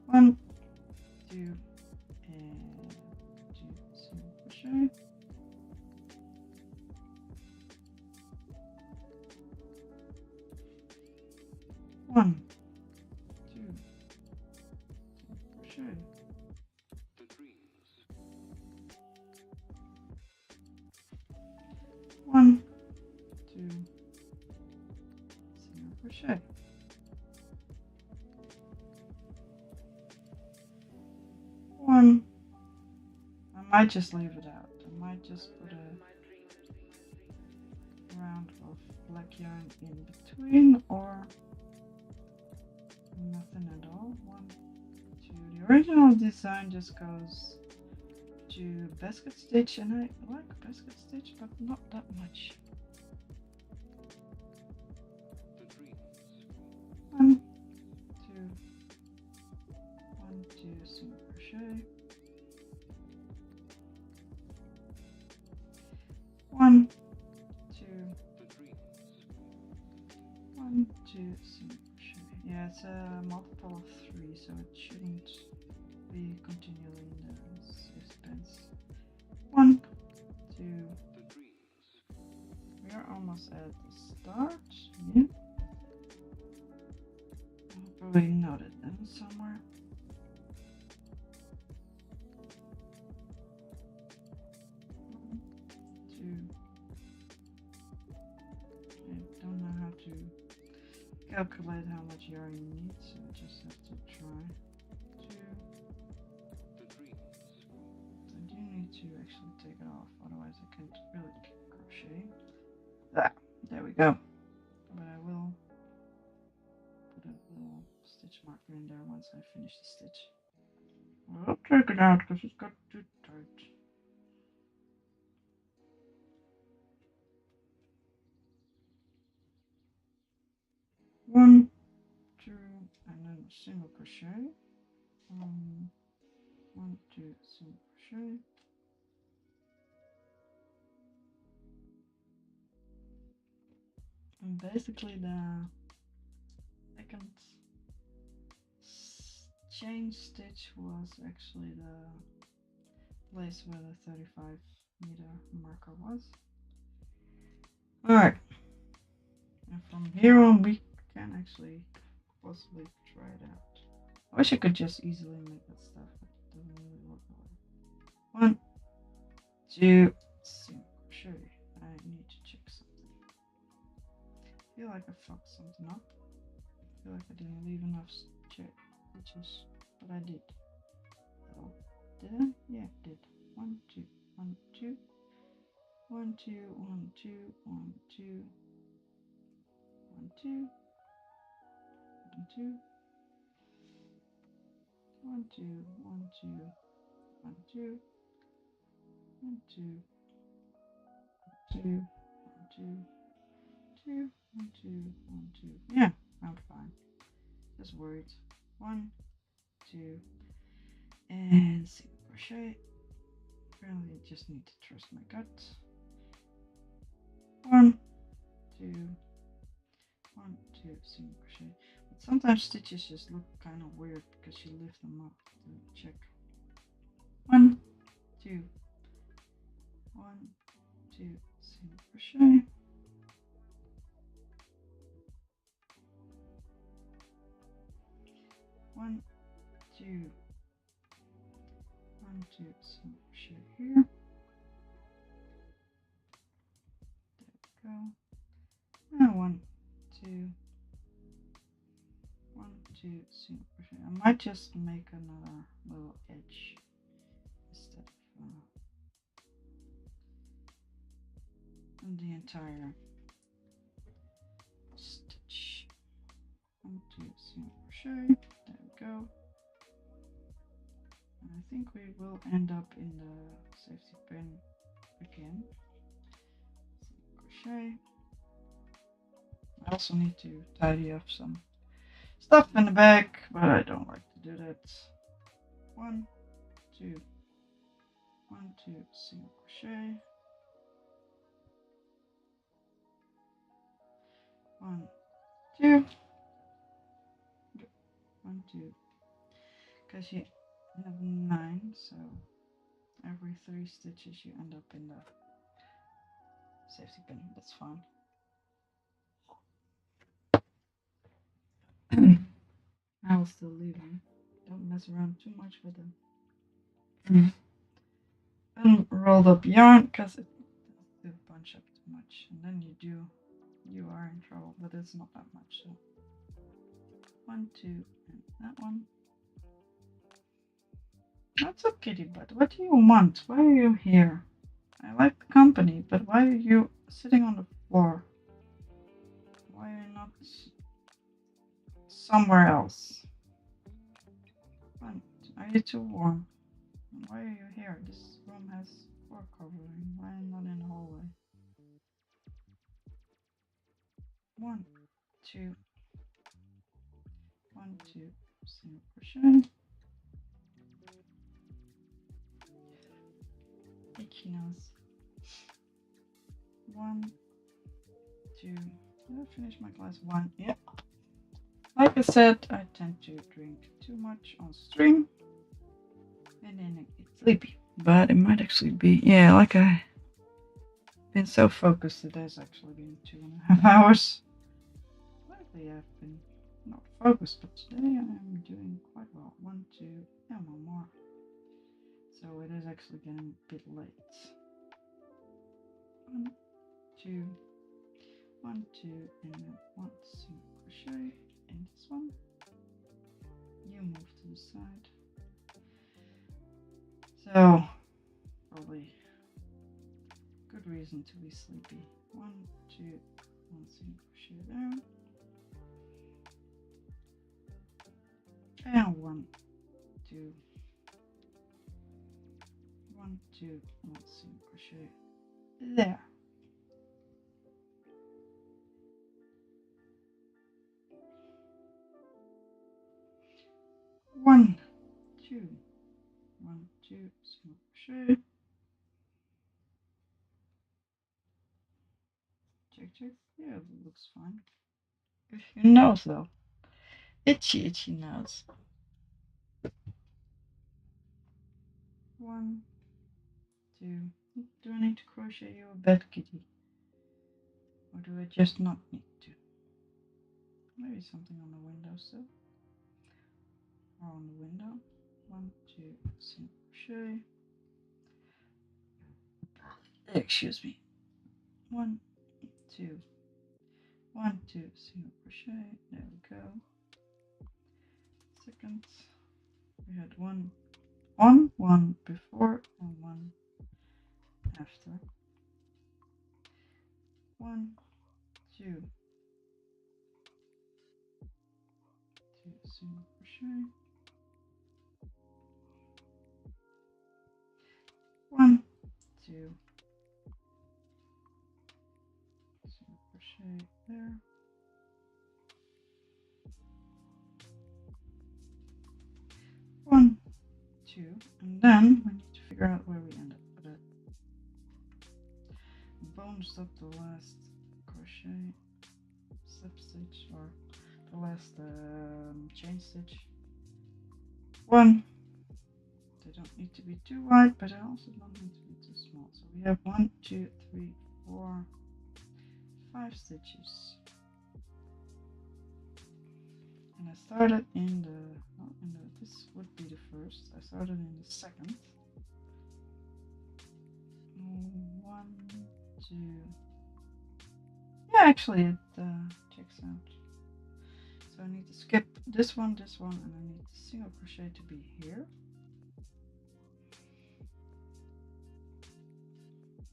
1, 2, and 2 single crochet. 1, 2, single crochet. 1, 2, single crochet. 1. I might just leave it out. I might just put a round of black yarn in between, or nothing at all. 1, 2. The original design just goes to basket stitch, and I like basket stitch, but not that much. 1, 2, 1, 2 single crochet. 1, 2, 1, 2 single crochet. Yeah, it's a multiple of 3, so it shouldn't be continually in the suspense. 1, 2. We are almost at the start. Yeah. I'll probably note it down somewhere. 1, 2. I don't know how to calculate how much yarn you need, so I just have to try. 2. I do need to actually take it off, otherwise I can't really crochet. There we go. But I will put a little stitch marker in there once I finish the stitch. I'll take it out because it's got too tight. One, 2, and then single crochet. 1, 2 single crochet. And basically the second chain stitch was actually the place where the 35-meter marker was. Alright, and from here on we can actually possibly try it out. I wish I could just easily make that stuff, but it doesn't really work that way. 1, 2, single crochet. I need to check something. I feel like I fucked something up. I feel like I didn't leave enough stitches, but I did. So, did I? Yeah, I did. 1, 2, 1, 2, 1, 2, 1, 2, 1, 2, 1, 2, 1, 2, 1, 2, 1, 2, 1, 2, 1, 2, 2, 1, 2, 2, 1, 2, 1, 2. Yeah, I'm fine. Just worried. 1, 2, and single crochet. Apparently, I just need to trust my gut. 1, 2, 1, 2, single crochet. But sometimes stitches just look kind of weird because you lift them up to check. 1, 2, 1, 2, single crochet. 1, 2, 1, 2, single crochet here. There we go. And 1, 2, 1, 2, single crochet. I might just make another little edge instead of the entire stitch. 1, 2, single crochet. There we go. And I think we will end up in the safety pin again. Single crochet. I also need to tidy up some stuff in the back, but I don't like to do that. 1, 2, 1, 2, single crochet. 1, 2, 1, 2. Because you have 9, so every 3 stitches you end up in the safety pin. That's fine. I will still leave them. Don't mess around too much with them. Unrolled up yarn because it will bunch up too much, and then you are in trouble. But it's not that much. So 1, 2, and that one. What's up, kitty butt? What do you want? Why are you here? I like the company, but why are you sitting on the floor? Why are you not somewhere else? Are you too warm? Why are you here? This room has floor covering. Why are you not in the hallway? 1, 2, 1, 2, single crochet. Itchy nose. 1, 2. Did I finish my glass? 1. Yeah. Like I said, I tend to drink too much on stream, and then I get sleepy. But it might actually be, yeah, like I've been so focused, it has actually been 2.5 hours. Lately I've been not focused, but today I am doing quite well. 1, 2, and 1 more. So it is actually getting a bit late. 1, 2, 1, 2, and then 1 single crochet in this one. You move to the side. So probably good reason to be sleepy. 1, 2, 1 single crochet there. And 1, 2, 1, 2, 1 single crochet there. One, 2, 1, 2 single crochet. Check, check. Yeah, it looks fine. If your nose though, itchy nose. 1, 2. Do I need to crochet you a bed, kitty? Or do I just not need to? Maybe something on the window still. Or on the window. 1, 2, single crochet. Excuse me. 1, 2. 1, 2, single crochet. There we go. Second. We had one on, one before, and one after. 1, 2, 2 single crochet. 1, 2 single crochet there. 1, 2, and then we need to figure out where we end up with it. Bonus up the last crochet slip stitch, or the last chain stitch. 1. They don't need to be too wide, but they also don't need to be too small. So we have 1, 2, 3, 4, 5 stitches. And I started in this would be the first. I started in the second. 1, 2. Yeah, actually it checks out. So I need to skip this one, and I need the single crochet to be here.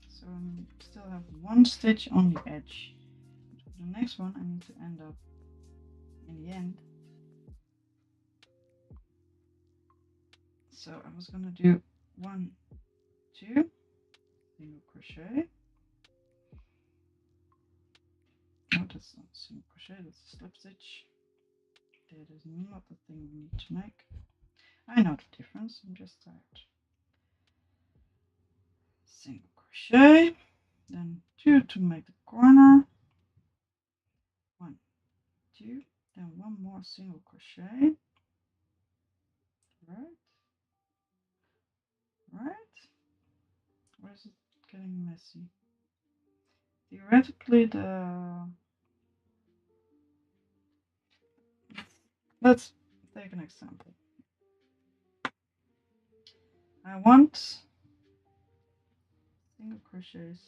So I still have one stitch on the edge. For the next one I need to end up in the end. So I was gonna do 1, 2 single crochet. Oh, that's not single crochet, that's a slip stitch. That is not the thing we need to make. I know the difference, I'm just tired. Single crochet, then 2 to make the corner. 1, 2, then one more single crochet. Right? Or is it getting messy? Theoretically, let's take an example. I want single crochets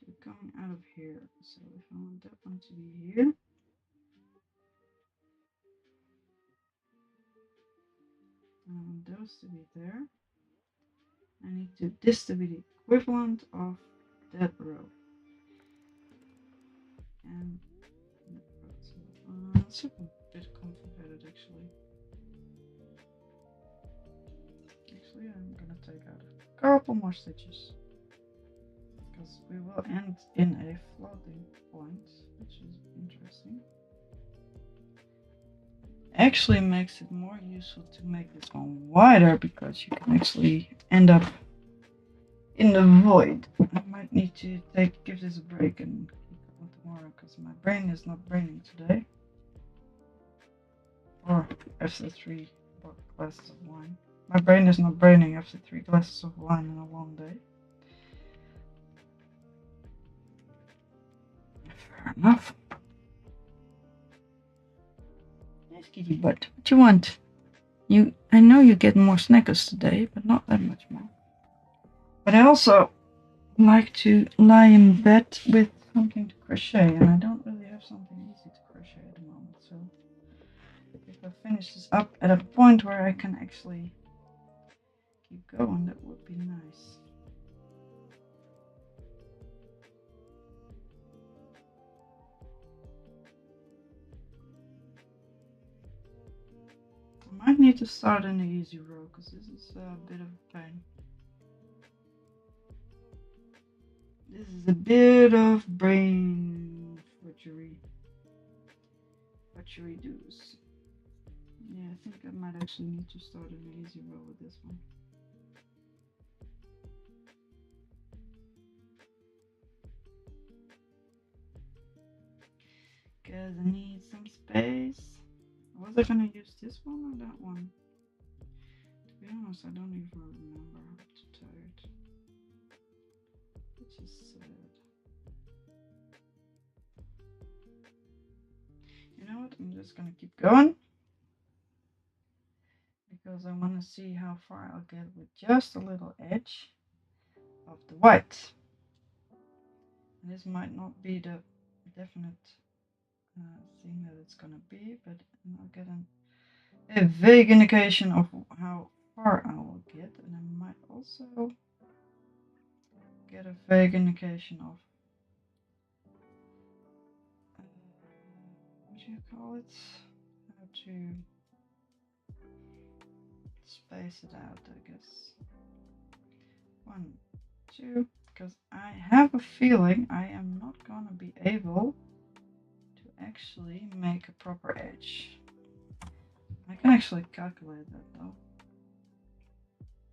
to be coming out of here. So if I want that one to be here, I want those to be there. I need this to be the equivalent of that row. And it's a bit complicated actually. Actually, I'm gonna take out a couple more stitches because we will end in a floating point, which is interesting. Actually makes it more useful to make this one wider because you can actually end up in the void. I might need to give this a break and keep it on tomorrow because my brain is not braining today. Or after 3 glasses of wine. My brain is not braining after 3 glasses of wine in a long day. Fair enough. Yes, kitty butt. What you want? I know you get more Snickers today, but not that much more. But I also like to lie in bed with something to crochet, and I don't really have something easy to crochet at the moment. So if I finish this up at a point where I can actually keep going, that would be nice. I might need to start in the easy row because this is a bit of a pain. This is a bit of brain butchery doos. Yeah, I think I might actually need to start in the easy row with this one. Because I need some space. Was I gonna use this one or that one? To be honest, I don't even remember how to tie it. Which is sad. You know what? I'm just gonna keep going because I want to see how far I'll get with just a little edge of the white. And this might not be the definite thing that it's gonna be, but I'll get a vague indication of how far I will get, and I might also get a vague indication of what do you call it? How to space it out, I guess. 1, 2, because I have a feeling I am not gonna be able to actually make a proper edge. I can actually calculate that though,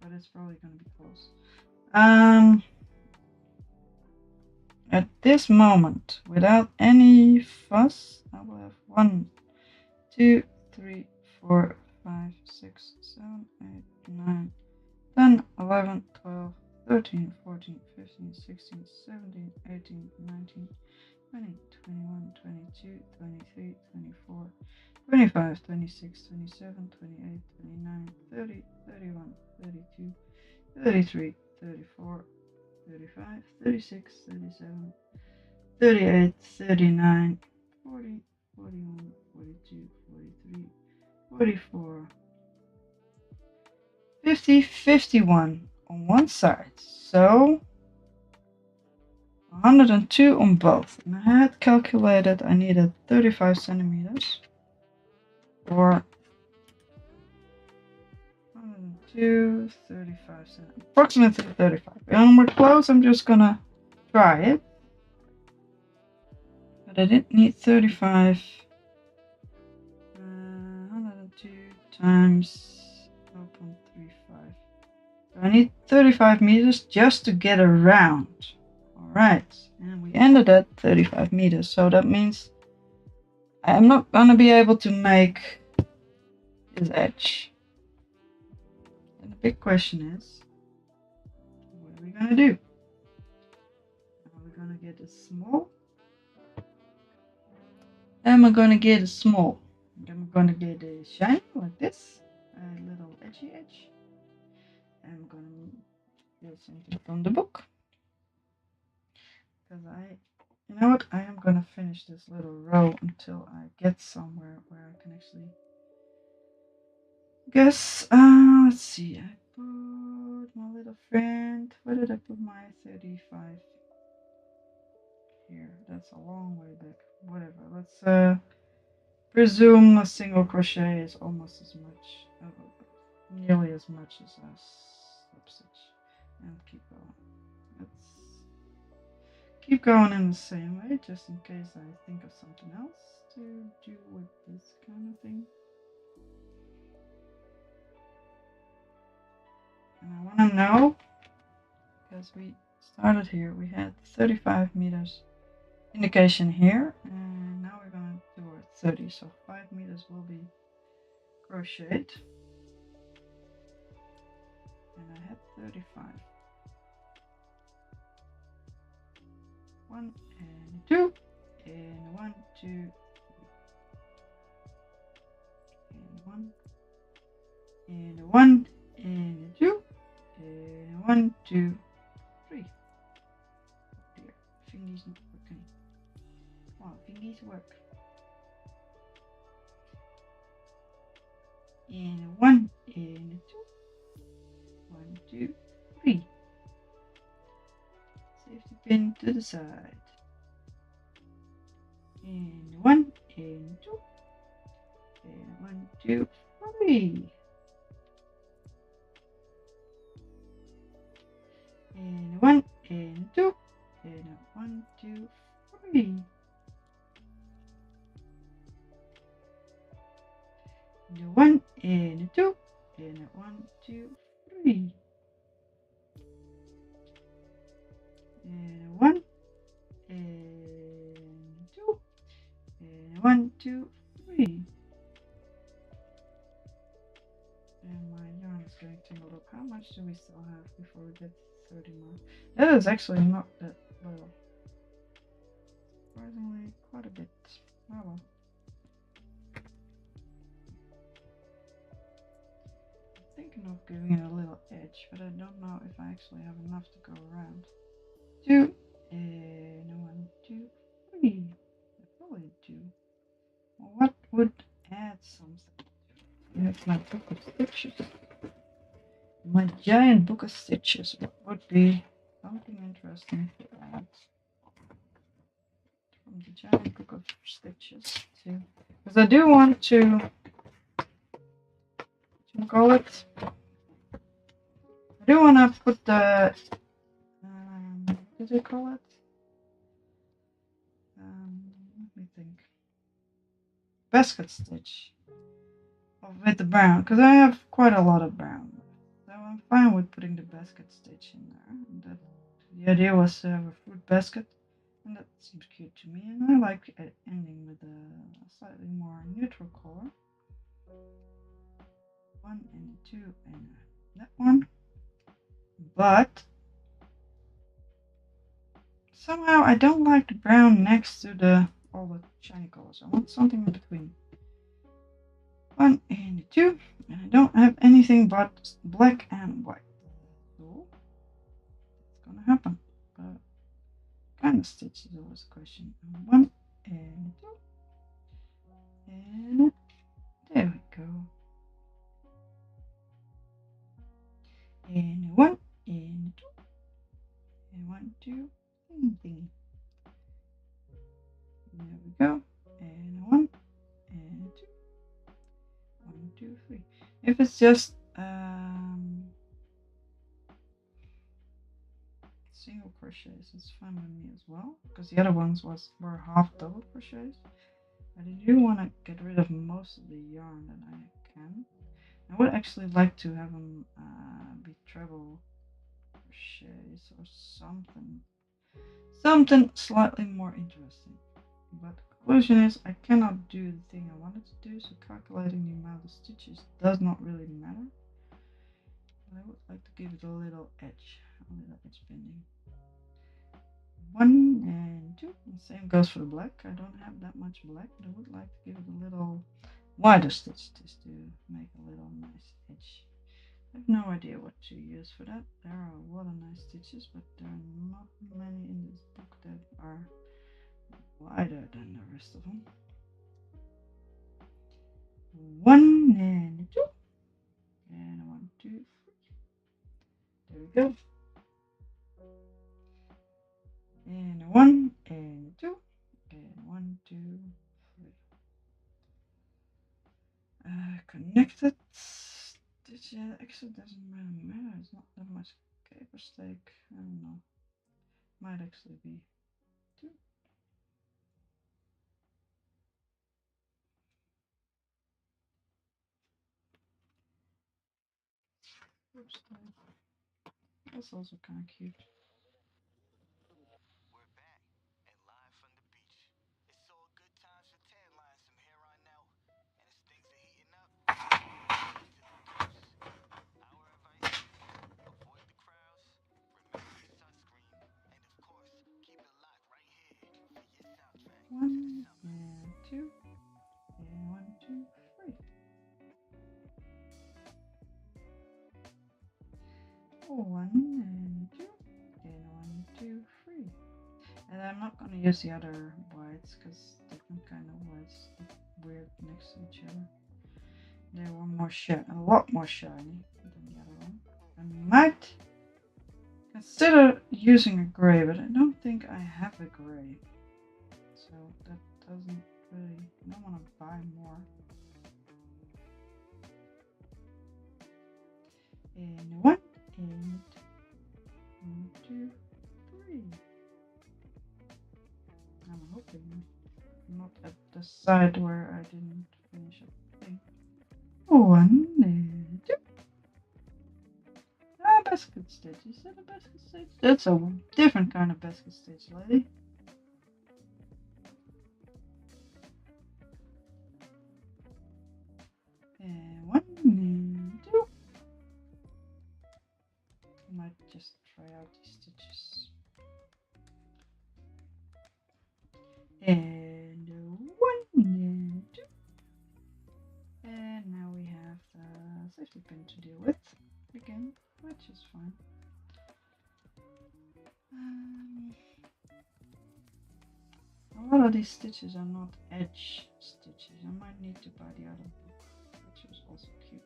but it's probably gonna be close. At this moment, without any fuss, I will have 1, 2, 3, 4, 5, 6, 7, 8, 9, 10, 11, 12, 13, 14, 15, 16, 17, 18, 19, 20, 21, 22, 23, 24, 25, 26, 27, 28, 29, 30, 31, 32, 33, 34, 35, 36, 37, 38, 39, 40, 41, 42, 43, 44, 50, 51 on one side. So 102 on both. And I had calculated I needed 35 centimeters or 102, 35 centimeters, approximately 35. And we're close, I'm just gonna try it. But I didn't need 35. 102 times 0.35. So I need 35 meters just to get around. Alright, and we ended at 35 meters. So that means I'm not gonna be able to make this edge. And the big question is, what are we gonna do? Are we gonna get a small? Am I gonna get a small? Am I gonna get a shiny like this? A little edgy edge. I'm gonna do something from the book. Because you know what? I am gonna finish this little row until I get somewhere where I can actually guess. Let's see. I put my little friend. Where did I put my 35? Here. That's a long way back. Whatever. Let's presume a single crochet is almost as much, nearly as much as a slip stitch, and keep going. Let's keep going in the same way, just in case I think of something else to do with this kind of thing. And I want to know, because we started here, we had 35 meters indication here, and now we're going to do our 30, so 5 meters will be crocheted. And I had 35. 1 and 2, and 1, 2, and 1, and 1, and 2, and 1, 2, 3. Oh dear, fingies not working. Come on, fingies work. And 1, and 2, 1, 2, 3. Safety pin to the side. And 1, and 2, and 1, 2, 3. And 1, and 2, and 1, 2, 3. And 1, and 2, and 1, 2, 3. And 1, and 2, and 1, 2, 3. And my yarn is getting tangled up. How much do we still have before we get 30 more? That is actually not that little. Surprisingly, quite a bit. Oh well. I'm thinking of giving it a little edge, but I don't know if I actually have enough to go around. 2, and 1, 2, 3. I probably do. Well, what would add something? Here's my book of stitches. My giant book of stitches. What would be something interesting to add from the giant book of stitches too? Because I do want to, what you call it? I do want to put the, what did they call it? Let me think. Basket stitch with the brown, because I have quite a lot of brown. So I'm fine with putting the basket stitch in there. And that, the idea was to have a fruit basket, and that seems cute to me. And I like ending with a slightly more neutral color. 1 and 2 and that one. But somehow I don't like the brown next to the all the shiny colors. I want something in between. 1 and 2, and I don't have anything but black and white. So it's gonna happen. But kind of stitch is always a question. 1 and 2, and there we go. And 1 and 2, and 1, 2, thingy. There we go. And 1 and 2. 1, 2, 3. If it's just single crochets, it's fine with me as well, because the other ones were half double crochets. But I do want to get rid of most of the yarn that I can. I would actually like to have them be treble crochets or something slightly more interesting. But the conclusion is I cannot do the thing I wanted to do, so calculating the amount of stitches does not really matter. But I would like to give it a little edge bending. 1 and 2. The same goes for the black. I don't have that much black, but I would like to give it a little wider stitch just to make a little nice edge. I have no idea what to use for that. There are a lot of nice stitches, but there are not many in this book that are wider than the rest of them. 1 and 2, and 1, 2, 3. There we go. And 1 and 2, and 1, 2, 3. Connected. This actually doesn't really matter. It's not that much caper stake. I don't know. Might actually be 2. Oops, that's also kind of cute. One and 2, and 1, 2, 3. Oh, 1 and 2, and 1, 2, 3. And I'm not gonna use the other whites because different kind of whites look weird next to each other. They were more shiny, a lot more shiny than the other one. I might consider using a gray, but I don't think I have a gray. So that doesn't really, I don't want to buy more. And 1, and 1, 2, 3. I'm hoping not at the side where I didn't finish a thing. 1 and 2. Ah, basket stitch. Is that a basket stitch? That's a different kind of basket stitch, lady. And 1 and 2. out these stitches. And 1 and 2. And now we have the safety pin to deal with again, which is fine. A lot of these stitches are not edge stitches. I might need to buy the other book, which was also cute.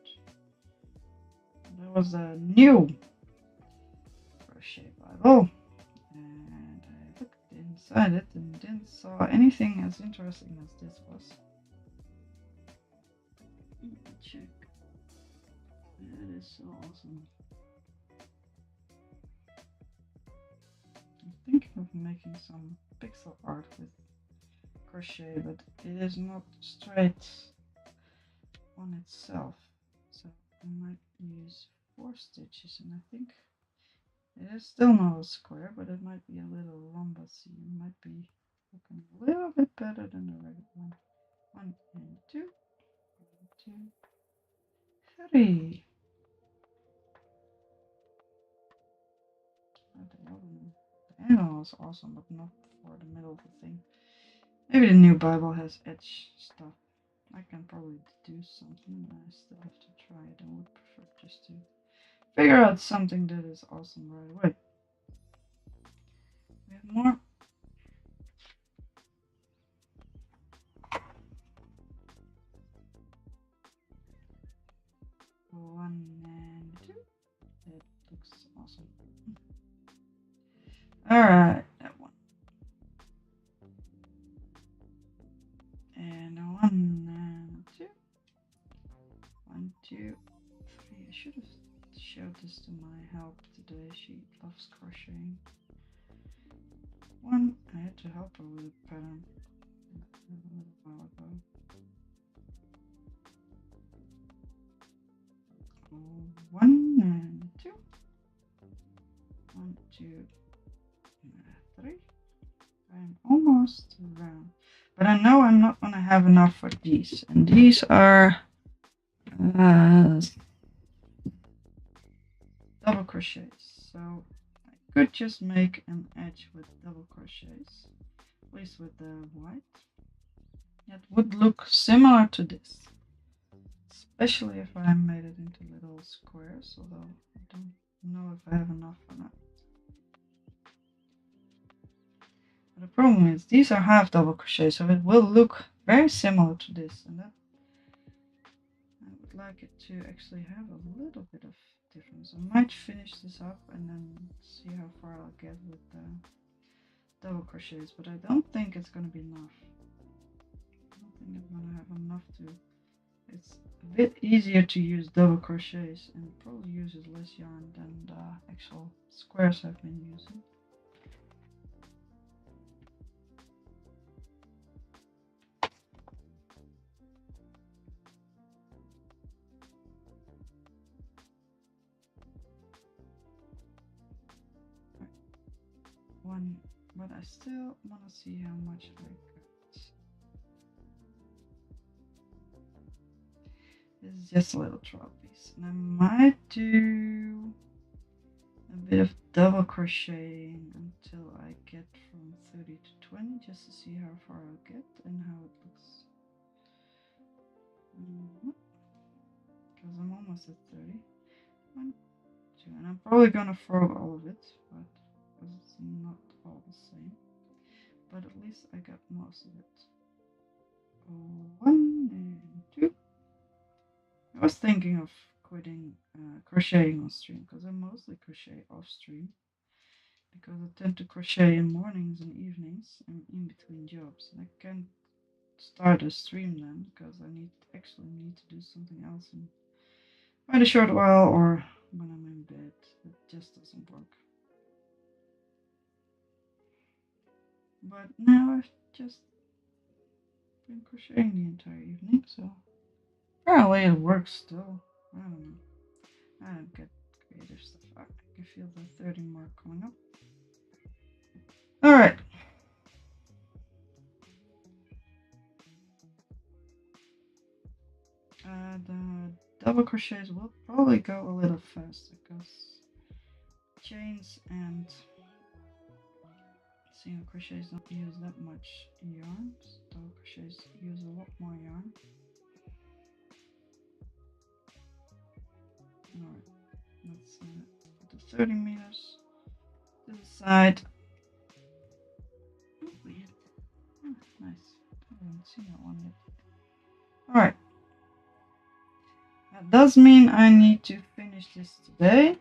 There was a new crochet Bible, and I looked inside it and didn't saw anything as interesting as this was. Check. That is so awesome. I'm thinking of making some pixel art with crochet, but it is not straight on itself, so I might use 4 stitches, and I think it is still not a square, but it might be a little rhombus. It might be looking a little bit better than the regular one. 1 and 2, 1, 2, 3. The animal is awesome, but not for the middle of the thing. Maybe the new Bible has edge stuff. I can probably do something, but I still have to try it. I would prefer just to figure out something that is awesome right away. We have more. One and 2. That looks awesome. Alright, that one. And 1 and 2. 1, 2, 3. I should have showed this to my help today. She loves crocheting. 1. I had to help her with a pattern a little while ago. 1 and 2. 1, 2, 3. I'm almost around, but I know I'm not gonna have enough for these, and these are double crochets, so I could just make an edge with double crochets, at least with the white. It would look similar to this, especially if I made it into little squares, although I don't know if I have enough or not. But the problem is these are half double crochet, so it will look very similar to this, and that I would like it to actually have a little bit of difference. I might finish this up and then see how far I'll get with the double crochets, but I don't think it's going to be enough. I don't think I'm going to have enough to. It's a bit easier to use double crochets and it probably uses less yarn than the actual squares I've been using. One, but I still want to see how much I got. This is just a little trial piece, and I might do a bit of double crocheting until I get from 30 to 20, just to see how far I'll get and how it looks. Because I'm almost at 30. 1, 2, and I'm probably gonna throw all of it, but because it's not all the same. But at least I got most of it. 1 and 2. I was thinking of quitting crocheting on stream because I mostly crochet off stream, because I tend to crochet in mornings and evenings and in between jobs, and I can't start a stream then because I actually need to do something else in quite a short while, or when I'm in bed. It just doesn't work. But now I've just been crocheting the entire evening, so apparently it works still. I don't know. I don't get creative stuff. I can feel the 30 mark coming up. Alright. The double crochets will probably go a little faster because chains and single crochets don't use that much yarn. Double crochets use a lot more yarn. Alright, let's put the 30 meters to the side. Oh, weird. Oh, nice. I haven't seen that one yet. Alright. That does mean I need to finish this today.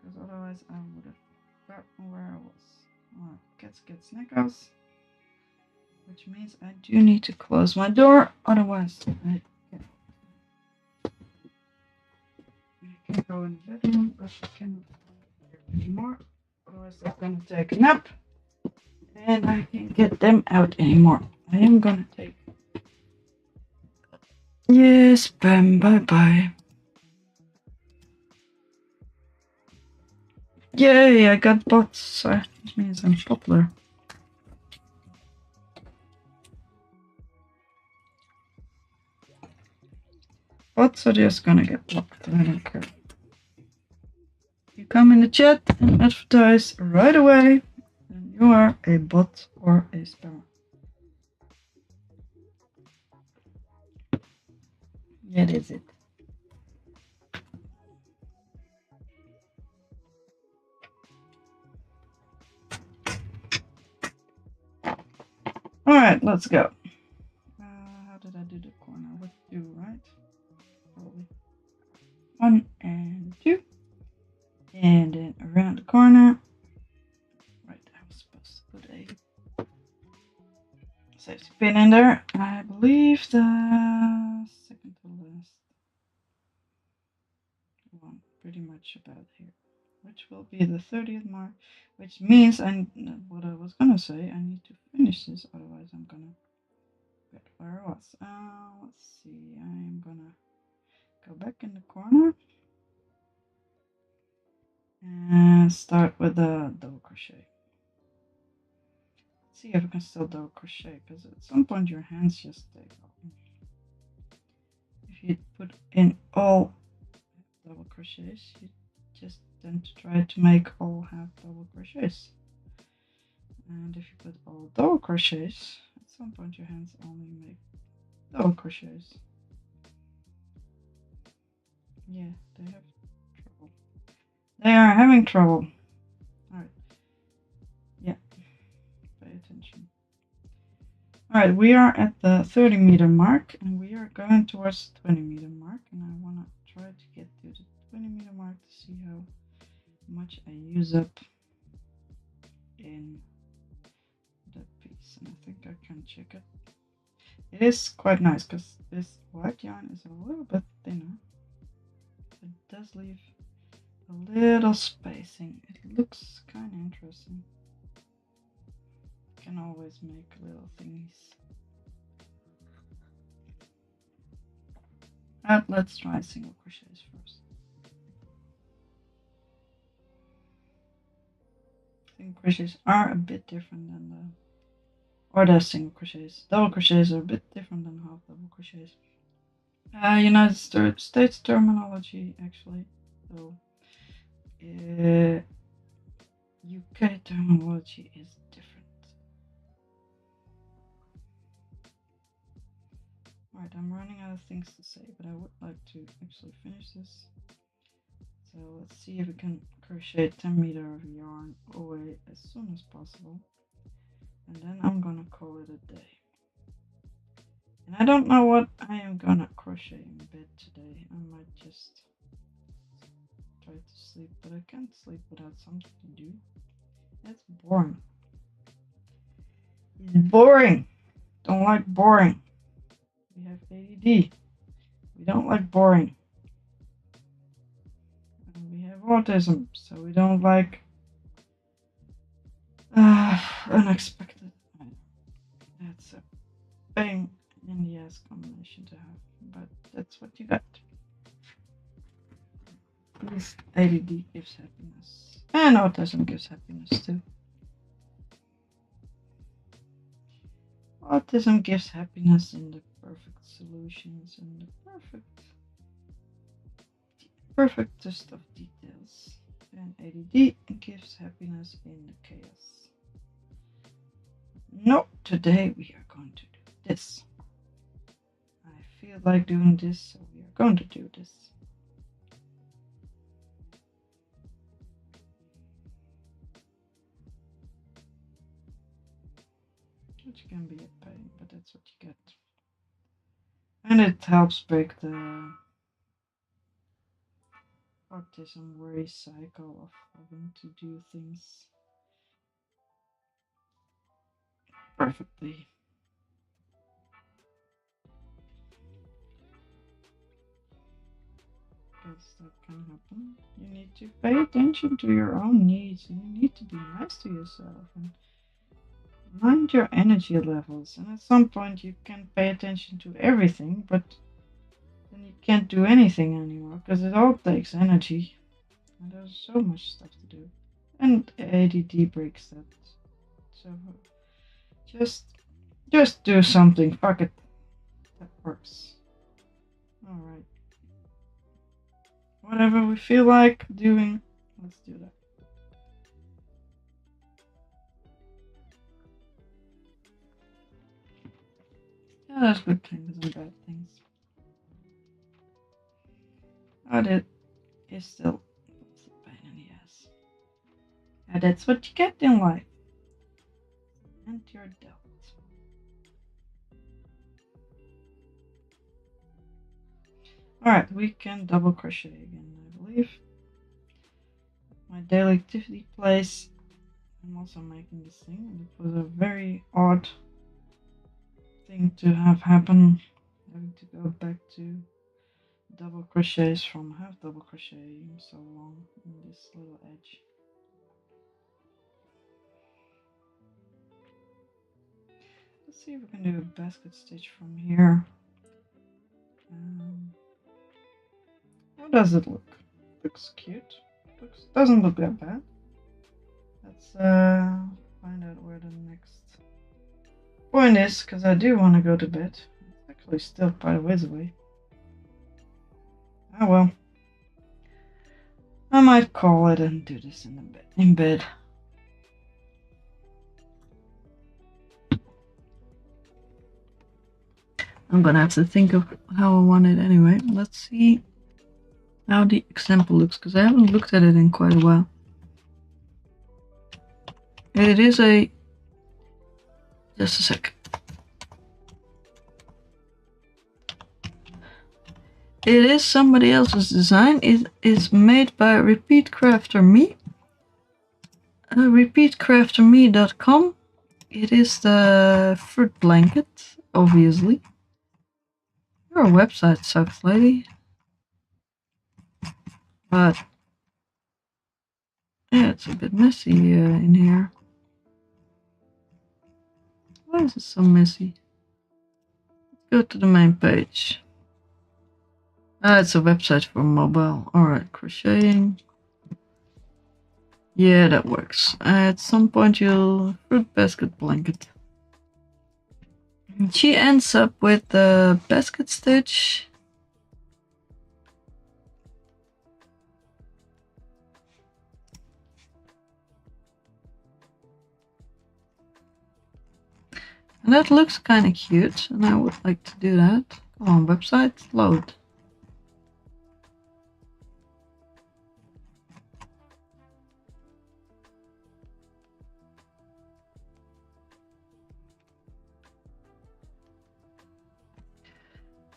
Because otherwise I would have forgotten where I was. Alright, cats get knickers. Which means I do need to close my door, otherwise I can go in the bedroom, but I cannot anymore. Otherwise they're gonna take a nap and I can't get them out anymore. I am gonna take. Yes, Bam, bye bye. Yay, I got bots, so it means I'm popular. Bots are just gonna get blocked, I don't care. You come in the chat and advertise right away, and you are a bot or a spammer. That is it. Alright, let's go. How did I do the corner? With 2, right? Probably. 1 and 2. And then around the corner. Right, I was supposed to put a safety pin in there. I believe the second to last one, pretty much about here. Which will be the 30th mark. Which means, what I was gonna say, I need to finish this, otherwise I'm gonna get where I was. Let's see, I'm gonna go back in the corner. And start with a double crochet. Let's see if I can still double crochet, because at some point your hands just take off. If you put in all double crochets, you just tend to try to make all half double crochets. And if you put all double crochets, at some point your hands only make double crochets. Yeah, they have trouble. They are having trouble. Alright. Yeah. Pay attention. Alright, we are at the 30 meter mark and we are going towards the 20 meter mark, and I want to try to get to the 20 meter mark to see how much I use up in that piece, and I think I can check it. It is quite nice because this white yarn is a little bit thinner. It does leave a little spacing. It looks kind of interesting. Can always make little things. Let's try single crochets first. Single crochets are a bit different than the single crochets. Double crochets are a bit different than half double crochets. United States terminology actually, so UK terminology is different. Alright, I'm running out of things to say, but I would like to actually finish this. So let's see if we can crochet 10 meter of yarn away as soon as possible. And then I'm gonna call it a day. And I don't know what I am gonna crochet in bed today. I might just try to sleep, but I can't sleep without something to do. That's boring. It's boring. Don't like boring. We have ADD. We don't like boring. And we have autism, so we don't like unexpected. That's a pain in the ass combination to have, but that's what you got. At least ADD gives happiness, and autism gives happiness too. Autism gives happiness in the perfect solutions and the perfectest of details. And ADD gives happiness in the chaos. No, today we are going to do this. I feel like doing this, so we are going to do this. Which can be a pain, but that's what you get. And it helps break the autism worry cycle of having to do things perfectly. Because that can happen. You need to pay attention to your own needs, and you need to be nice to yourself and mind your energy levels. And at some point you can pay attention to everything, but then you can't do anything anymore because it all takes energy. And there's so much stuff to do. And ADD breaks that. So just do something. Fuck it. That works. Alright. Whatever we feel like doing, let's do that. Yeah, there's good things and bad things. But it is still a pain in the ass. And that's what you get in life. And you're dealt. Alright, we can double crochet again, I believe. My daily activity place. I'm also making this thing. It was a very odd thing to have happen. Having to go back to double crochets from half double crocheting so long in this little edge. Let's see if we can do a basket stitch from here. How does it look? Looks cute. Doesn't look that bad. Let's find out where the next point is, because I do want to go to bed. It's actually still quite a ways away. Oh well. I might call it and do this in bed. I'm gonna have to think of how I want it anyway. Let's see how the example looks, because I haven't looked at it in quite a while. It is a... Just a sec. It is somebody else's design. It is made by Repeat Crafter Me. Repeatcrafterme.com. It is the fruit blanket, obviously. Your website sucks, lady. But yeah, it's a bit messy in here. Why is it so messy? Go to the main page. Ah, it's a website for mobile. Alright, crocheting. Yeah, that works. At some point you'll... fruit basket blanket. She ends up with the basket stitch. And that looks kind of cute, and I would like to do that. Come on, website, load.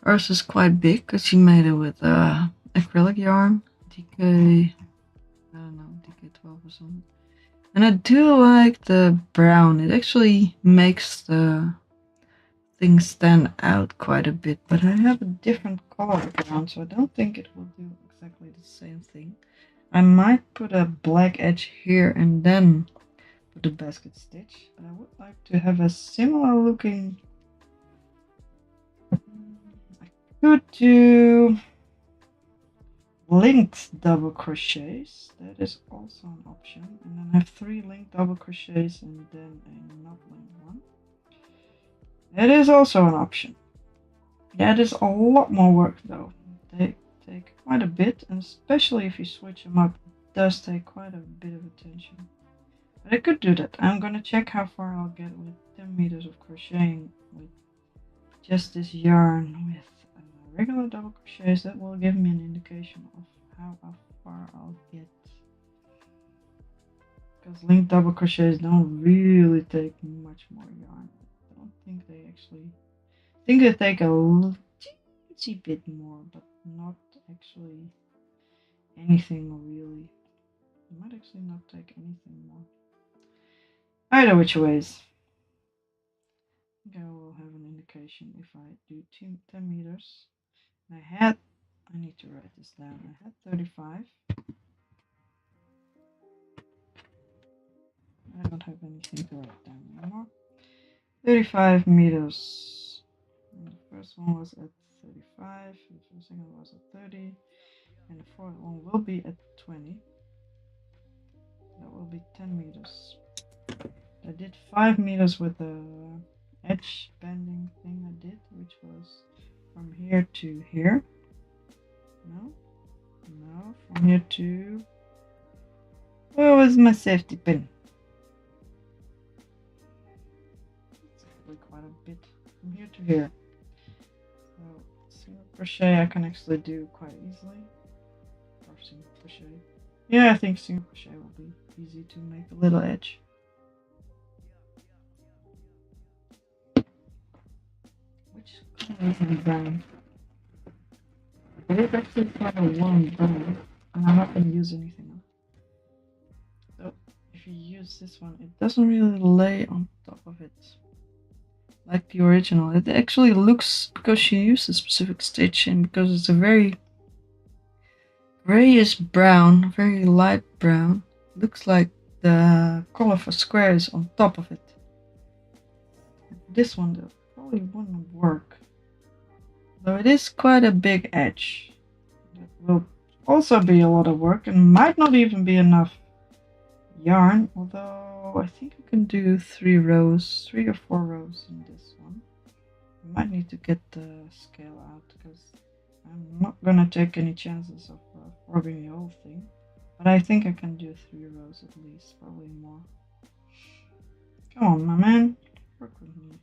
Hers is quite big because she made it with acrylic yarn, DK, I don't know, DK12 or something. And I do like the brown. It actually makes the thing stand out quite a bit, but I have a different color brown, so I don't think it will do exactly the same thing. I might put a black edge here and then put a basket stitch, but I would like to have a similar looking... I could do linked double crochets. That is also an option. And then have 3 linked double crochets and then a not linked one. That is also an option. That is a lot more work though. They take quite a bit, and especially if you switch them up does take quite a bit of attention. But I could do that. I'm gonna check how far I'll get with 10 meters of crocheting with just this yarn with regular double crochets. That will give me an indication of how far I'll get. Because linked double crochets don't really take much more yarn. I don't think they actually. I think they take a teensy bit more, but not actually anything really. They might actually not take anything more. Either which ways. I think I will have an indication if I do 10 meters. I need to write this down. I had 35. I don't have anything to write down anymore. 35 meters. And the first one was at 35, the second one was at 30, and the fourth one will be at 20. That will be 10 meters. I did 5 meters with the edge bending thing I did, which was from here to here. No, from here to. Where was my safety pin? It's actually quite a bit from here to here. So single crochet I can actually do quite easily. Or single crochet. Yeah, I think single crochet will be easy to make a little edge. Which color is my brown? It is actually quite a warm brown, and I'm not going to use anything else. So if you use this one, it doesn't really lay on top of it like the original. It actually looks, because she used a specific stitch and because it's a very grayish brown, very light brown, looks like the color for squares on top of it. This one though probably wouldn't work. Though it is quite a big edge. That will also be a lot of work and might not even be enough yarn, although I think I can do 3 or 4 rows in this one. I might need to get the scale out because I'm not gonna take any chances of forming the whole thing. But I think I can do 3 rows at least, probably more. Come on, my man, work with me.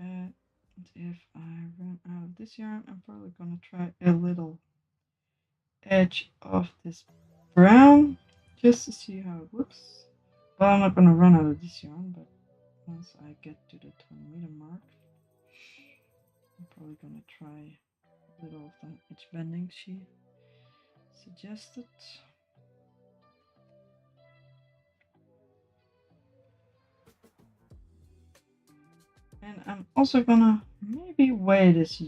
And if I run out of this yarn, I'm probably gonna try a little edge of this brown just to see how it looks. Well, I'm not gonna run out of this yarn, but once I get to the 20-meter mark, I'm probably gonna try a little of the edge bending she suggested. And I'm also gonna maybe weigh this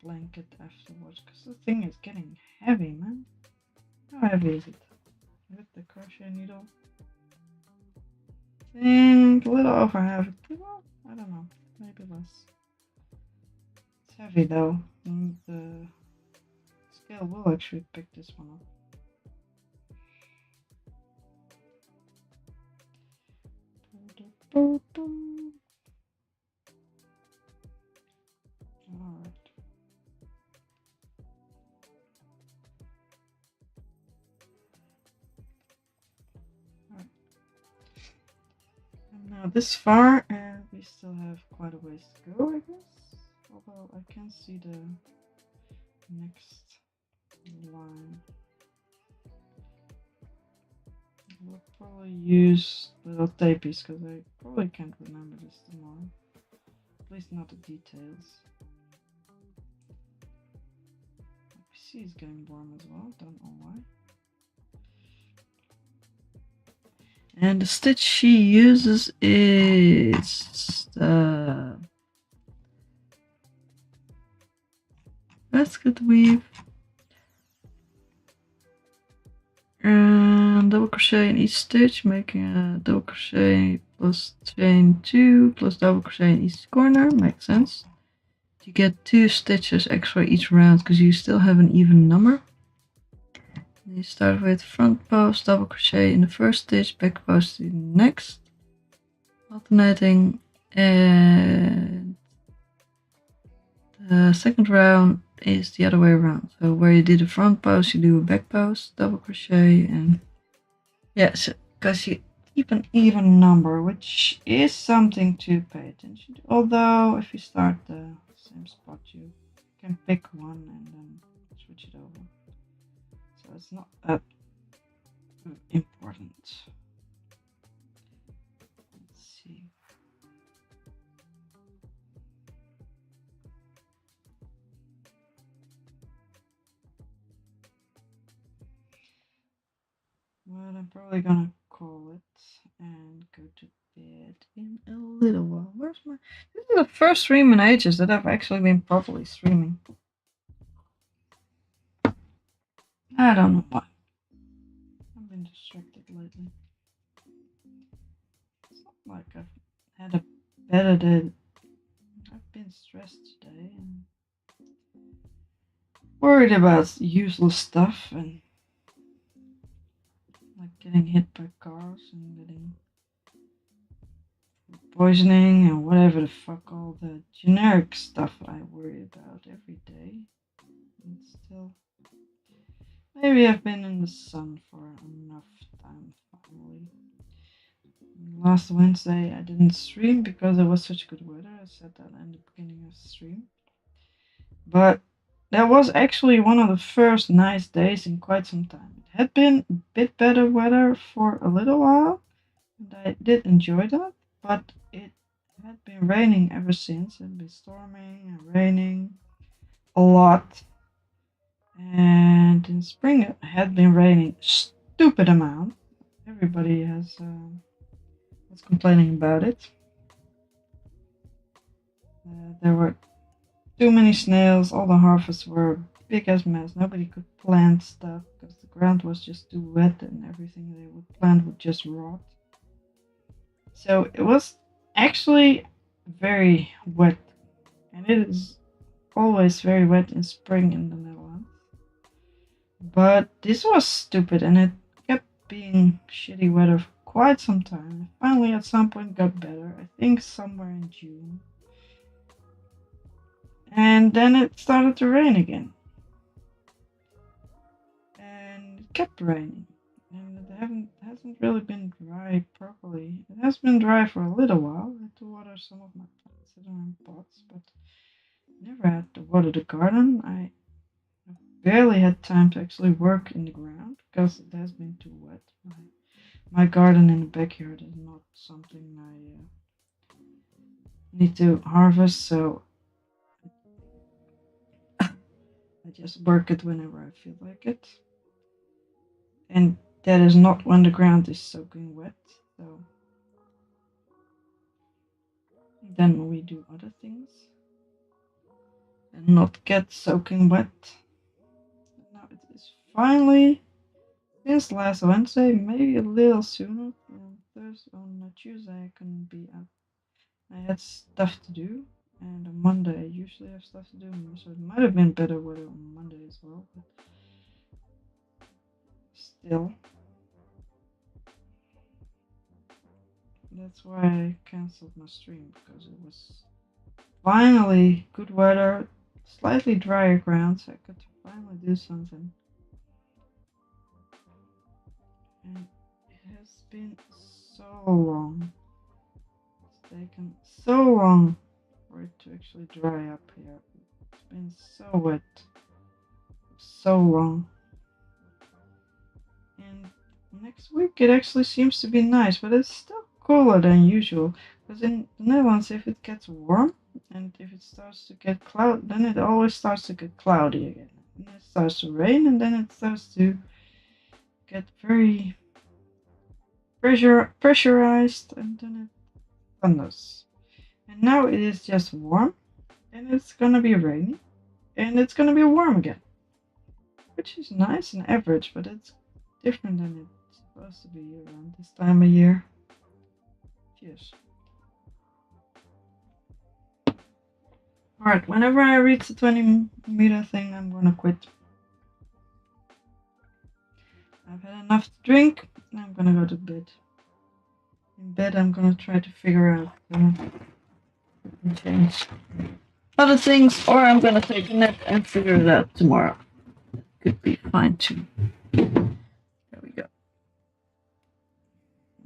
blanket afterwards, because the thing is getting heavy, man. How heavy is it? With the crochet needle? I think a little over half a kilo? I don't know, maybe less. It's heavy though, and the scale will actually pick this one up. Alright. And now this far, and we still have quite a ways to go, I guess. Although I can see the next line. We'll probably use little tapies because I probably can't remember this tomorrow. At least not the details. My PC is getting warm as well, don't know why. And the stitch she uses is the basket weave. And double crochet in each stitch, making a double crochet plus chain 2 plus double crochet in each corner. Makes sense. You get 2 stitches extra each round because you still have an even number. You start with front post, double crochet in the first stitch, back post in the next, alternating, and The second round is the other way around. So where you did a front post, you do a back post, double crochet, and yeah, so because you keep an even number, which is something to pay attention to. Although if you start the same spot, you can pick one and then switch it over. So it's not that important. Let's see. Well, I'm probably gonna call it and go to bed in a little while. Where's my... This is the first stream in ages that I've actually been properly streaming. I don't know why. I've been distracted lately. It's not like I've had a better day. I've been stressed today and worried about useless stuff and like getting hit by cars and getting poisoning and whatever the fuck, all the generic stuff I worry about every day. And still, maybe I've been in the sun for enough time finally. Last Wednesday I didn't stream because it was such good weather. I said that in the beginning of the stream. But that was actually one of the first nice days in quite some time. It had been a bit better weather for a little while, and I did enjoy that, but it had been raining ever since. It had been storming and raining a lot. And in spring it had been raining a stupid amount. Everybody was complaining about it. There were too many snails, all the harvests were a big ass mess. Nobody could plant stuff because the ground was just too wet and everything they would plant would just rot. So it was actually very wet, and it is always very wet in spring in the Netherlands. But this was stupid and it kept being shitty weather for quite some time. It finally at some point got better, I think somewhere in June. And then it started to rain again. And it kept raining. And it hasn't really been dry properly. It has been dry for a little while. I had to water some of my plants that are in pots, but never had to water the garden. I barely had time to actually work in the ground because it has been too wet. My garden in the backyard is not something I need to harvest, so I just work it whenever I feel like it. And that is not when the ground is soaking wet, so then we do other things and not get soaking wet. Now it is finally, since last Wednesday, maybe a little sooner. On Tuesday I couldn't be out. I had stuff to do, and on Monday I usually have stuff to do, so it might have been better weather on Monday as well, but still. That's why I cancelled my stream, because it was finally good weather, slightly drier ground, so I could finally do something. And it has been so long. It's taken so long for it to actually dry up here. It's been so wet, so long. And next week it actually seems to be nice, but it's still cooler than usual. Because in the Netherlands, if it gets warm and if it starts to get cloud, then it always starts to get cloudy again. And it starts to rain, and then it starts to get very pressurized, and then it thunders. And now it is just warm, and it's gonna be rainy, and it's gonna be warm again, which is nice and average, but it's different than it's supposed to be around this time of year. Cheers. Alright, whenever I reach the 20-meter thing, I'm gonna quit. I've had enough to drink, and I'm gonna go to bed. In bed, I'm gonna try to figure out change. other things, or I'm gonna take a nap and figure it out tomorrow. Could be fine too. There we go.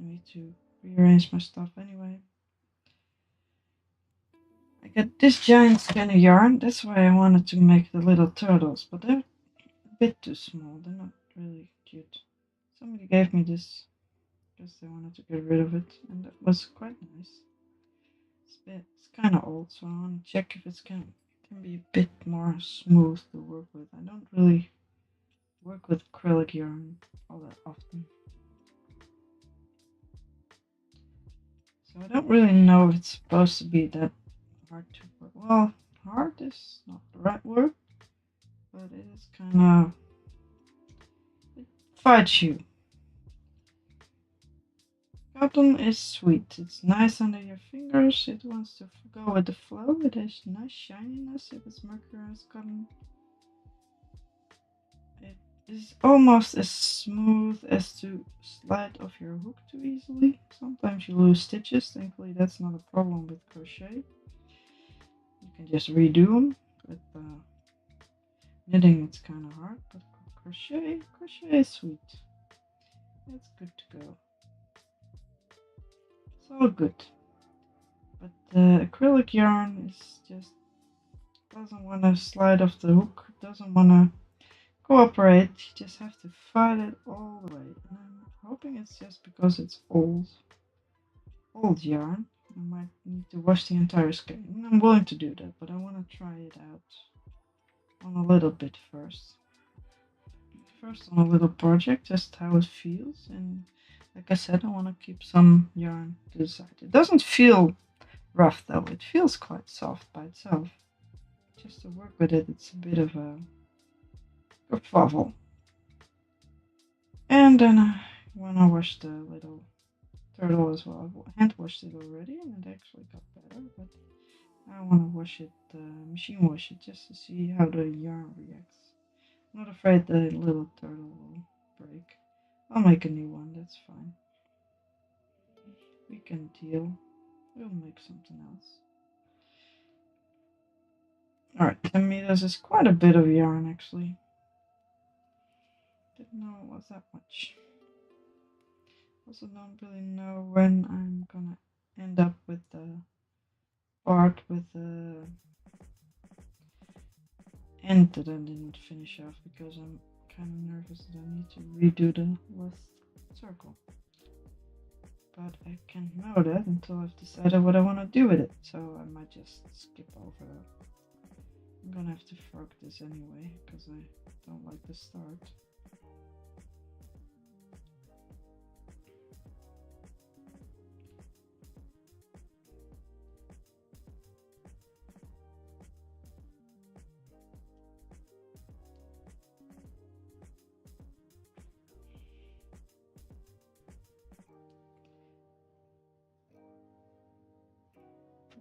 I need to rearrange my stuff anyway. I got this giant skein of yarn. That's why I wanted to make the little turtles, but they're a bit too small. They're not really cute. Somebody gave me this because they wanted to get rid of it, and that was quite nice. It's kind of old, so I want to check if it can be a bit more smooth to work with. I don't really work with acrylic yarn all that often, so I don't really know if it's supposed to be that hard to work. Well, hard is not the right word, but it is kind of, it fights you. Cotton is sweet. It's nice under your fingers. It wants to go with the flow. It has nice shininess if it's mercerized cotton. It is almost as smooth as to slide off your hook too easily. Sometimes you lose stitches. Thankfully, that's not a problem with crochet. You can just redo them. With knitting, it's kind of hard, but crochet is sweet. It's good to go. It's all good. But the acrylic yarn is just doesn't want to slide off the hook, doesn't want to cooperate. You just have to fight it all the way. And I'm hoping it's just because it's old yarn. I might need to wash the entire skein. I'm willing to do that, but I want to try it out on a little bit first. First on a little project, just how it feels. And like I said, I want to keep some yarn to the side. It doesn't feel rough though. It feels quite soft by itself. Just to work with it, it's a bit of a kerfuffle. And then I want to wash the little turtle as well. I hand washed it already and it actually got better, but I want to wash it, machine wash it, just to see how the yarn reacts. I'm not afraid the little turtle will break. I'll make a new one, that's fine. We can deal. We'll make something else. Alright, 10 meters is quite a bit of yarn actually. Didn't know it was that much. Also don't really know when I'm gonna end up with the part with the end that I didn't finish off because I'm kind of nervous that I need to redo the last circle. But I can't know that until I've decided what I want to do with it, so I might just skip over that. I'm gonna have to fork this anyway because I don't like the start.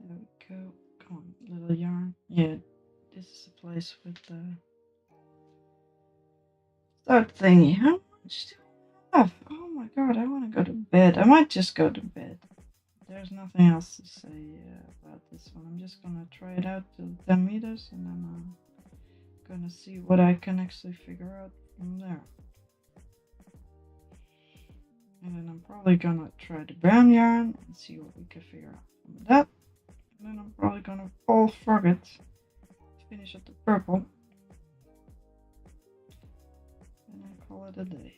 There we go. Come on, little yarn. Yeah, this is the place with the start thingy. How much do I have? Oh my god, I want to go to bed. I might just go to bed. There's nothing else to say about this one. I'm just gonna try it out till 10 meters and then I'm gonna see what I can actually figure out from there. And then I'm probably gonna try the brown yarn and see what we can figure out from that. And then I'm probably gonna all forget to finish up the purple. And then call it a day.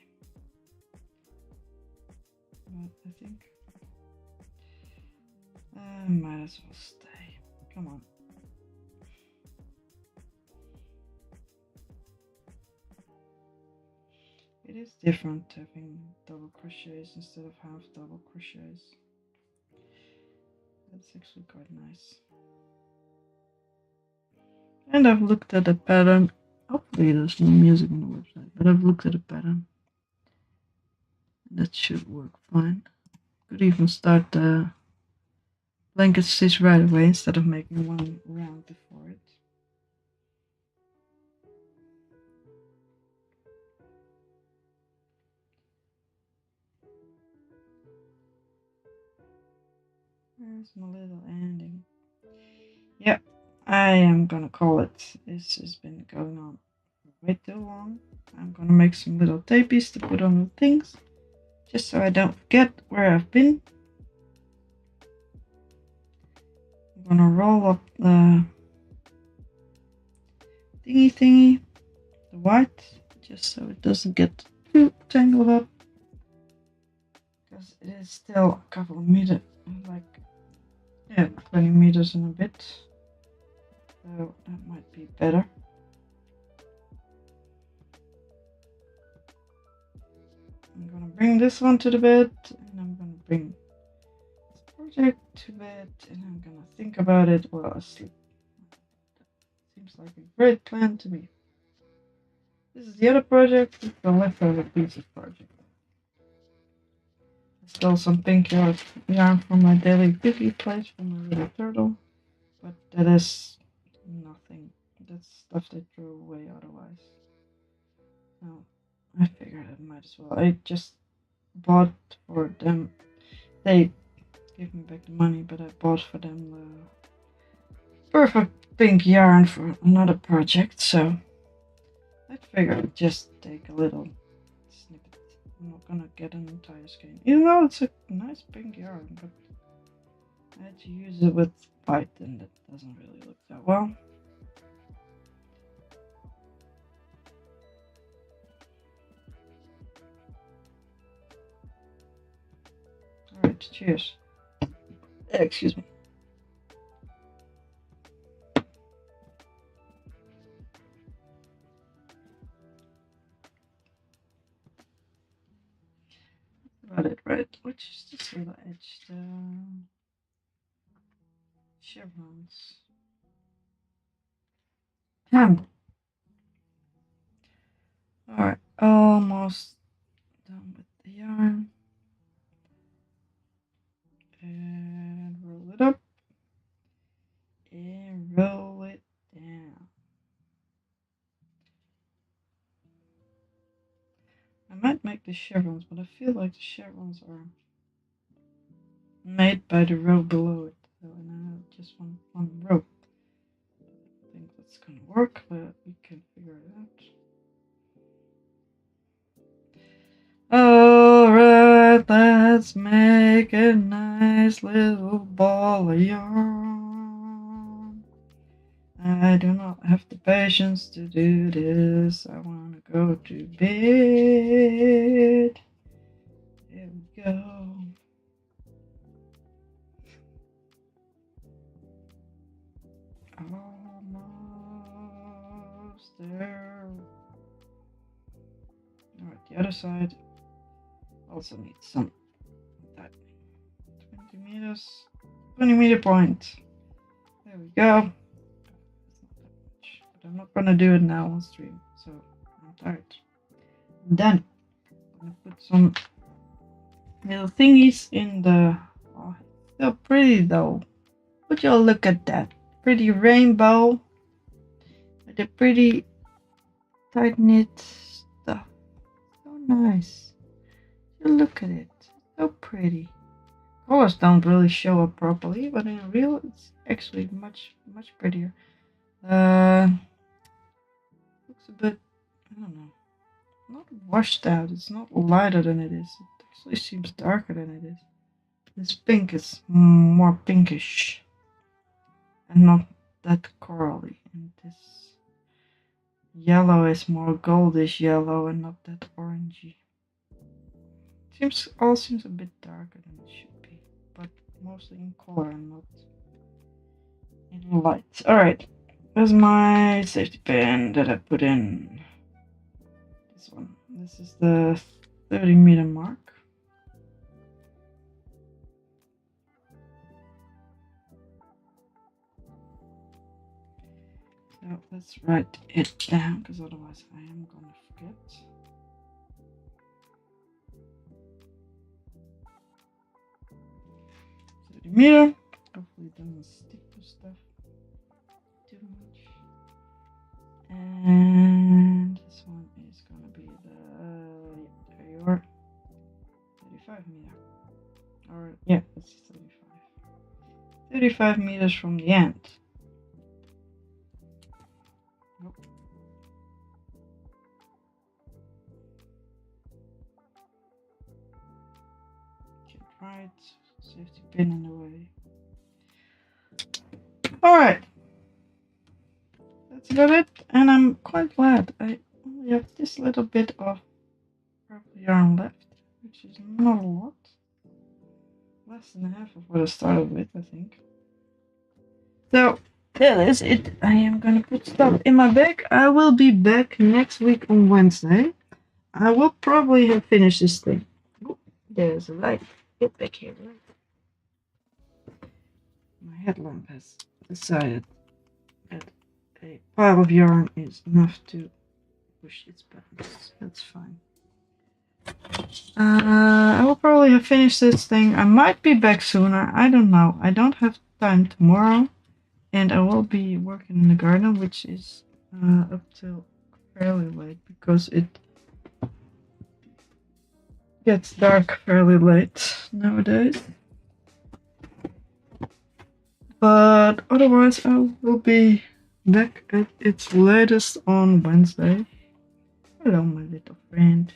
But I think I might as well stay. Come on. It is different having double crochets instead of half double crochets. That's actually quite nice. And I've looked at the pattern. Hopefully there's no music on the website, but I've looked at the pattern. That should work fine. Could even start the blanket stitch right away instead of making one round before it. Where's my little ending? Yep, I am gonna call it. This has been going on way too long. I'm gonna make some little tapies to put on the things, just so I don't forget where I've been. I'm gonna roll up the thingy, the white, just so it doesn't get too tangled up. Because it is still a couple of meters, like, yeah, 20 meters and a bit. So that might be better. I'm gonna bring this one to the bed, and I'm gonna bring this project to bed, and I'm gonna think about it while I sleep. Seems like a great plan to me. This is the other project, it's the leftover pieces project. I stole some pink yarn from my daily activity place from my little turtle, but that is nothing. That's stuff they throw away otherwise. No, I figured I might as well. I just bought for them. They gave me back the money, but I bought for them the perfect pink yarn for another project, so I figured I'd just take a little snippet. I'm not gonna get an entire skein, even though it's a nice pink yarn, but I had to use it with white, and that doesn't really look that well. Alright, cheers. Excuse me. Got it right. Which is this little edge? The chevrons. Alright, almost done with the yarn. And roll it up. And roll it down. I might make the chevrons, but I feel like the chevrons are made by the row below it. So, and I have just one row. I think that's gonna work, but we can figure it out. Alright, let's make a nice little ball of yarn. I do not have the patience to do this. I want to go to bed. Here we go. Almost there. Alright, the other side also needs some tightening. 20 meters. 20 meter point. There we go. But I'm not gonna do it now on stream, so I'm tired. And then I'm gonna put some little thingies in the. Oh, still pretty though. Would you all look at that? Pretty rainbow with the pretty tight knit stuff. So nice. You look at it. So pretty. Colors don't really show up properly, but in real it's actually much prettier. Looks a bit, I don't know, not washed out. It's not lighter than it is. It actually seems darker than it is. This pink is more pinkish and not that corally. And this yellow is more goldish yellow and not that orangey. All seems a bit darker than it should be, but mostly in color and not in light. Alright, there's my safety pin that I put in. This one. This is the 30 meter mark. So let's write it down, because otherwise I am gonna forget. The meter. Hopefully it doesn't stick to stuff too much. And this one is gonna be the there you are. 35 meter. Or yeah, it's 35. 35 meters from the end. Alright, safety pin in the way. Alright. That's about it, and I'm quite glad I only have this little bit of purple yarn left, which is not a lot. Less than half of what I started with, I think. So that is it. I am gonna put stuff in my bag. I will be back next week on Wednesday. I will probably have finished this thing. Oh, there's a light. Get back here, light. My headlamp has decided that a pile of yarn is enough to push its buttons. That's fine. I will probably have finished this thing. I might be back sooner. I don't know. I don't have time tomorrow. And I will be working in the garden, which is up till fairly late because it gets dark fairly late nowadays. But otherwise, I will be back at its latest on Wednesday. Hello, my little friend.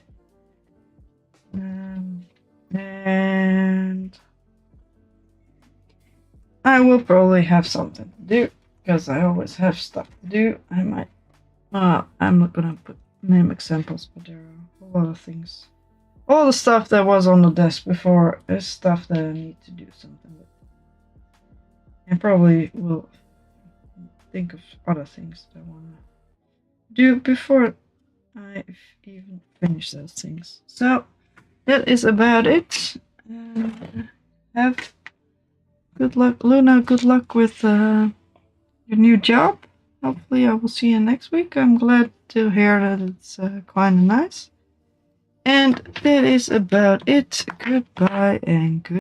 And I will probably have something to do because I always have stuff to do. I might. I'm not gonna name examples, but there are a lot of things. All the stuff that was on the desk before is stuff that I need to do something with. And probably will think of other things that I wanna do before I even finish those things. So that is about it. Have good luck, Luna. Good luck with your new job. Hopefully I will see you next week. I'm glad to hear that it's kind of nice. And that is about it. Goodbye and good.